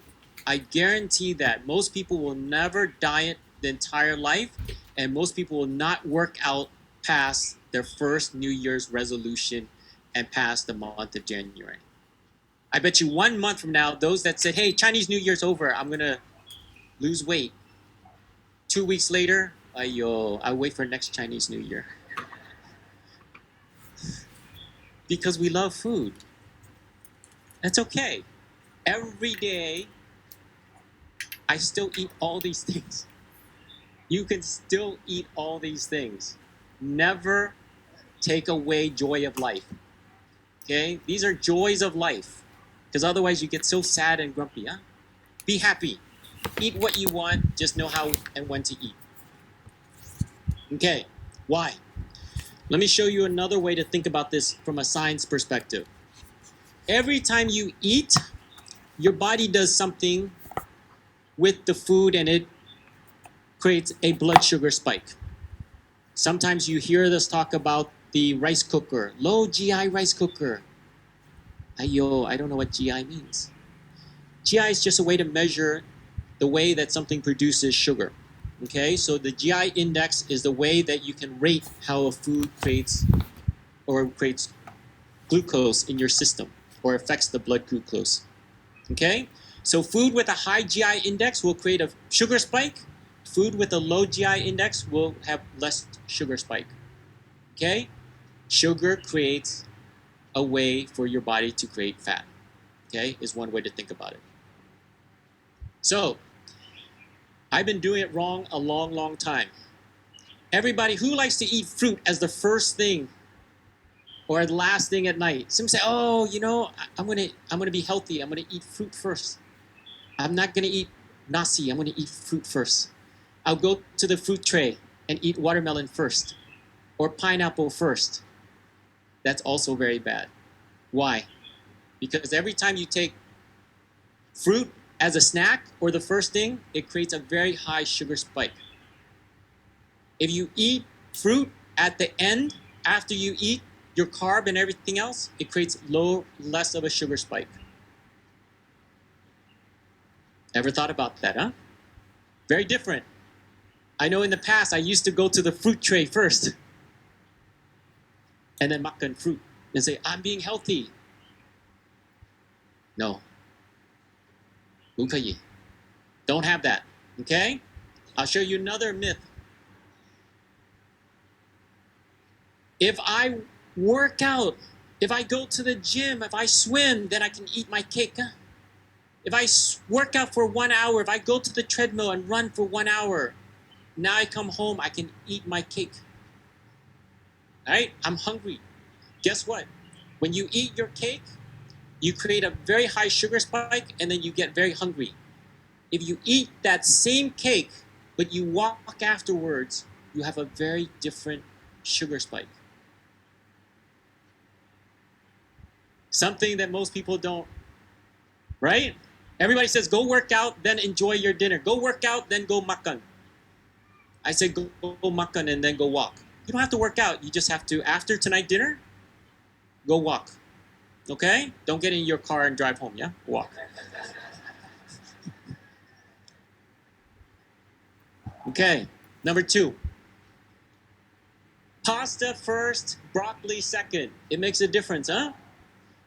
I guarantee that most people will never diet the entire life, and most people will not work out past their first New Year's resolution and past the month of January. I bet you 1 month from now, those that said, hey, Chinese New Year's over, I'm going to lose weight. 2 weeks later, I'll wait for next Chinese New Year. Because we love food. That's okay. Every day, I still eat all these things. You can still eat all these things. Never take away joy of life. Okay? These are joys of life. Because otherwise you get so sad and grumpy. Huh? Be happy. Eat what you want. Just know how and when to eat. Okay. Why? Let me show you another way to think about this from a science perspective. Every time you eat, your body does something with the food, and it creates a blood sugar spike. Sometimes you hear us talk about the rice cooker, low GI rice cooker. I don't know what GI means. GI is just a way to measure the way that something produces sugar. Okay, so the GI index is the way that you can rate how a food creates glucose in your system or affects the blood glucose. Okay, so food with a high GI index will create a sugar spike. Food with a low GI index will have less sugar spike. Okay, sugar creates a way for your body to create fat. Okay, is one way to think about it. So, I've been doing it wrong a long, long time. Everybody who likes to eat fruit as the first thing or the last thing at night. Some say, "Oh, I'm gonna be healthy. I'm gonna eat fruit first. I'm not gonna eat nasi. I'm gonna eat fruit first. I'll go to the fruit tray and eat watermelon first, or pineapple first." That's also very bad. Why? Because every time you take fruit as a snack or the first thing, it creates a very high sugar spike. If you eat fruit at the end, after you eat your carb and everything else, it creates less of a sugar spike. Ever thought about that, huh? Very different. I know in the past, I used to go to the fruit tray first and then makan fruit and say, I'm being healthy. No. 不可以. Don't have that, okay? I'll show you another myth. If I work out, if I go to the gym, if I swim, then I can eat my cake. Huh? If I work out for 1 hour, if I go to the treadmill and run for 1 hour, now I come home, I can eat my cake. right? I'm hungry. Guess what? When you eat your cake, you create a very high sugar spike and then you get very hungry. If you eat that same cake, but you walk afterwards, you have a very different sugar spike. Something that most people don't, right? Everybody says, go work out, then enjoy your dinner. Go work out, then go makan. I say, go makan and then go walk. You don't have to work out. You just have to, after tonight dinner, go walk. Okay? Don't get in your car and drive home, yeah? Walk. Okay, number 2. Pasta first, broccoli second. It makes a difference, huh?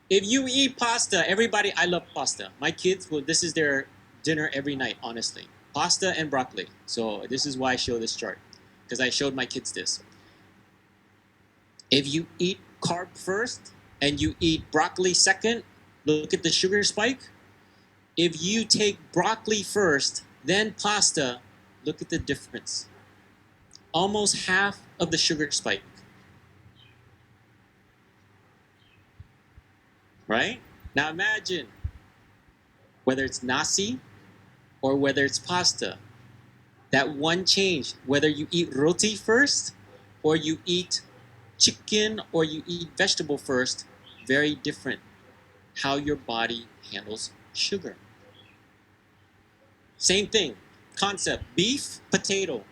If you eat pasta, everybody, I love pasta. My kids, well, this is their dinner every night, honestly. Pasta and broccoli. So this is why I show this chart, because I showed my kids this. If you eat carb first and you eat broccoli second, look at the sugar spike. If you take broccoli first, then pasta, look at the difference. Almost half of the sugar spike. Right? Now imagine whether it's nasi or whether it's pasta. That one change, whether you eat roti first or you eat chicken or you eat vegetable first, very different how your body handles sugar. Same thing, concept, beef, potato.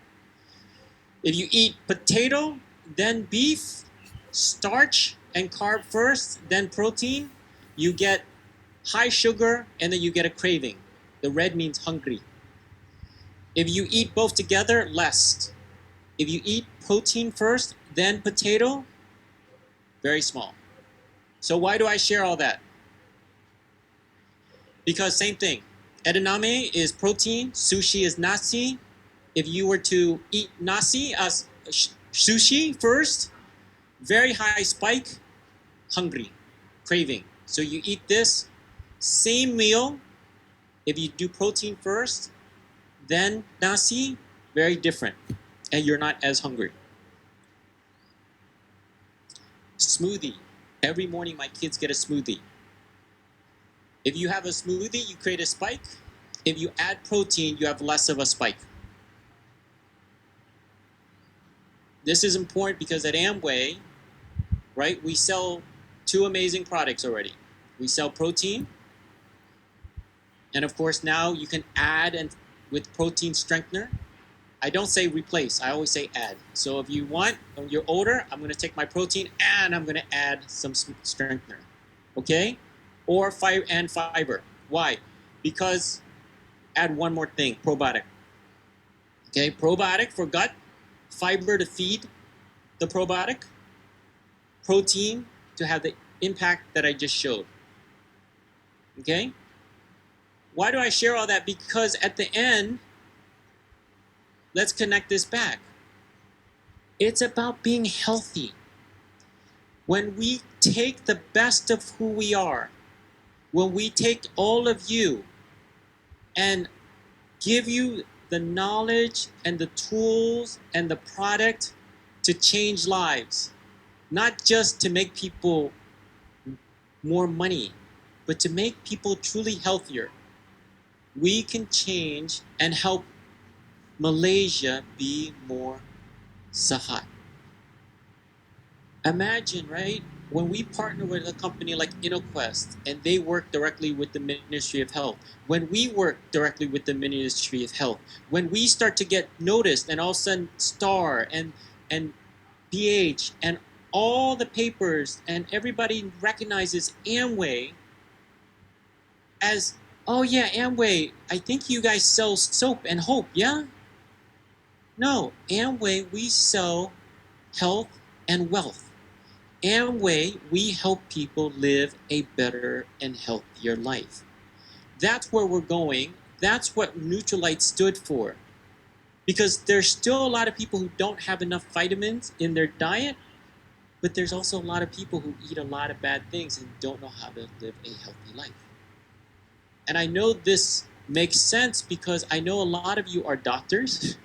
If you eat potato, then beef, starch and carb first, then protein, you get high sugar and then you get a craving. The red means hungry. If you eat both together, less. If you eat protein first, then potato, very small. So why do I share all that? Because same thing. Edamame is protein, sushi is nasi. If you were to eat nasi as sushi first, very high spike, hungry, craving. So you eat this, same meal. If you do protein first, then nasi, very different. And you're not as hungry. Smoothie. Every morning my kids get a smoothie. If you have a smoothie, you create a spike. If you add protein, you have less of a spike. This is important because at Amway, right, we sell 2 amazing products already. We sell protein, and of course now you can add and with protein strengthener. I don't say replace, I always say add. So if you want, when you're older, I'm going to take my protein and I'm going to add some strengthener, okay? Or fiber. Why? Because add one more thing, probiotic. Okay, probiotic for gut, fiber to feed the probiotic, protein to have the impact that I just showed. Okay? Why do I share all that? Because at the end, let's connect this back. It's about being healthy. When we take the best of who we are, when we take all of you and give you the knowledge and the tools and the product to change lives, not just to make people more money, but to make people truly healthier, we can change and help Malaysia be more sehat. Imagine, right? When we partner with a company like InnoQuest and they work directly with the Ministry of Health, when we work directly with the Ministry of Health, when we start to get noticed and all of a sudden STAR and PH and all the papers and everybody recognizes Amway as, oh yeah, Amway, I think you guys sell soap and hope, yeah? No, Amway, we sell health and wealth. Amway, we help people live a better and healthier life. That's where we're going. That's what Nutrilite stood for. Because there's still a lot of people who don't have enough vitamins in their diet, but there's also a lot of people who eat a lot of bad things and don't know how to live a healthy life. And I know this makes sense because I know a lot of you are doctors.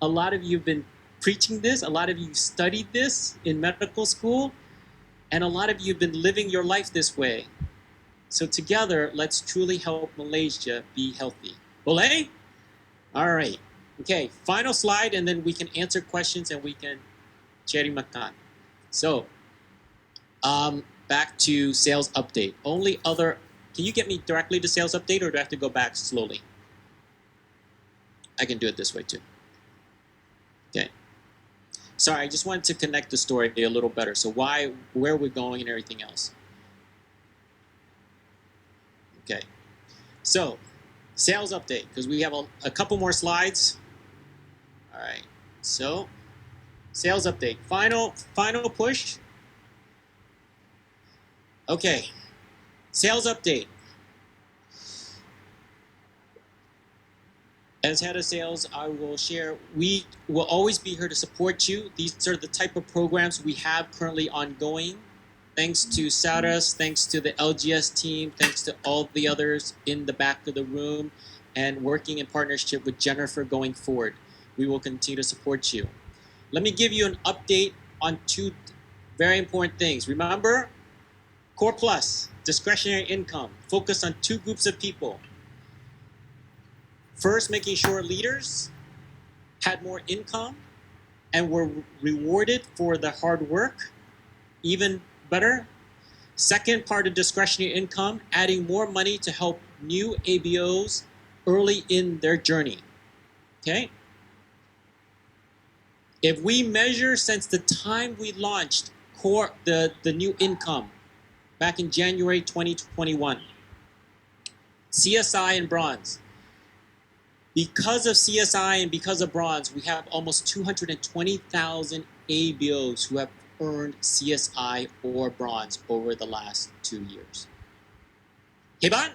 A lot of you have been preaching this. A lot of you studied this in medical school. And a lot of you have been living your life this way. So together, let's truly help Malaysia be healthy. Boleh? All right. Okay, final slide, and then we can answer questions and we can cari makan. So, back to sales update. Can you get me directly to sales update, or do I have to go back slowly? I can do it this way too. Okay. Sorry, I just wanted to connect the story a little better. So where we're going and everything else. Okay. So, sales update, because we have a couple more slides. All right. So, sales update. Final push. Okay. Sales update. As head of sales, I will share, we will always be here to support you. These are the type of programs we have currently ongoing. Thanks to Saras, thanks to the LGS team, thanks to all the others in the back of the room, and working in partnership with Jennifer going forward. We will continue to support you. Let me give you an update on two very important things. Remember, Core Plus, discretionary income, focus on two groups of people. First, making sure leaders had more income and were rewarded for the hard work, even better. Second part of discretionary income, adding more money to help new ABOs early in their journey. Okay? If we measure since the time we launched the new income back in January 2021, CSI and Bronze. Because of CSI and because of Bronze, we have almost 220,000 ABOs who have earned CSI or Bronze over the last 2 years. Hebat?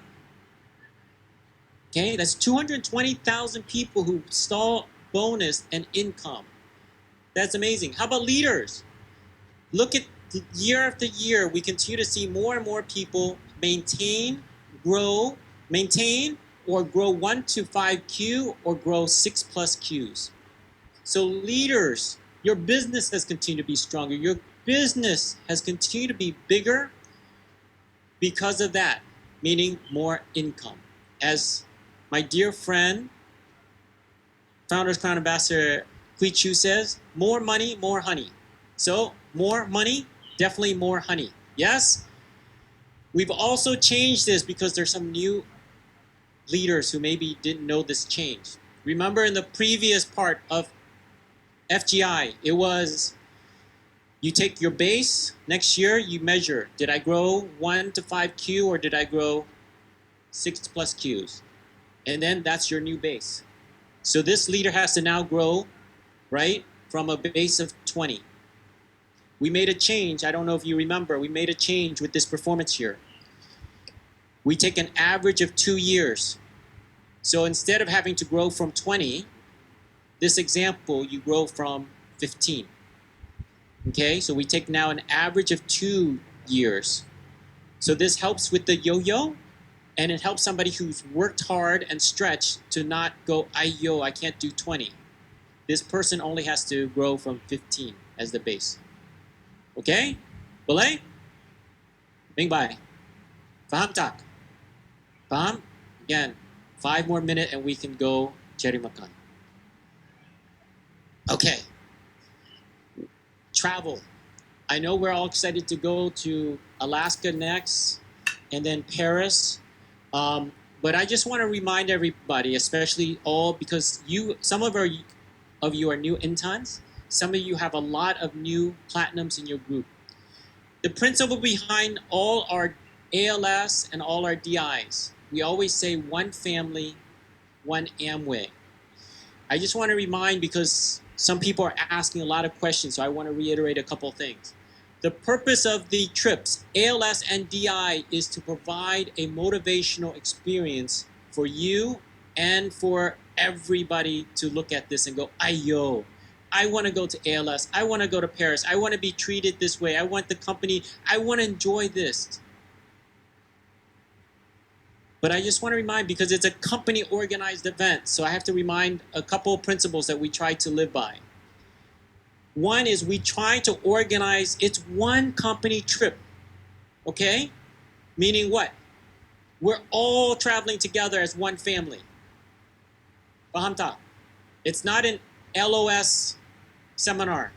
Okay, that's 220,000 people who saw bonus and income. That's amazing. How about leaders? Look at year after year, we continue to see more and more people maintain or grow 1 to 5 Q or grow 6+ Qs. So leaders, your business has continued to be stronger. Your business has continued to be bigger because of that, meaning more income. As my dear friend, Founders Crown Ambassador Hui Chu says, more money, more honey. So more money, definitely more honey. Yes? We've also changed this because there's some new leaders who maybe didn't know this change. Remember in the previous part of FGI, it was you take your base, next year you measure, did I grow 1 to 5 Q or did I grow 6+ Qs? And then that's your new base. So this leader has to now grow, right, from a base of 20. We made a change, I don't know if you remember, we made a change with this performance year. We take an average of 2 years. So instead of having to grow from 20, this example, you grow from 15. Okay, so we take now an average of 2 years. So this helps with the yo-yo, and it helps somebody who's worked hard and stretched to not go, I can't do 20. This person only has to grow from 15 as the base. Okay? Boleh? Bing bye. Faham tak? Faham? Again, 5 more minutes and we can go cari makan. Okay. Travel. I know we're all excited to go to Alaska next and then Paris. But I just want to remind everybody, especially all, because some of you are new interns. Some of you have a lot of new platinums in your group. The principle behind all our ALS and all our DIs, we always say one family, one Amway. I just want to remind, because some people are asking a lot of questions, so I want to reiterate a couple things. The purpose of the trips, ALS and DI, is to provide a motivational experience for you and for everybody to look at this and go, ayo, I want to go to ALS, I want to go to Paris, I want to be treated this way, I want the company, I want to enjoy this. But I just want to remind, because it's a company organized event, so I have to remind a couple of principles that we try to live by. One is we try to organize, it's one company trip, okay? Meaning what? We're all traveling together as one family. Paham tak? It's not an LOS seminar.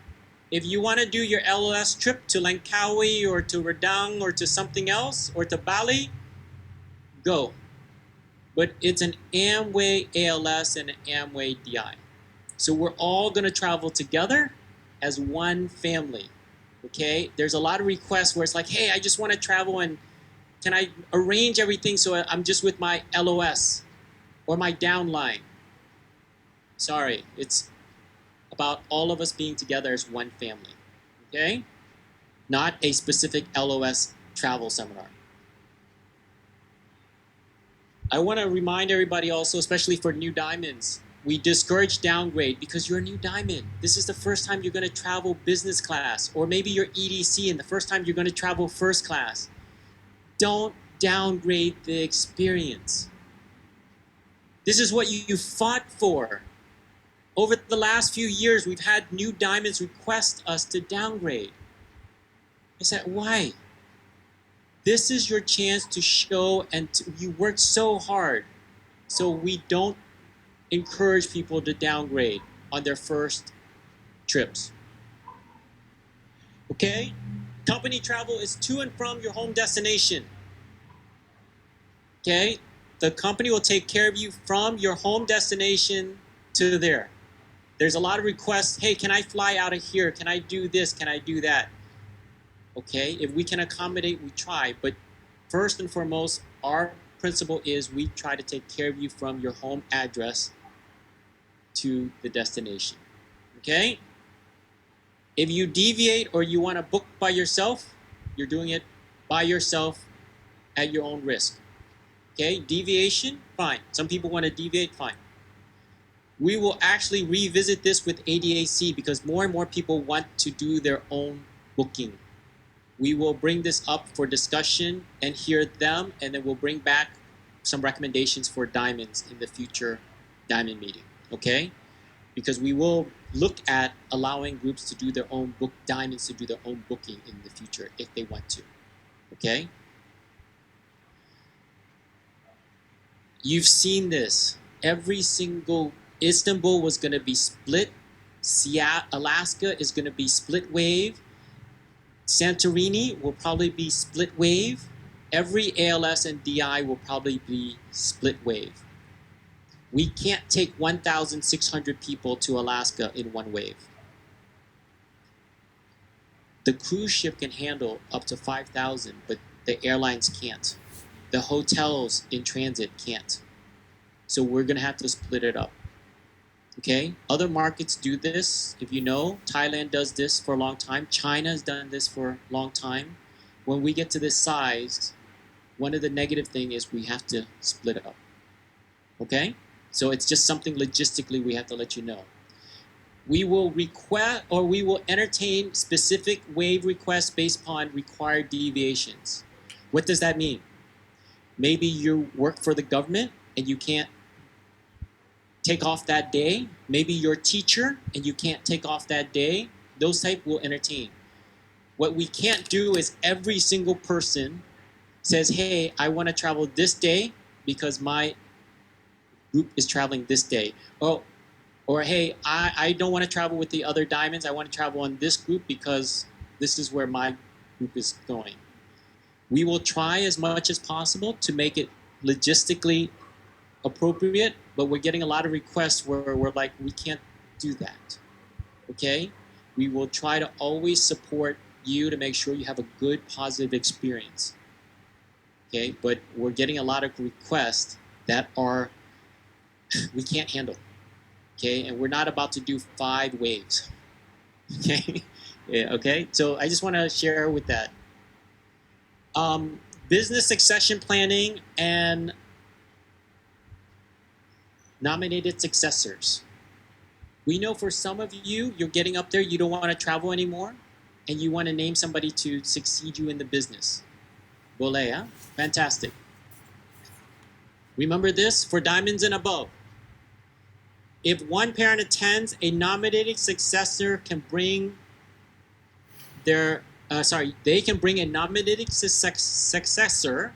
If you want to do your LOS trip to Langkawi or to Redang or to something else or to Bali, go. But it's an Amway ALS and an Amway DI. So we're all going to travel together as one family, okay? There's a lot of requests where it's like, hey, I just want to travel and can I arrange everything so I'm just with my LOS or my downline? Sorry, it's about all of us being together as one family, okay? Not a specific LOS travel seminar. I want to remind everybody also, especially for new diamonds, we discourage downgrade because you're a new diamond. This is the first time you're going to travel business class, or maybe you're EDC and the first time you're going to travel first class. Don't downgrade the experience. This is what you fought for. Over the last few years, we've had new diamonds request us to downgrade. I said, why? This is your chance to show you worked so hard. So we don't encourage people to downgrade on their first trips. Okay? Company travel is to and from your home destination. Okay? The company will take care of you from your home destination to there. There's a lot of requests, hey, can I fly out of here? Can I do this? Can I do that? Okay, if we can accommodate, we try. But first and foremost, our principle is we try to take care of you from your home address to the destination. Okay? If you deviate or you want to book by yourself, you're doing it by yourself at your own risk. Okay? Deviation, fine. Some people want to deviate, fine. We will actually revisit this with ADAC because more and more people want to do their own booking. We will bring this up for discussion and hear them, and then we'll bring back some recommendations for diamonds in the future diamond meeting, okay? Because we will look at allowing groups to do their own diamonds to do their own booking in the future if they want to, okay? You've seen this. Every single Istanbul was going to be split. Alaska is going to be split wave. Santorini will probably be split wave. Every ALS and DI will probably be split wave. We can't take 1,600 people to Alaska in one wave. The cruise ship can handle up to 5,000, but the airlines can't. The hotels in transit can't. So we're going to have to split it up. Okay, other markets do this. If you know, Thailand does this for a long time. China has done this for a long time. When we get to this size, one of the negative things is we have to split it up. Okay, so it's just something logistically we have to let you know. We will request or we will entertain specific wave requests based upon required deviations. What does that mean? Maybe you work for the government and you can't take off that day. Maybe you're a teacher and you can't take off that day. Those type will entertain. What we can't do is every single person says, hey, I want to travel this day because my group is traveling this day. Or hey, I don't want to travel with the other diamonds. I want to travel on this group because this is where my group is going. We will try as much as possible to make it logistically appropriate, but we're getting a lot of requests where we're like, we can't do that, okay? We will try to always support you to make sure you have a good, positive experience, okay? But we're getting a lot of requests that are, we can't handle, okay? And we're not about to do 5 waves, okay? Yeah, okay, so I just want to share with that. Business succession planning and nominated successors. We know for some of you, you're getting up there, you don't want to travel anymore, and you want to name somebody to succeed you in the business. Boleh, huh? Fantastic. Remember this, for diamonds and above. If one parent attends, a nominated successor can bring their they can bring a nominated successor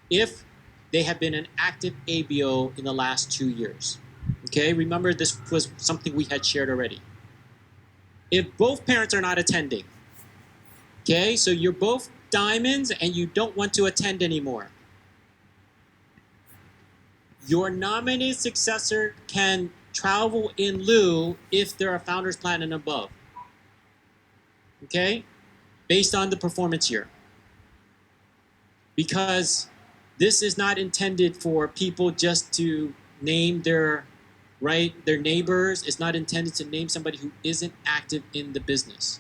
if they have been an active ABO in the last 2 years. Okay, remember this was something we had shared already. If both parents are not attending, okay, so you're both diamonds and you don't want to attend anymore, your nominated successor can travel in lieu if they're a founder's plan and above. Okay, based on the performance year. Because this is not intended for people just to name their neighbors. It's not intended to name somebody who isn't active in the business.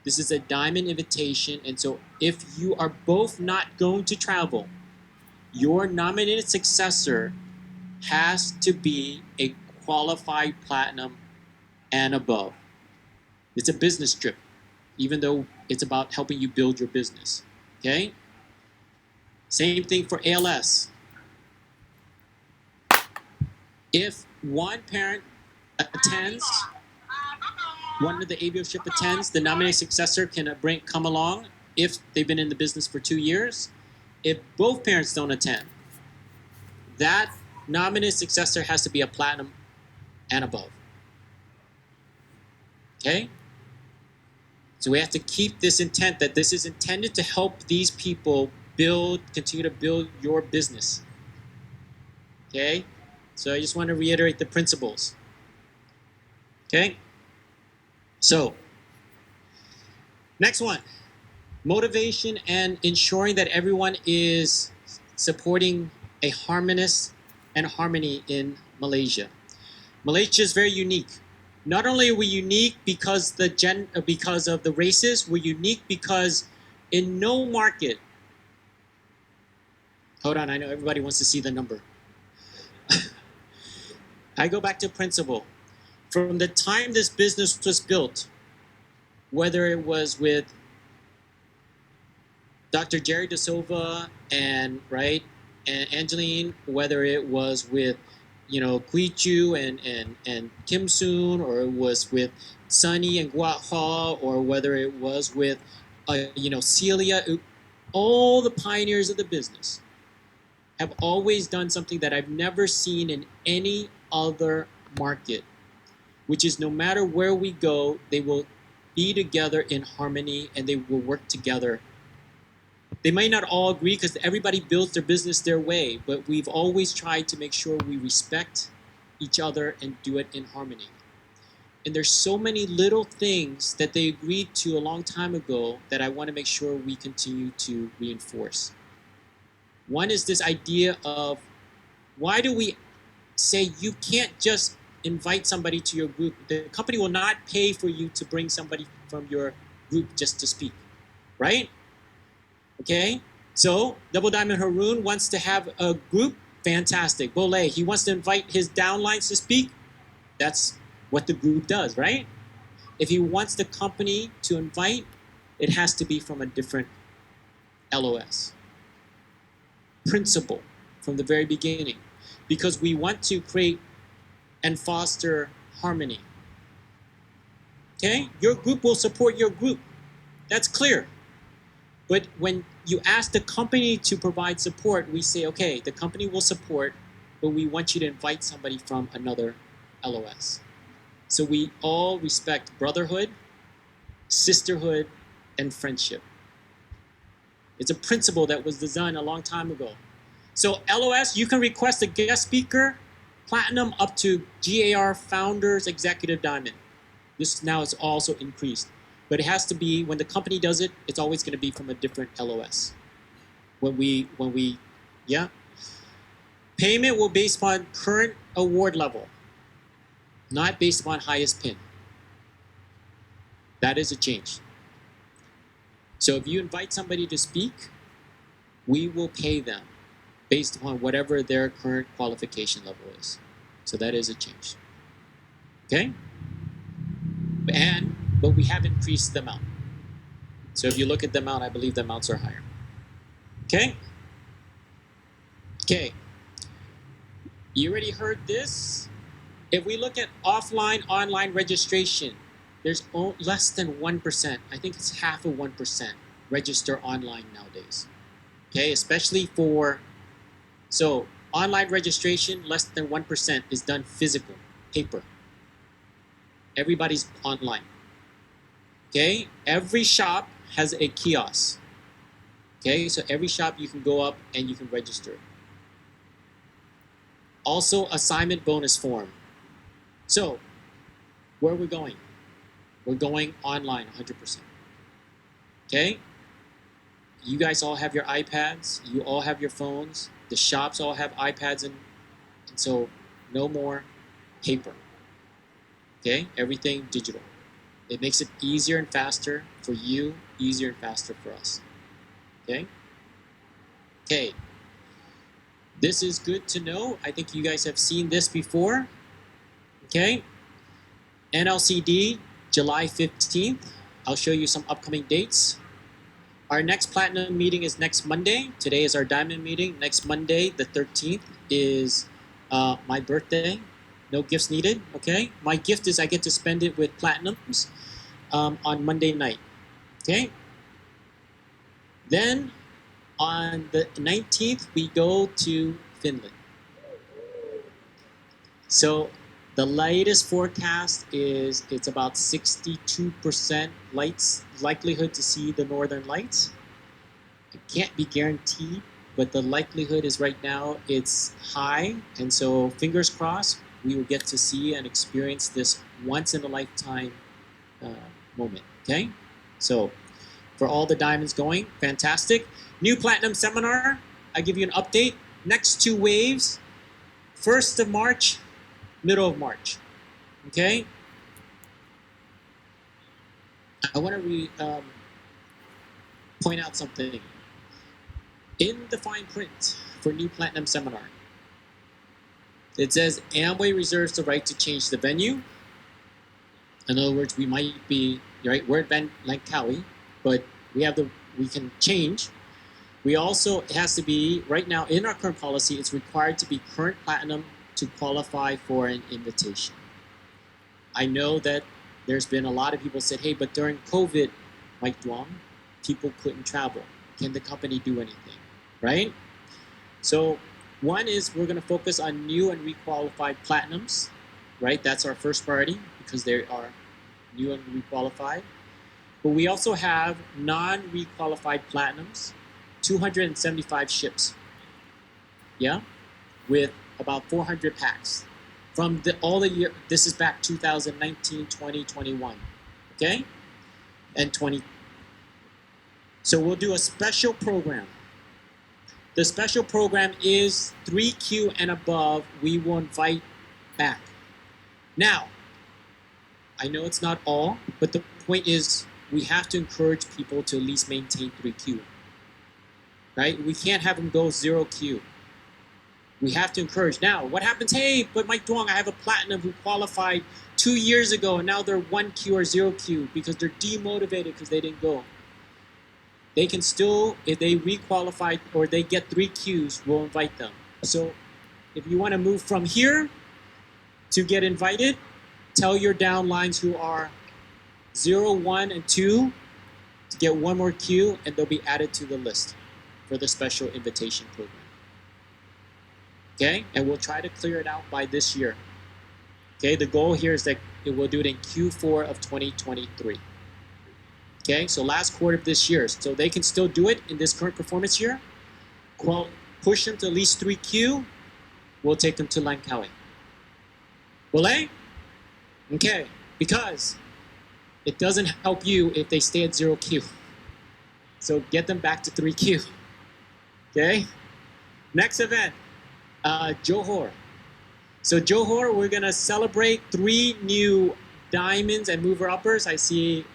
This is a diamond invitation, and so if you are both not going to travel, your nominated successor has to be a qualified platinum and above. It's a business trip, even though it's about helping you build your business. Okay? Same thing for ALS. If one parent attends, one of the ABO-ship attends, the nominated successor can come along if they've been in the business for 2 years. If both parents don't attend, that nominated successor has to be a platinum and above. Okay? So we have to keep this intent that this is intended to help these people continue to build your business. Okay? So I just want to reiterate the principles. Okay? So, next one. Motivation and ensuring that everyone is supporting a harmony in Malaysia. Malaysia is very unique. Not only are we unique because of the races, we're unique because in no market. Hold on, I know everybody wants to see the number. I go back to principle. From the time this business was built, whether it was with Dr. Jerry De Silva and Angeline, whether it was with Kui Chu and Kim Soon, or it was with Sunny and Guat Ha, or whether it was with Celia, all the pioneers of the business have always done something that I've never seen in any other market, which is no matter where we go, they will be together in harmony and they will work together. They might not all agree because everybody builds their business their way, but we've always tried to make sure we respect each other and do it in harmony. And there's so many little things that they agreed to a long time ago that I want to make sure we continue to reinforce. One is this idea of, why do we say you can't just invite somebody to your group? The company will not pay for you to bring somebody from your group just to speak, right? Okay, so Double Diamond Haroon wants to have a group, fantastic. Bolay, he wants to invite his downlines to speak, that's what the group does, right? If he wants the company to invite, it has to be from a different LOS. Principle from the very beginning, because we want to create and foster harmony. Okay, your group will support your group, that's clear. But when you ask the company to provide support, we say, okay, the company will support, but we want you to invite somebody from another LOS. So we all respect brotherhood, sisterhood, and friendship. It's a principle that was designed a long time ago. So LOS, you can request a guest speaker, platinum up to GAR Founders Executive Diamond. This now is also increased. But it has to be, when the company does it, it's always going to be from a different LOS. Payment will be based upon current award level, not based upon highest pin. That is a change. So if you invite somebody to speak, we will pay them based upon whatever their current qualification level is. So that is a change. Okay? But we have increased the amount. So if you look at the amount, I believe the amounts are higher. Okay? Okay. You already heard this. If we look at offline, online registration, there's less than 1%. I think it's half of 1% register online nowadays. Okay, especially so online registration, less than 1% is done physical, paper. Everybody's online. Okay, every shop has a kiosk. Okay, so every shop you can go up and you can register. Also, assignment bonus form. So, where are we going? We're going online 100%. Okay? You guys all have your iPads. You all have your phones. The shops all have iPads, and so no more paper. Okay? Everything digital. It makes it easier and faster for you, easier and faster for us. Okay? Okay. This is good to know. I think you guys have seen this before. Okay? NLCD, July 15th. I'll show you some upcoming dates. Our next platinum meeting is next Monday. Today is our diamond meeting. Next Monday, the 13th, is my birthday. No gifts needed, okay? My gift is I get to spend it with platinums on Monday night, okay? Then on the 19th, we go to Finland. So the latest forecast is it's about 62% likelihood to see the northern lights. It can't be guaranteed, but the likelihood is right now it's high, and so fingers crossed we will get to see and experience this once in a lifetime moment. Okay, so for all the diamonds going, fantastic. New platinum seminar. I give you an update. Next 2 waves, 1st of March. Middle of March, okay? I want to point out something. In the fine print for New Platinum Seminar, it says Amway reserves the right to change the venue. In other words, we might be, right, we're at Langkawi, but we can change. We also, it has to be, right now in our current policy, it's required to be current platinum to qualify for an invitation. I know that there's been a lot of people said, hey, but during COVID, Mike Duong, people couldn't travel. Can the company do anything, right? So one is we're gonna focus on new and requalified platinums, right? That's our first priority because they are new and requalified. But we also have non-requalified platinums, 275 ships, yeah, with about 400 packs from all the year. This is back 2019, 20, 21, okay, and 20. So we'll do a special program. The special program is 3Q and above. We will invite back. Now, I know it's not all, but the point is we have to encourage people to at least maintain 3Q, right? We can't have them go 0Q. We have to encourage. Now, what happens? Hey, but Mike Duong, I have a platinum who qualified 2 years ago, and now they're 1Q or 0Q because they're demotivated because they didn't go. They can still, if they requalify or they get 3 Qs, we'll invite them. So if you want to move from here to get invited, tell your downlines who are 0, 1, and 2 to get 1 more Q, and they'll be added to the list for the special invitation program. Okay, and we'll try to clear it out by this year. Okay, the goal here is that we'll do it in Q4 of 2023. Okay, so last quarter of this year. So they can still do it in this current performance year. Push them to at least 3Q. We'll take them to Langkawi. Will they? Okay, because it doesn't help you if they stay at 0Q. So get them back to 3Q. Okay, next event. Johor. So Johor, we're gonna celebrate 3 new diamonds and mover uppers. I see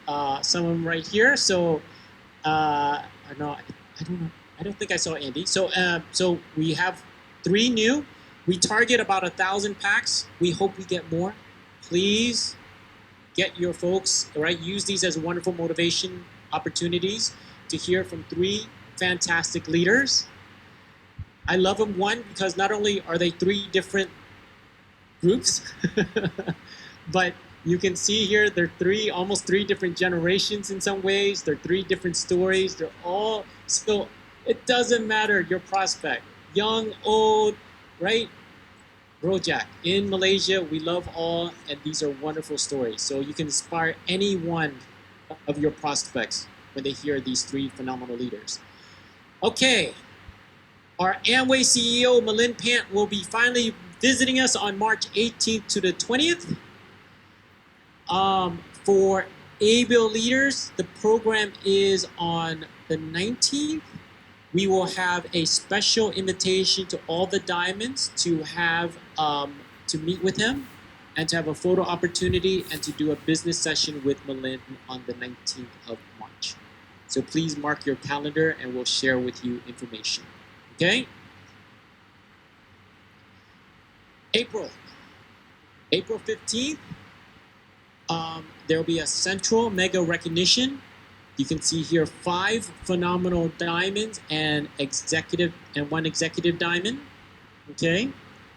some of them right here. So I don't know. I don't think I saw Andy. So so we have 3 new. We target about 1,000 packs. We hope we get more. Please get your folks, right? Use these as wonderful motivation opportunities to hear from 3 fantastic leaders. I love them, one, because not only are they 3 different groups. But you can see here, they're almost three different generations in some ways. They're three different stories. They're all, so it doesn't matter your prospect, young, old, right? Rojak, in Malaysia, we love all, and these are wonderful stories. So you can inspire any one of your prospects when they hear these three phenomenal leaders. Okay, our Amway CEO, Malin Pant, will be finally visiting us on March 18th to the 20th. For ABIL leaders, the program is on the 19th. We will have a special invitation to all the diamonds to have to meet with him and to have a photo opportunity and to do a business session with Malin on the 19th of March. So please mark your calendar and we'll share with you information. Okay? April 15th, there will be a central mega recognition. You can see here 5 phenomenal diamonds and one executive diamond. Okay,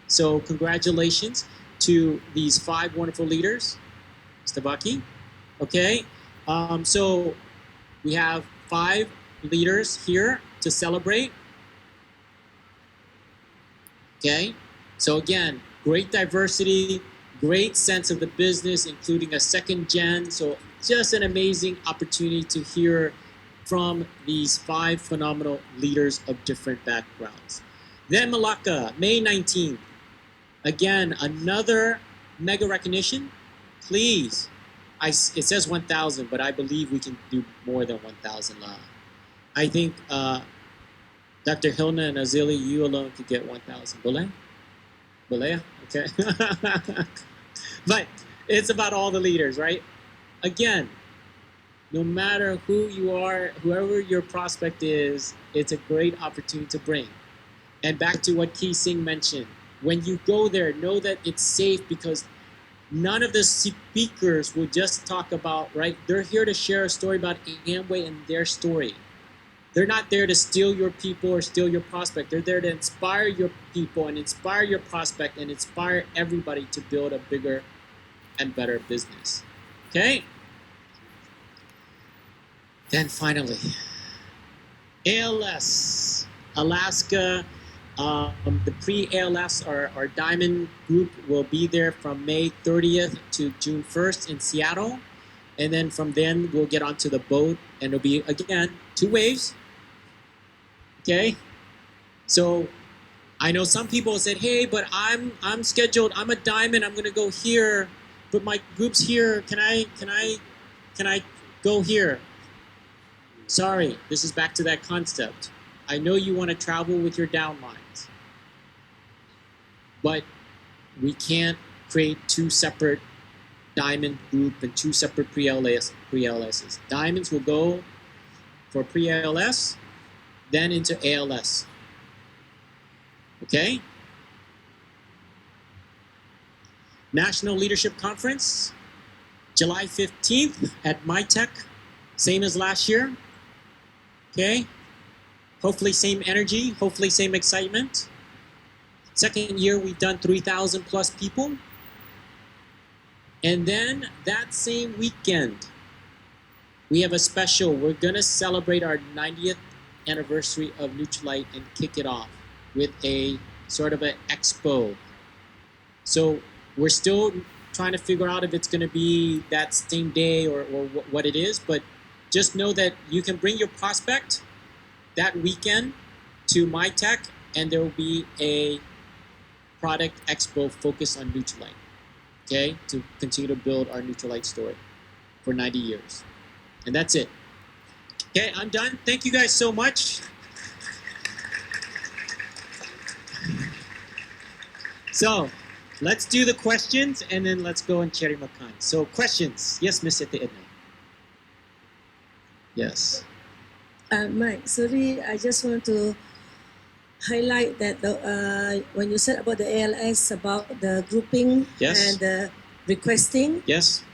so congratulations to these 5 wonderful leaders, Mr. Baki. Okay, so we have 5 leaders here to celebrate. Okay, so again, great diversity, great sense of the business, including a second gen. So just an amazing opportunity to hear from these 5 phenomenal leaders of different backgrounds. Then Malacca, May 19th. Again, another mega recognition. Please, it says 1,000, but I believe we can do more than 1,000. I think Dr. Hilna and Azili, you alone could get 1,000. Boleh? Okay. But it's about all the leaders, right? Again, no matter who you are, whoever your prospect is, it's a great opportunity to bring. And back to what Kee Singh mentioned, when you go there, know that it's safe because none of the speakers will just talk about, right? They're here to share a story about Amway and their story. They're not there to steal your people or steal your prospect. They're there to inspire your people and inspire your prospect and inspire everybody to build a bigger and better business. Okay? Then finally, ALS, Alaska. The pre-ALS, our diamond group, will be there from May 30th to June 1st in Seattle. And then from then, we'll get onto the boat and it'll be, again, 2 waves. Okay? So I know some people said, hey, but I'm scheduled, I'm a diamond, I'm gonna go here, but my group's here, can I go here? Sorry, this is back to that concept. I know you want to travel with your downlines, but we can't create 2 separate diamond group and 2 separate pre-ALSs. Diamonds will go for pre-ALS, then into ALS. Okay? National Leadership Conference, July 15th at MyTech, same as last year. Okay? Hopefully same energy, hopefully same excitement. Second year, we've done 3,000 plus people. And then that same weekend, we have a special. We're gonna celebrate our 90th anniversary of Nutrilite and kick it off with a sort of an expo. So we're still trying to figure out if it's gonna be that same day or what it is, but just know that you can bring your prospect that weekend to MyTech, and there will be a product expo focused on Nutrilite, okay, to continue to build our Nutrilite story for 90 years. And that's it. Okay, I'm done. Thank you guys so much. So let's do the questions, and then let's go and cherry makan. So questions. Yes, Miss Siti Edna. Yes. Mike, sorry, I just want to highlight that when you said about the ALS, about the grouping and the requesting,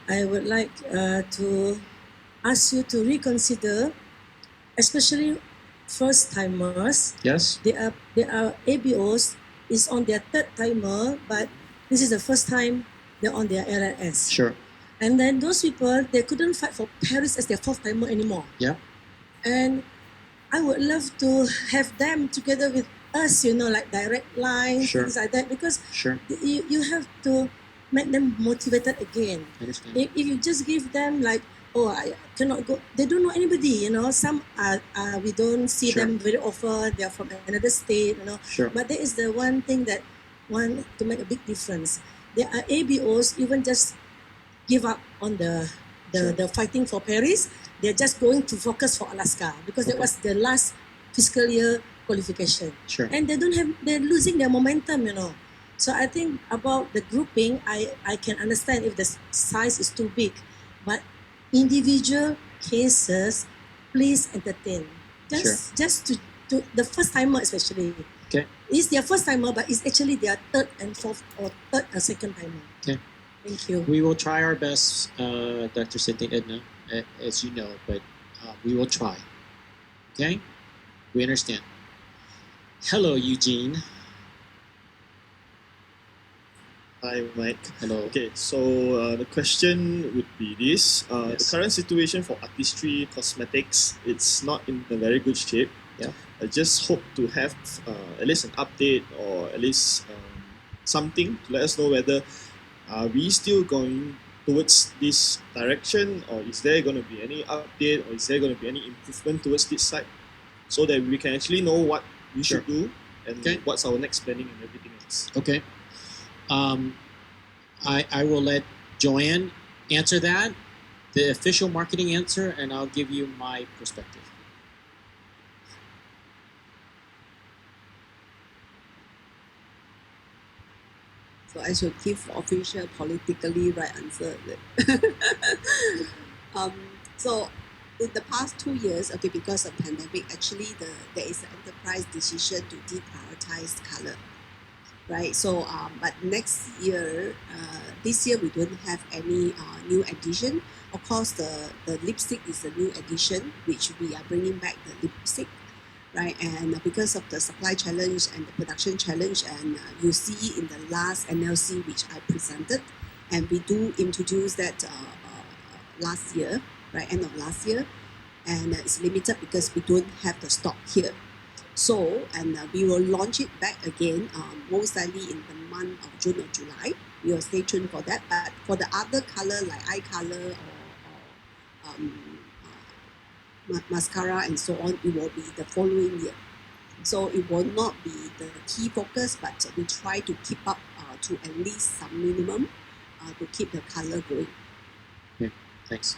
I would like to ask you to reconsider, especially first timers. Yes. They are ABOs is on their 3rd timer, but this is the first time they're on their LLS. Sure. And then those people, they couldn't fight for Paris as their fourth timer anymore. Yeah. And I would love to have them together with us, like direct lines, Sure. things like that, because Sure. you have to make them motivated again. I understand. If you just give them like, oh, I cannot go, they don't know anybody, Some are we don't see Sure. them very often, they're from another state, Sure. But there is the one thing that want to make a big difference. There are ABOs even just give up on the fighting for Paris. They're just going to focus for Alaska because that was the last fiscal year qualification. Sure. And they're losing their momentum, So I think about the grouping, I can understand if the size is too big, but individual cases, please entertain. Just to the first timer especially. Okay. It's their first timer, but it's actually their third and fourth or third and second timer. Okay. Thank you. We will try our best, Dr. Cynthia Edna, as you know, but we will try. Okay? We understand. Hello, Eugene. Hi, Mike. Hello. Okay, so the question would be this. Yes. The current situation for artistry cosmetics, it's not in a very good shape. Yeah. I just hope to have at least an update or at least something to let us know whether are we still going towards this direction, or is there going to be any update, or is there going to be any improvement towards this side, so that we can actually know what we should do and what's our next planning and everything else. Okay. I will let Joanne answer that, the official marketing answer, and I'll give you my perspective. So I should give official politically right answer. So in the past 2 years, okay, because of pandemic, actually there is an enterprise decision to deprioritize color, right? So but next year, this year we don't have any new addition. Of course, the lipstick is a new addition, which we are bringing back the lipstick. Right, and because of the supply challenge and the production challenge, and you see in the last NLC which I presented, and we do introduce that last year, right, end of last year, and it's limited because we don't have the stock here. So, and we will launch it back again, most likely in the month of June or July. We will stay tuned for that. But for the other color like eye color or mascara and so on, it will be the following year. So it will not be the key focus, but we try to keep up to at least some minimum to keep the color going. Okay, thanks.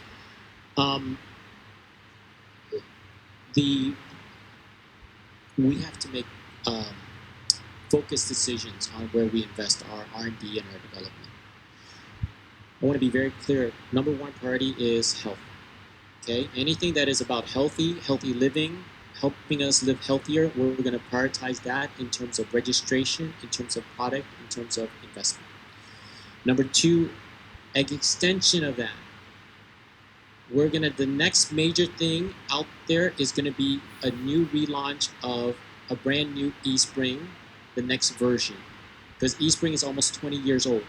We have to make focused decisions on where we invest our R&D and our development. I want to be very clear. Number one priority is health. Okay, anything that is about healthy living, helping us live healthier, we're going to prioritize that in terms of registration, in terms of product, in terms of investment. Number two, an extension of that. The next major thing out there is going to be a new relaunch of a brand new eSpring, the next version. Because eSpring is almost 20 years old.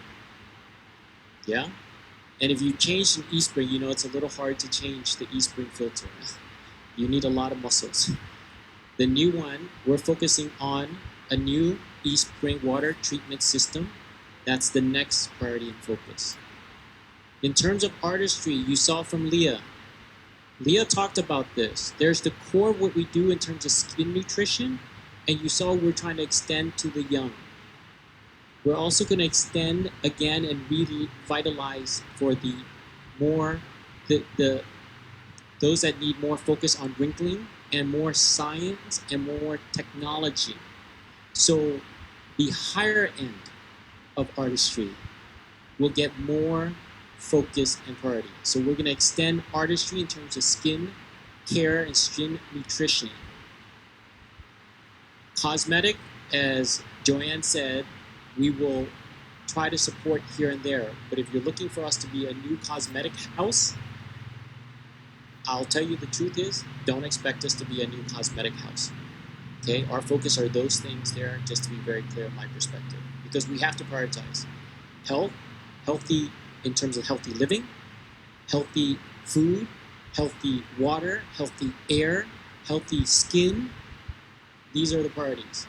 Yeah? And if you change an eSpring, you know it's a little hard to change the eSpring filter. You need a lot of muscles. The new one, we're focusing on a new eSpring water treatment system. That's the next priority and focus. In terms of artistry, you saw from Leah. Leah talked about this. There's the core of what we do in terms of skin nutrition, and you saw we're trying to extend to the young. We're also going to extend again and revitalize for those that need more focus on wrinkling and more science and more technology. So the higher end of artistry will get more focus and priority. So we're going to extend artistry in terms of skin care and skin nutrition. Cosmetic, as Joanne said, we will try to support here and there. But if you're looking for us to be a new cosmetic house, I'll tell you the truth is, don't expect us to be a new cosmetic house. Okay, our focus are those things there, just to be very clear in my perspective, because we have to prioritize. health, healthy in terms of healthy living, healthy food, healthy water, healthy air, healthy skin. These are the priorities.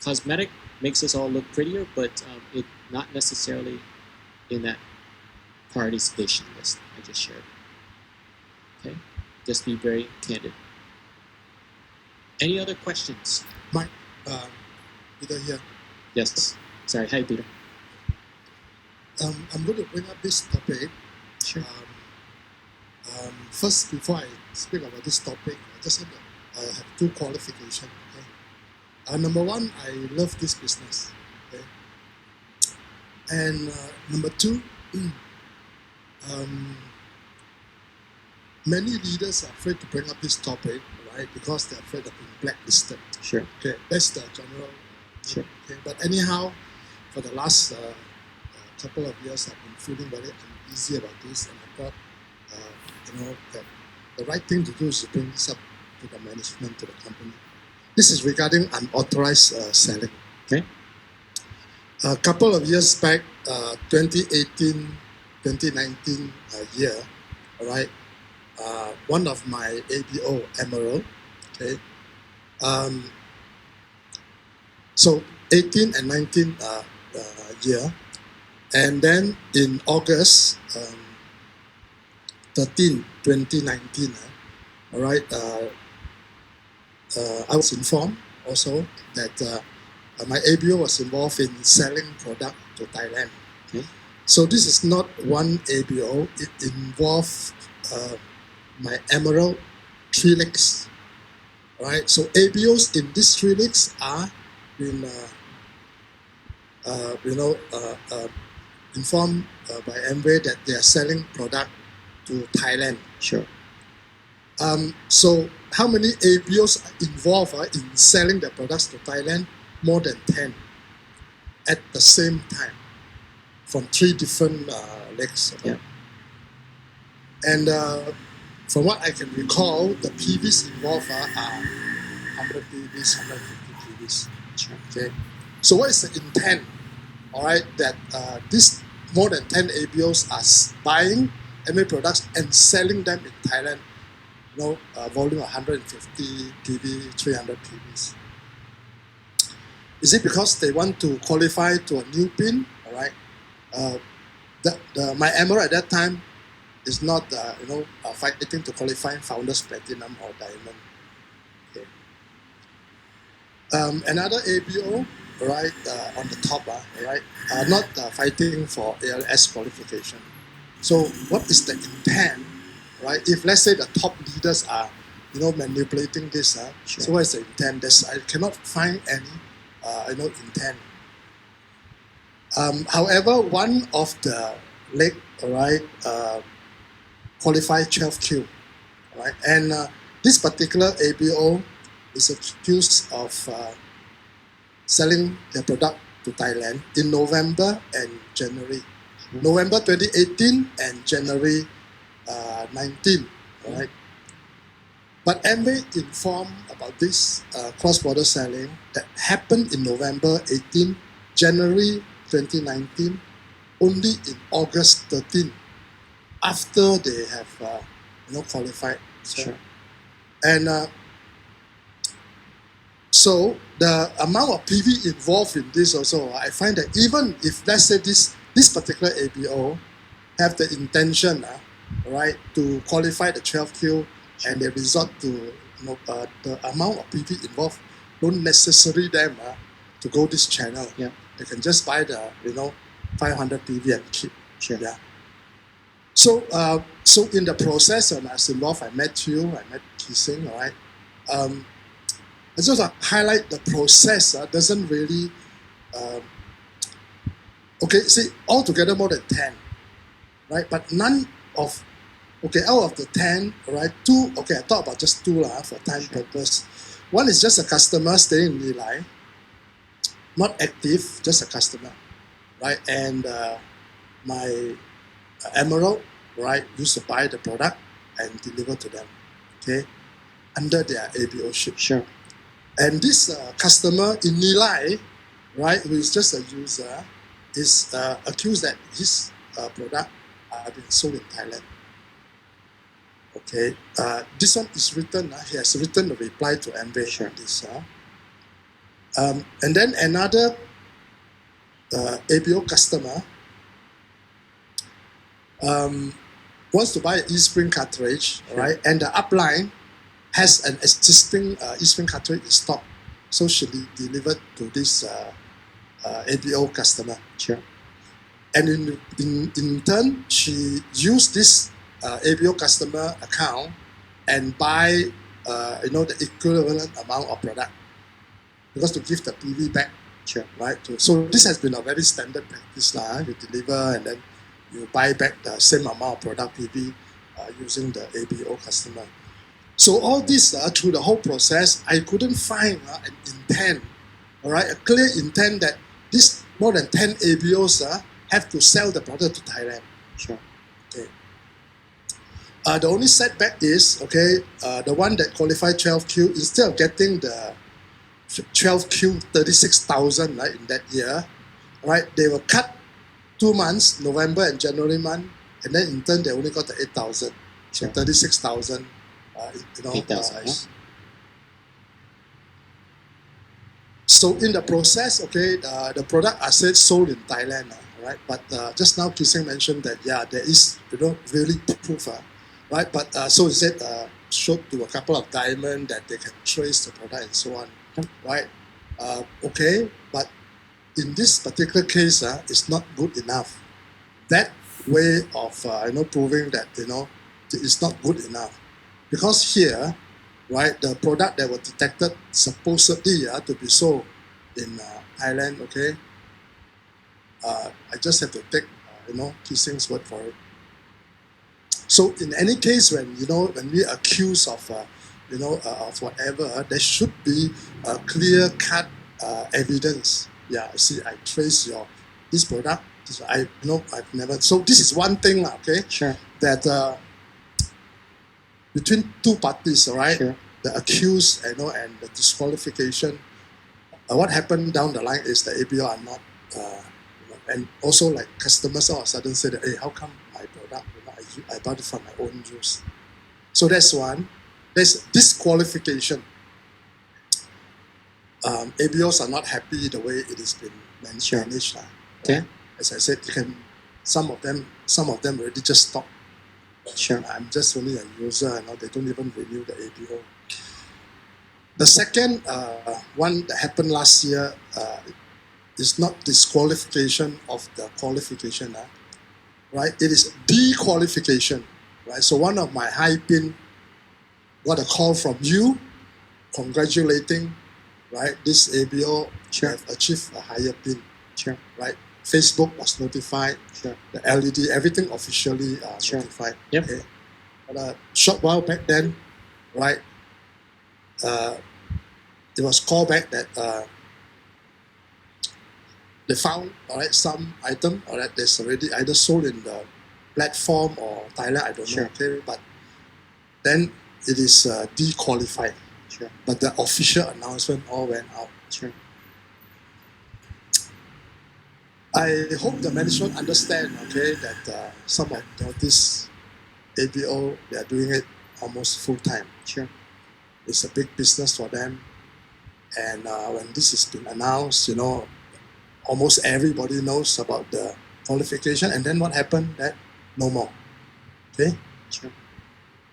Cosmetic makes us all look prettier, but it not necessarily in that prioritization list I just shared. Okay, just be very candid. Any other questions? Mike, Peter here. Yes. Sorry. Hi, Peter. I'm going to bring up this topic. Sure. First, before I speak about this topic, I just have I have two qualifications. Okay. Number one, I love this business. Okay. And number two, many leaders are afraid to bring up this topic, right? Because they're afraid of being blacklisted. Sure. Okay, that's the general. Sure. Okay, but anyhow, for the last couple of years, I've been feeling very uneasy about this, and I thought, that the right thing to do is to bring this up to the management, to the company. This is regarding unauthorized selling. Okay. A couple of years back, 2018, 2019 year, all right, one of my ABO, Emerald, okay, so 18 and 19 year, and then in August 13, 2019, all right, I was informed also that my ABO was involved in selling product to Thailand. Okay. So this is not one ABO, it involved my Emerald 3 legs. Right, so ABOs in these 3 legs are been informed by Amway that they are selling product to Thailand. Sure. So how many ABOs are involved in selling their products to Thailand? More than 10 at the same time from 3 different legs. Okay? Yeah. And from what I can recall, the PVs involved are 100 PVs, 150 PVs. Okay. So what is the intent? All right, that this more than 10 ABOs are buying MA products and selling them in Thailand. Volume 150 PV, 300 PVs. Is it because they want to qualify to a new pin? All right. My Emerald at that time is not, fighting to qualify Founders Platinum or Diamond. Okay. Another ABO, right, on the top, right, not fighting for ALS qualification. So what is the intent, right? If let's say the top leaders are, manipulating this, Sure. So what is the intent? I cannot find any, intent. However, one of the leg, right, qualified 12Q, right? And this particular ABO is accused of selling their product to Thailand in November and January. November 2018 and January 19, right? But Amway informed about this cross-border selling that happened in November 18, January 2019, only in August 13, after they have qualified. Sure. And so the amount of PV involved in this also, I find that even if let's say this particular ABO have the intention, right, to qualify the 12Q, and they resort to the amount of PV involved don't necessarily them to go this channel. Yeah. They can just buy the 500 PV and keep. Sure. Yeah. So in the process, when I was involved, I met you, I met Kising, all right. I just want to highlight the process doesn't really. See, altogether more than 10, right? But none of, out of the 10, right? 2, I thought about just 2 for time purpose. One is just a customer staying in Nilai, not active, just a customer, right? And my Emerald, right, used to buy the product and deliver to them, okay, under their ABO ship. Sure. And this customer in Nilai, right, who is just a user, is accused that his product are being sold in Thailand. Okay, this one is written. He has written a reply to Amway on this. And then another ABO customer wants to buy an eSpring cartridge, right? And the upline has an existing eSpring cartridge in stock, so she delivered to this ABO customer. Sure. And in turn, she used this ABO customer account and buy the equivalent amount of product because to give the PV back. Sure. Right. So this has been a very standard practice lah. You deliver and then you buy back the same amount of product PV using the ABO customer. So all this through the whole process, I couldn't find an intent, all right, a clear intent that this more than 10 ABOs have to sell the product to Thailand. Sure. Okay. The only setback is, the one that qualified 12Q, instead of getting the 12Q 36,000 right, in that year, right, they were cut 2 months, November and January month, and then in turn they only got the 8,000. So 36,000, 8,000, So in the process, the product are said sold in Thailand, right? But just now Kiseng mentioned that there is really proof, right? But so he said showed to a couple of diamonds that they can trace the product and so on, right? But in this particular case, it's not good enough. That way of proving that it's not good enough, because here, right, the product that was detected supposedly to be sold in Thailand. I just have to take Kiseng's word for it. So in any case, when we accuse of of whatever, there should be a clear-cut evidence. Yeah, see, I trace this product. I've never. So this is one thing, Sure. that between two parties, all right, Sure. the accused, and the disqualification. What happened down the line is the ABO are not, and also like customers all of a sudden say that, hey, how come my product, I bought it for my own use. So that's one. There's disqualification. ABOs are not happy the way it has been managed. Okay. As I said, some of them already just stopped. Sure. I'm just only a user, they don't even renew the ABO. The second one that happened last year is not disqualification of the qualification, right? It is dequalification, right? So one of my high pin got a call from you congratulating, right? This ABO have achieved a higher pin, right? Facebook was notified, the LED, everything officially notified. Yep. Okay. But a short while back then, right, it was called back that they found some item that's already either sold in the platform or Thailand, I don't know. Okay, but then it is dequalified. Sure. But the official announcement all went out. Sure. I hope the management understand, that some of this ABO, they are doing it almost full time. Sure. It's a big business for them. And when this has been announced, almost everybody knows about the qualification. And then what happened? That no more. Okay? Sure.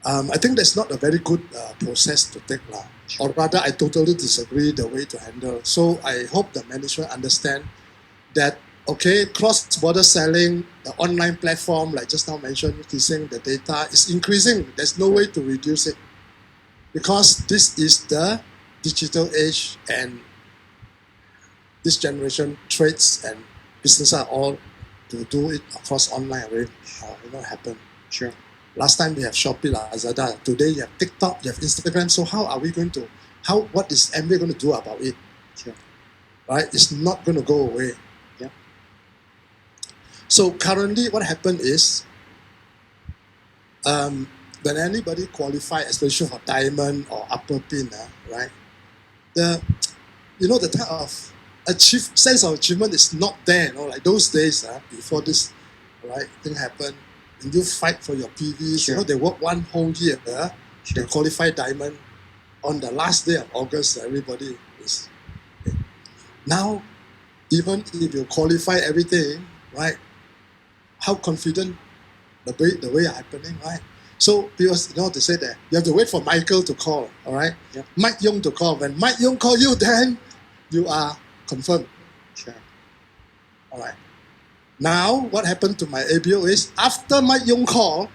I think that's not a very good process to take. Or rather, I totally disagree the way to handle. So I hope the management understand that, cross-border selling, the online platform, like just now mentioned, increasing the data is increasing. There's no way to reduce it, because this is the digital age, and this generation trades and businesses are all to do it across online already. Happen. Sure. Last time we have Shopee, Lazada. Today you have TikTok, you have Instagram. So how are we going to? What is Amway going to do about it? Sure. Right? It's not going to go away. Yeah. So currently, what happened is, when anybody qualify, especially for diamond or upper pin, right? The type of sense of achievement is not there. Like those days before this thing happened, and you fight for your PVs. They work one whole year. They qualify diamond. On the last day of August, everybody is. Now, even if you qualify everything, right? How confident the way are happening, right? So because they say that you have to wait for Michael to call, all right? Yep. Mike Young to call. When Mike Young call you, then you are confirmed. Sure. All right. Now, what happened to my ABO is after Mike Young call,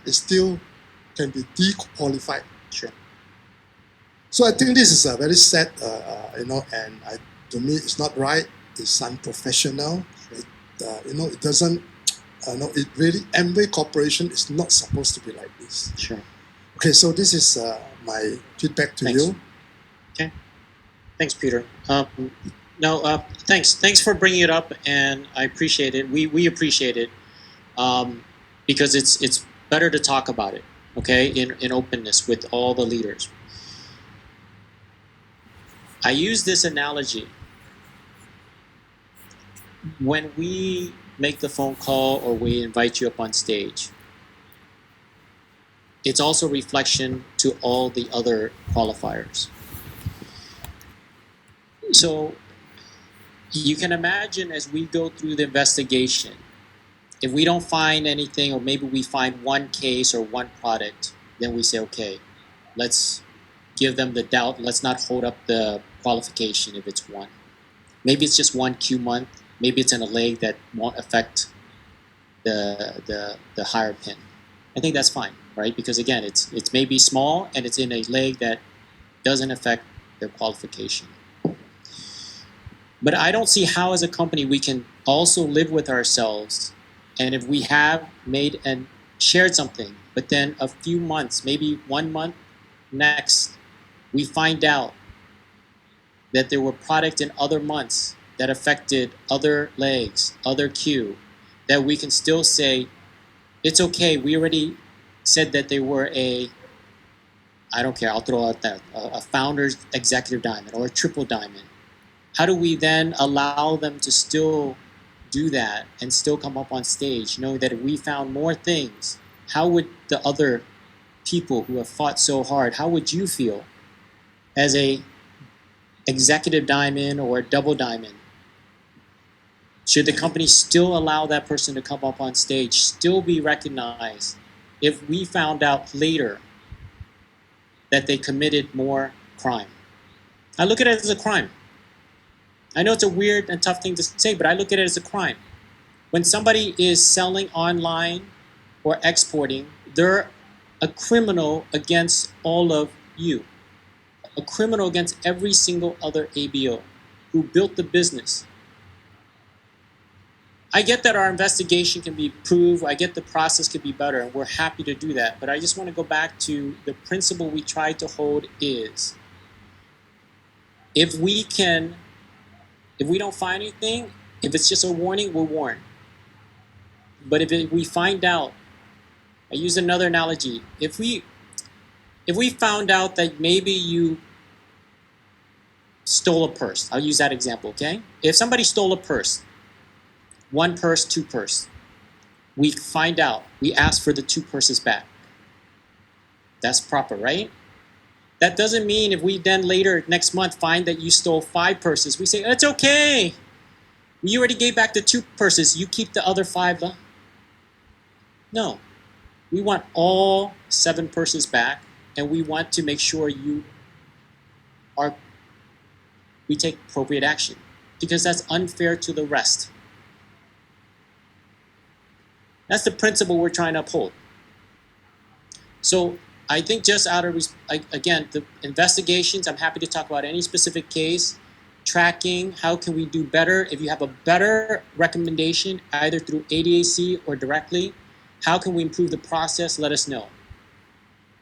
it still can be dequalified. Sure. So I think this is a very sad, and to me, it's not right. It's unprofessional. Sure. It doesn't. It really Amway Corporation is not supposed to be like this. Sure. Okay, so this is my feedback to Thanks. you. Okay. Thanks, Peter. Thanks for bringing it up, and I appreciate it. We appreciate it because it's better to talk about it. Okay, in openness with all the leaders. I use this analogy when we make the phone call or we invite you up on stage. It's also a reflection to all the other qualifiers. So you can imagine as we go through the investigation, if we don't find anything, or maybe we find one case or one product, then we say, okay, let's give them the doubt. Let's not hold up the qualification if it's one. Maybe it's just one Q month. Maybe it's in a leg that won't affect the higher pin. I think that's fine, right? Because again, it's maybe small and it's in a leg that doesn't affect their qualification. But I don't see how as a company we can also live with ourselves, and if we have made and shared something, but then a few months, maybe 1 month next, we find out that there were products in other months that affected other legs, other Q, that we can still say, it's okay, we already said that they were I don't care, I'll throw out that, a founder's executive diamond or a triple diamond. How do we then allow them to still do that and still come up on stage, knowing that if we found more things, how would the other people who have fought so hard, how would you feel as a executive diamond or a double diamond? Should the company still allow that person to come up on stage, still be recognized if we found out later that they committed more crime? I look at it as a crime. I know it's a weird and tough thing to say, but I look at it as a crime. When somebody is selling online or exporting, they're a criminal against all of you. A criminal against every single other ABO who built the business. I get that our investigation can be improved. I get the process could be better, and we're happy to do that. But I just want to go back to the principle we try to hold is, if we don't find anything, if it's just a warning, we'll warn. But if we find out, I use another analogy. If we found out that maybe you stole a purse, I'll use that example, okay? If somebody stole a purse, 1 purse, 2 purse, we find out, we ask for the 2 purses back. That's proper, right? That doesn't mean if we then later next month find that you stole 5 purses, we say, it's okay. You already gave back the 2 purses, you keep the other 5. No. We want all 7 purses back, and we want to make sure we take appropriate action, because that's unfair to the rest. That's the principle we're trying to uphold. So I think just out of, again, the investigations, I'm happy to talk about any specific case, tracking, how can we do better? If you have a better recommendation, either through ADAC or directly, how can we improve the process? Let us know.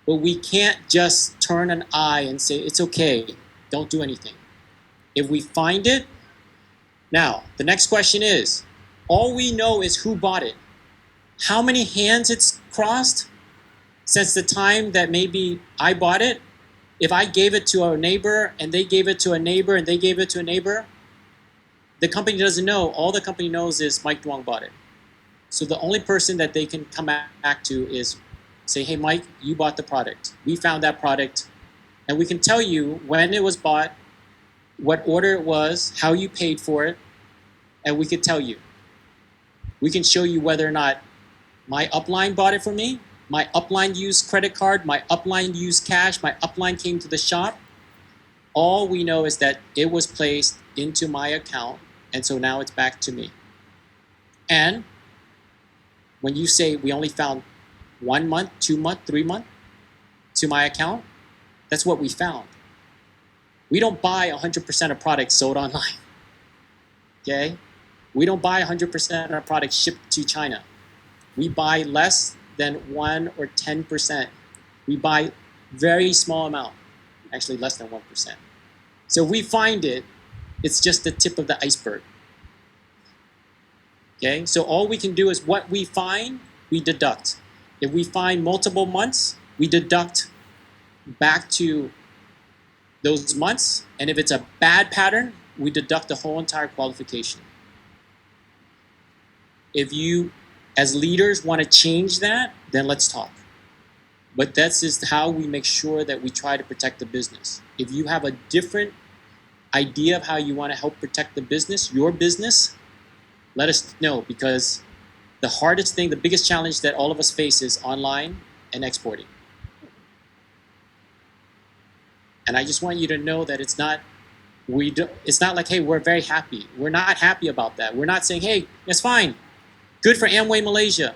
But we can't just turn an eye and say, it's okay, don't do anything. If we find it, now, the next question is, all we know is who bought it. How many hands it's crossed since the time that maybe I bought it? If I gave it to a neighbor and they gave it to a neighbor and they gave it to a neighbor, the company doesn't know. All the company knows is Mike Duong bought it. So the only person that they can come back to is say, hey, Mike, you bought the product. We found that product. And we can tell you when it was bought, what order it was, how you paid for it, and we could tell you. We can show you whether or not my upline bought it for me, my upline used credit card, my upline used cash, my upline came to the shop. All we know is that it was placed into my account, and so now it's back to me. And when you say we only found 1 month, 2 month, 3 month to my account, that's what we found. We don't buy 100% of products sold online. Okay? We don't buy 100% of products shipped to China. We buy less than 1 or 10%. We buy very small amount, actually less than 1%. So if we find it, it's just the tip of the iceberg. Okay, so all we can do is what we find, we deduct. If we find multiple months, we deduct back to those months. And if it's a bad pattern, we deduct the whole entire qualification. If you, as leaders, want to change that, then let's talk. But that's just how we make sure that we try to protect the business. If you have a different idea of how you want to help protect the business, your business, let us know, because the hardest thing, the biggest challenge that all of us face is online and exporting. And I just want you to know that it's not like, hey, we're very happy. We're not happy about that. We're not saying, hey, it's fine. Good for Amway Malaysia.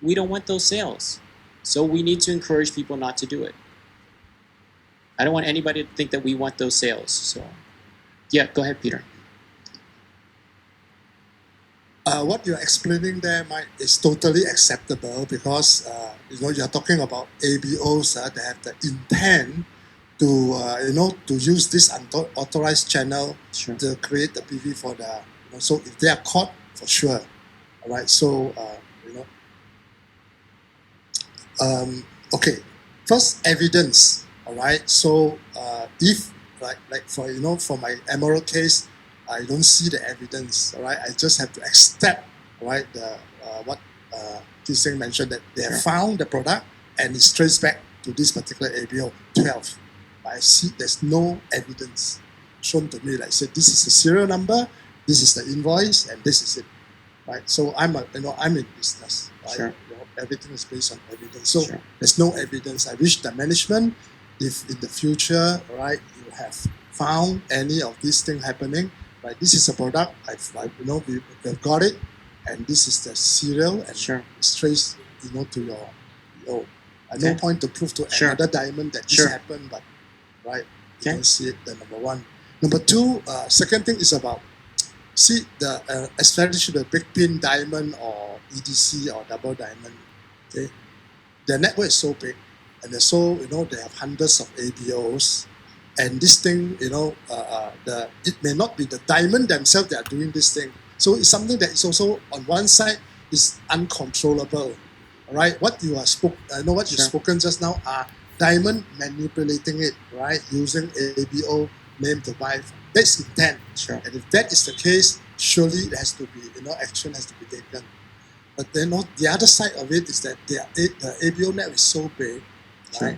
We don't want those sales. So we need to encourage people not to do it. I don't want anybody to think that we want those sales. So, yeah, go ahead, Peter. What you're explaining there, Mike, is totally acceptable because you're talking about ABOs that have the intent to to use this unauthorized channel to create the PV for the. So if they are caught, for sure, all right. So okay, first evidence, all right. So if like for my Emerald case, I don't see the evidence, all right. I just have to accept, all right, the what Kiseng mentioned, that they have found the product and it's traced back to this particular ABO 12. But I see there's no evidence shown to me. Like, say, this is the serial number, this is the invoice, and this is it, right? So I'm in business, right? Everything is based on evidence. So there's no evidence. I wish the management, if in the future, right, you have found any of these things happening, right? This is a product we've got it, and this is the serial, and it's traced, to your PO. No point to prove to another diamond that this happened, but right, you can see it. The number one. Number two, second thing is about especially the big pin diamond or EDC or double diamond. Okay, their network is so big, and they're so they have hundreds of ABOs, and this thing it may not be the diamond themselves that are doing this thing. So it's something that is also on one side is uncontrollable. All right, what you are you've spoken just now are diamond manipulating it, right, using ABO name to buy. That's intent. And if that is the case, surely there has to be action has to be taken. But then the other side of it is that the ABO net is so big, right?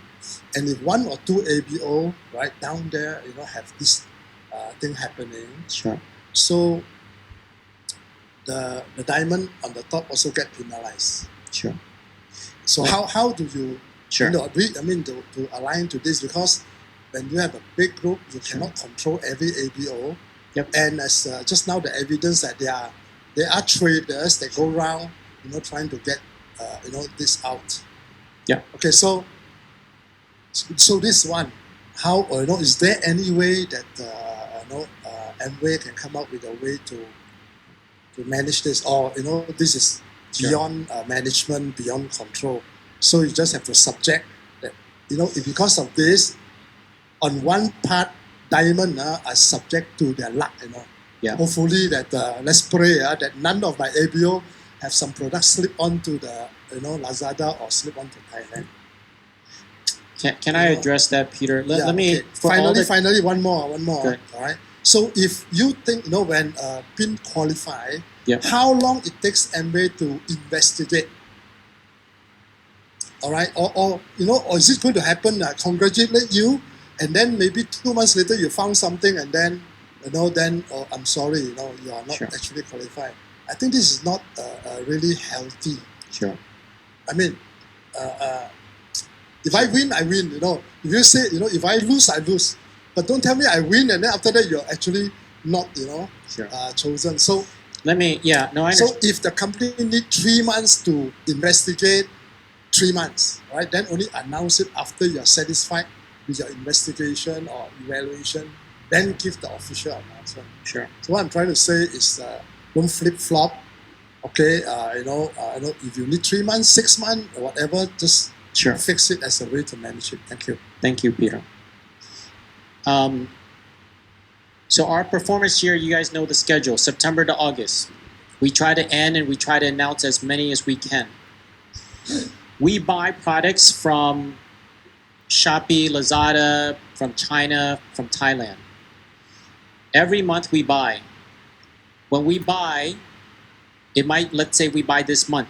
And if one or two ABO right down there, have this thing happening, so the diamond on the top also get penalized. So how do you to align to this, because when you have a big group, you cannot control every ABO. And as just now the evidence that there are traders that go around trying to get this out. Okay, so this one, how is there any way that Amway can come up with a way to manage this, or this is beyond management, beyond control? So you just have to subject that if because of this, on one part, diamond are subject to their luck. Hopefully that let's pray that none of my ABO have some products slip onto the Lazada or slip onto Thailand. Can I address that, Peter? Let me finally one more. All right. So if you think, when PIN qualify, how long it takes Amway to investigate? All right, or is it going to happen? Congratulate you, and then maybe 2 months later you found something, and then I'm sorry, you are not actually qualified. I think this is not really healthy. Sure. I mean, if I win, I win. If you say, if I lose, I lose. But don't tell me I win, and then after that you're actually not, chosen. So I understand. So if the company need 3 months to investigate, 3 months, right? Then only announce it after you're satisfied with your investigation or evaluation. Then give the official announcement. Sure. So what I'm trying to say is, don't flip flop. Okay, if you need 3 months, 6 months, or whatever, just fix it as a way to manage it. Thank you. Thank you, Peter. So our performance year, you guys know the schedule, September to August. We try to end and we try to announce as many as we can. We buy products from Shopee, Lazada, from China, from Thailand. Every month we buy. When we buy, let's say we buy this month,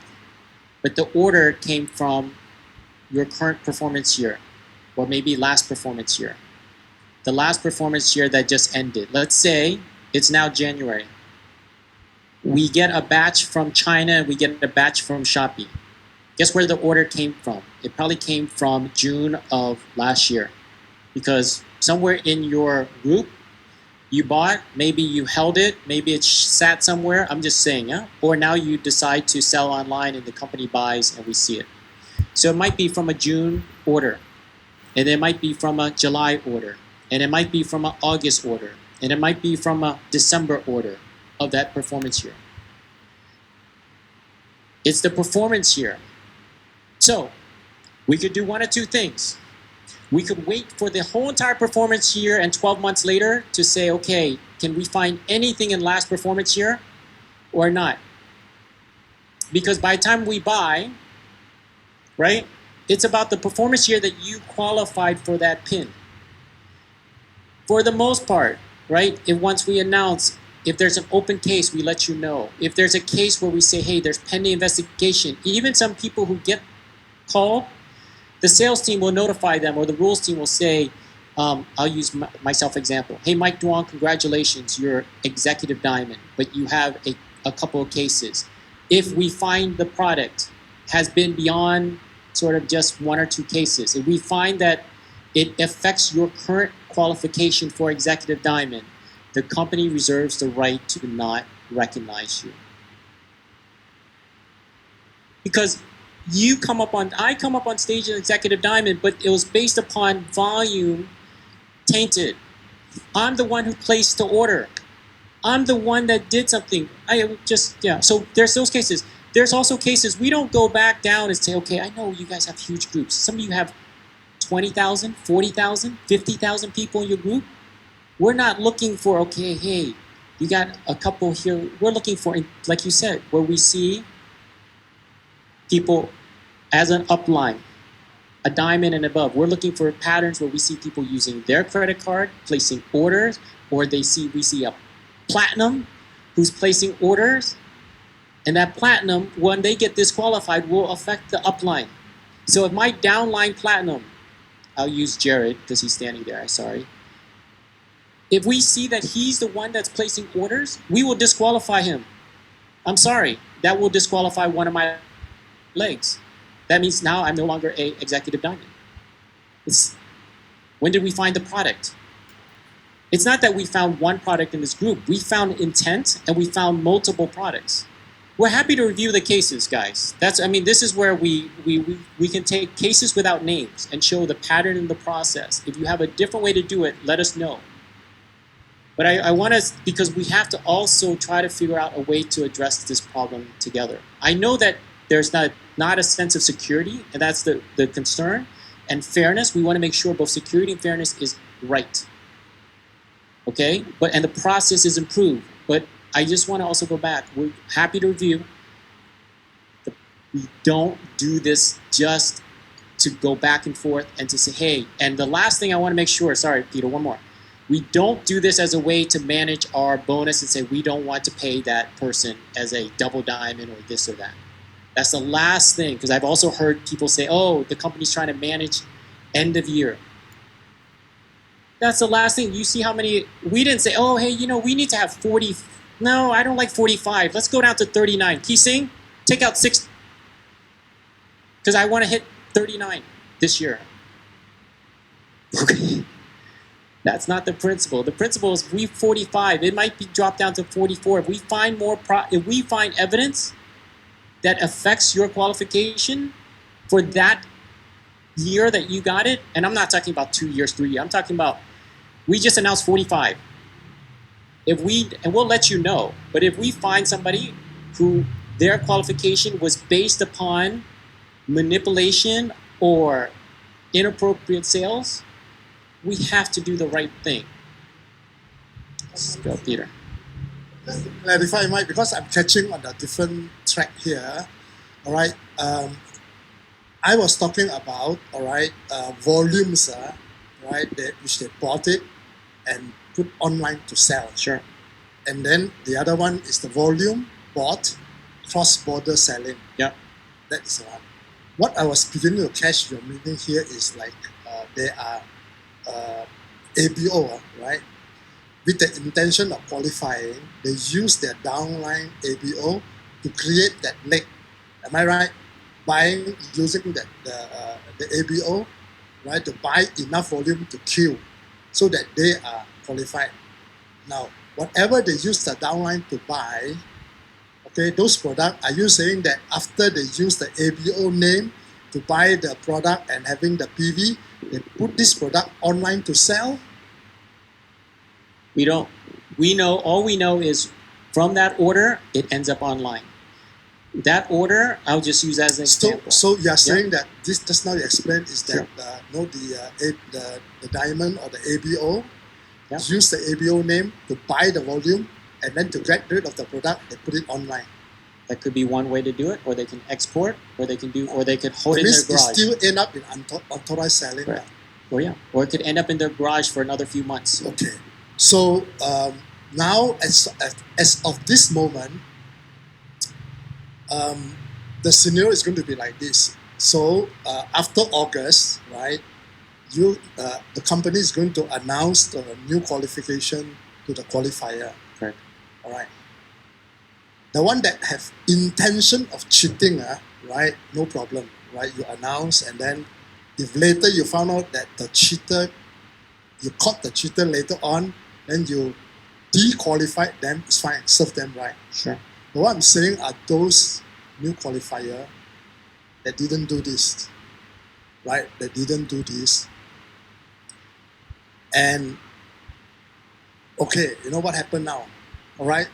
but the order came from your current performance year, or maybe last performance year. The last performance year that just ended. Let's say it's now January. We get a batch from China and we get a batch from Shopee. Guess where the order came from? It probably came from June of last year. Because somewhere in your group, you bought, maybe you held it, maybe it sat somewhere, I'm just saying, or now you decide to sell online and the company buys and we see it. So it might be from a June order, and it might be from a July order, and it might be from an August order, and it might be from a December order of that performance year. It's the performance year. So we could do one of two things. We could wait for the whole entire performance year and 12 months later to say, okay, can we find anything in last performance year or not? Because by the time we buy, right, it's about the performance year that you qualified for that PIN. For the most part, right, once we announce, if there's an open case, we let you know. If there's a case where we say, hey, there's pending investigation, even some people who get called, the sales team will notify them, or the rules team will say, I'll use myself example. Hey, Mike Duong, congratulations, you're executive diamond, but you have a couple of cases. If we find the product has been beyond sort of just 1 or 2 cases, if we find that it affects your current qualification for executive diamond, the company reserves the right to not recognize you. Because I come up on stage in executive diamond, but it was based upon volume tainted. I'm the one who placed the order. I'm the one that did something. So there's those cases. There's also cases we don't go back down and say, okay, I know you guys have huge groups. Some of you have 20,000, 40,000, 50,000 people in your group. We're not looking for, okay, hey, you got a couple here. We're looking for, like you said, where we see people as an upline, a diamond and above. We're looking for patterns where we see people using their credit card, placing orders, or we see a platinum who's placing orders, and that platinum, when they get disqualified, will affect the upline. So if my downline platinum, I'll use Jared because he's standing there, sorry. If we see that he's the one that's placing orders, we will disqualify him. I'm sorry, that will disqualify one of my legs. That means now I'm no longer an executive diamond. When did we find the product? It's not that we found one product in this group. We found intent and we found multiple products. We're happy to review the cases, guys. This is where we can take cases without names and show the pattern in the process. If you have a different way to do it, let us know. But I want us, because we have to also try to figure out a way to address this problem together. I know that there's not a sense of security, and that's the concern, and fairness. We want to make sure both security and fairness is right. Okay? And the process is improved. But I just want to also go back. We're happy to review. We don't do this just to go back and forth and to say, hey, and the last thing I want to make sure, sorry, Peter, one more. We don't do this as a way to manage our bonus and say we don't want to pay that person as a double diamond or this or that. That's the last thing, because I've also heard people say, oh, the company's trying to manage end of year. That's the last thing. You see how many, we didn't say, oh, hey, you know, we need to have 40. No, I don't like 45. Let's go down to 39. Key Sing, take out 6, because I want to hit 39 this year. Okay. That's not the principle. The principle is we 45. It might be dropped down to 44. If we find if we find evidence that affects your qualification for that year that you got it, and I'm not talking about 2 years, 3 years. I'm talking about we just announced 45. And we'll let you know. But if we find somebody who their qualification was based upon manipulation or inappropriate sales, we have to do the right thing. Let's go, Peter. Just to clarify, Mike, because I'm catching on a different track here. All right. I was talking about, all right, volumes, right, which they bought it and put online to sell. Sure. And then the other one is the volume bought cross-border selling. Yeah. That is the one. What I was beginning to catch your meaning here is like there are ABO, right? With the intention of qualifying, they use their downline ABO to create that leg. Am I right? Buying using the ABO, right, to buy enough volume to queue so that they are qualified. Now, whatever they use the downline to buy, okay, those products, are you saying that after they use the ABO name to buy the product and having the PV, they put this product online to sell? We don't. All we know is from that order, it ends up online. That order, I'll just use as an example. So you are saying that this just now you explained is that the diamond or the ABO use the ABO name to buy the volume, and then to get rid of the product, they put it online. That could be one way to do it, or they can export, or they can hold it in their garage. It still end up in unauthorized selling. Right. Or it could end up in their garage for another few months. Okay. So now, as of this moment, the scenario is going to be like this. So after August, right, the company is going to announce the new qualification to the qualifier. Correct. All right. The one that have intention of cheating, right, no problem, right? You announce, and then if later you found out that the cheater, you caught the cheater later on, then you dequalified them, it's fine, serve them right. Sure. But what I'm saying are those new qualifier that didn't do this, right? That didn't do this. And, okay, you know what happened now, all right?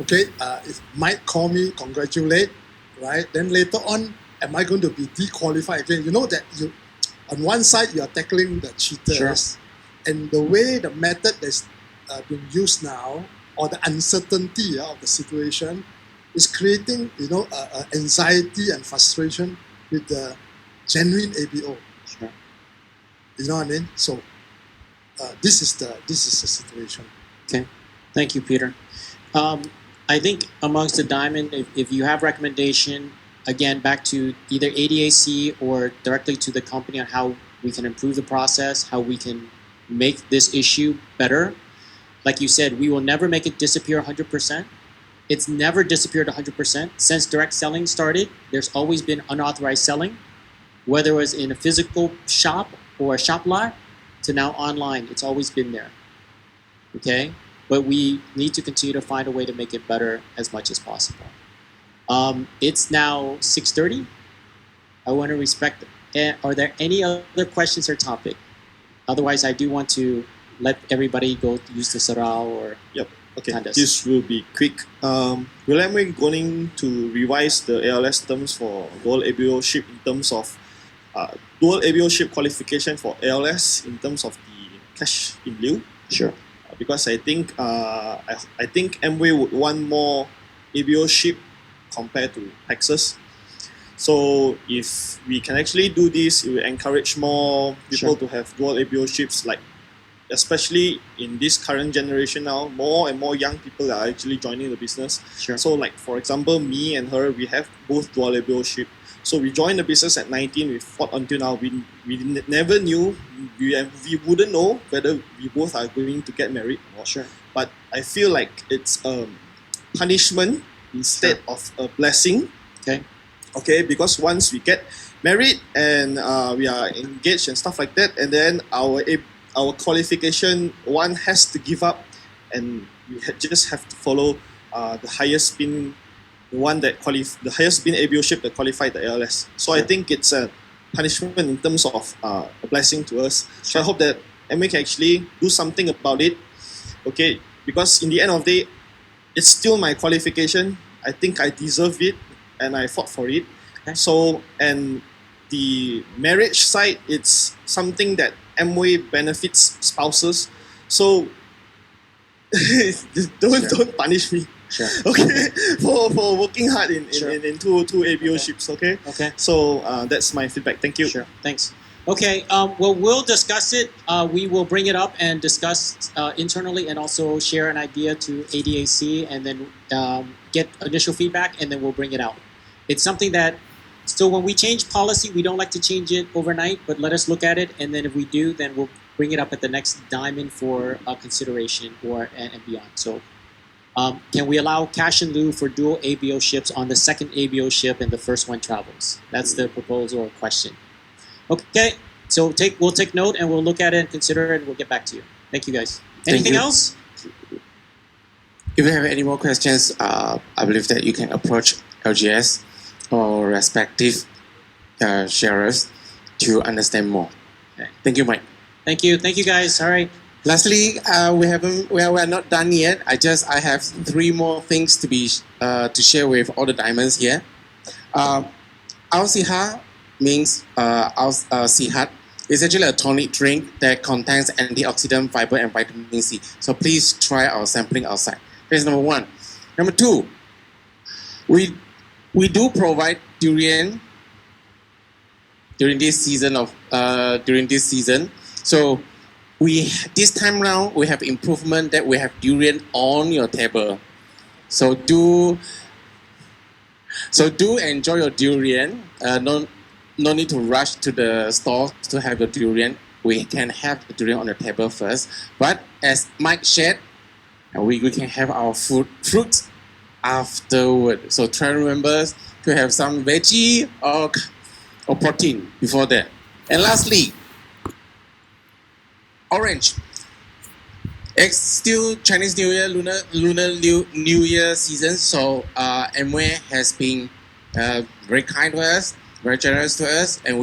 Okay, if Mike call me, congratulate, right? Then later on, am I going to be dequalified again? You know that you, on one side, you are tackling the cheaters, Sure. and the way the method that's being used now, or the uncertainty of the situation, is creating, anxiety and frustration with the genuine ABO. Sure. You know what I mean? So this is the situation. Okay, thank you, Peter. I think amongst the diamond, if you have recommendation, again, back to either ADAC or directly to the company on how we can improve the process, how we can make this issue better. Like you said, we will never make it disappear 100%. It's never disappeared 100%. Since direct selling started, there's always been unauthorized selling, whether it was in a physical shop or a shop lot to now online. It's always been there. Okay? But we need to continue to find a way to make it better as much as possible. It's now 6:30. I want to respect it. Are there any other questions or topic? Otherwise, I do want to let everybody go use the sarao or... Yep. Okay, Candace. this will be quick. Will I be going to revise the ALS terms for dual ABO ship in terms of dual ABO ship qualification for ALS in terms of the cash in lieu? Sure. Because I think I think Amway would want more ABO ship compared to Texas. So if we can actually do this, it will encourage more people to have dual ABO ships like especially in this current generation now, more and more young people are actually joining the business. Sure. So like for example, me and her, we have both dual ABOship. So we joined the business at 19, we fought until now. We never knew, we wouldn't know whether we both are going to get married or not. Sure. But I feel like it's punishment instead of a blessing. Okay. Okay, because once we get married and we are engaged and stuff like that, and then our qualification, one has to give up, and we just have to follow the highest spin, the one that the highest spin ABOship that qualified the ALS. So I think it's a punishment in terms of a blessing to us. So I hope that MA can actually do something about it. Okay, because in the end of the day, it's still my qualification. I think I deserve it, and I fought for it. Okay. So, and the marriage side, it's something that Amway benefits spouses. So don't punish me. Sure. Okay, for working hard in Sure. in two ABOships. Okay. Okay. So that's my feedback. Thank you. Sure. Thanks. Okay. Well, we'll discuss it. We will bring it up and discuss internally, and also share an idea to ADAC, and then get initial feedback, and then we'll bring it out. It's something that. So when we change policy, we don't like to change it overnight, but let us look at it, and then if we do, then we'll bring it up at the next diamond for consideration and beyond. So can we allow cash in lieu for dual ABOships on the second ABOship and the first one travels? That's the proposal or question. Okay, so we'll take note, and we'll look at it and consider it, and we'll get back to you. Thank you, guys. Anything else? If you have any more questions, I believe that you can approach LGS or respective sharers to understand more. Okay. Thank you, Mike. Thank you, guys. All right. Lastly, we're not done yet. I have 3 more things to share with all the diamonds here. Al-Siha means Sihat. It's actually a tonic drink that contains antioxidant, fiber, and vitamin C. So please try our sampling outside. That's number 1. Number 2, we do provide durian during this season. So this time round we have improvement that we have durian on your table. So do enjoy your durian. No need to rush to the store to have your durian. We can have the durian on the table first. But as Mike shared, we can have our fruits afterward. So try to remember to have some veggie or protein before that. And lastly, orange. It's still Chinese New Year, Lunar New Year season. So Amway has been very kind to us, very generous to us, and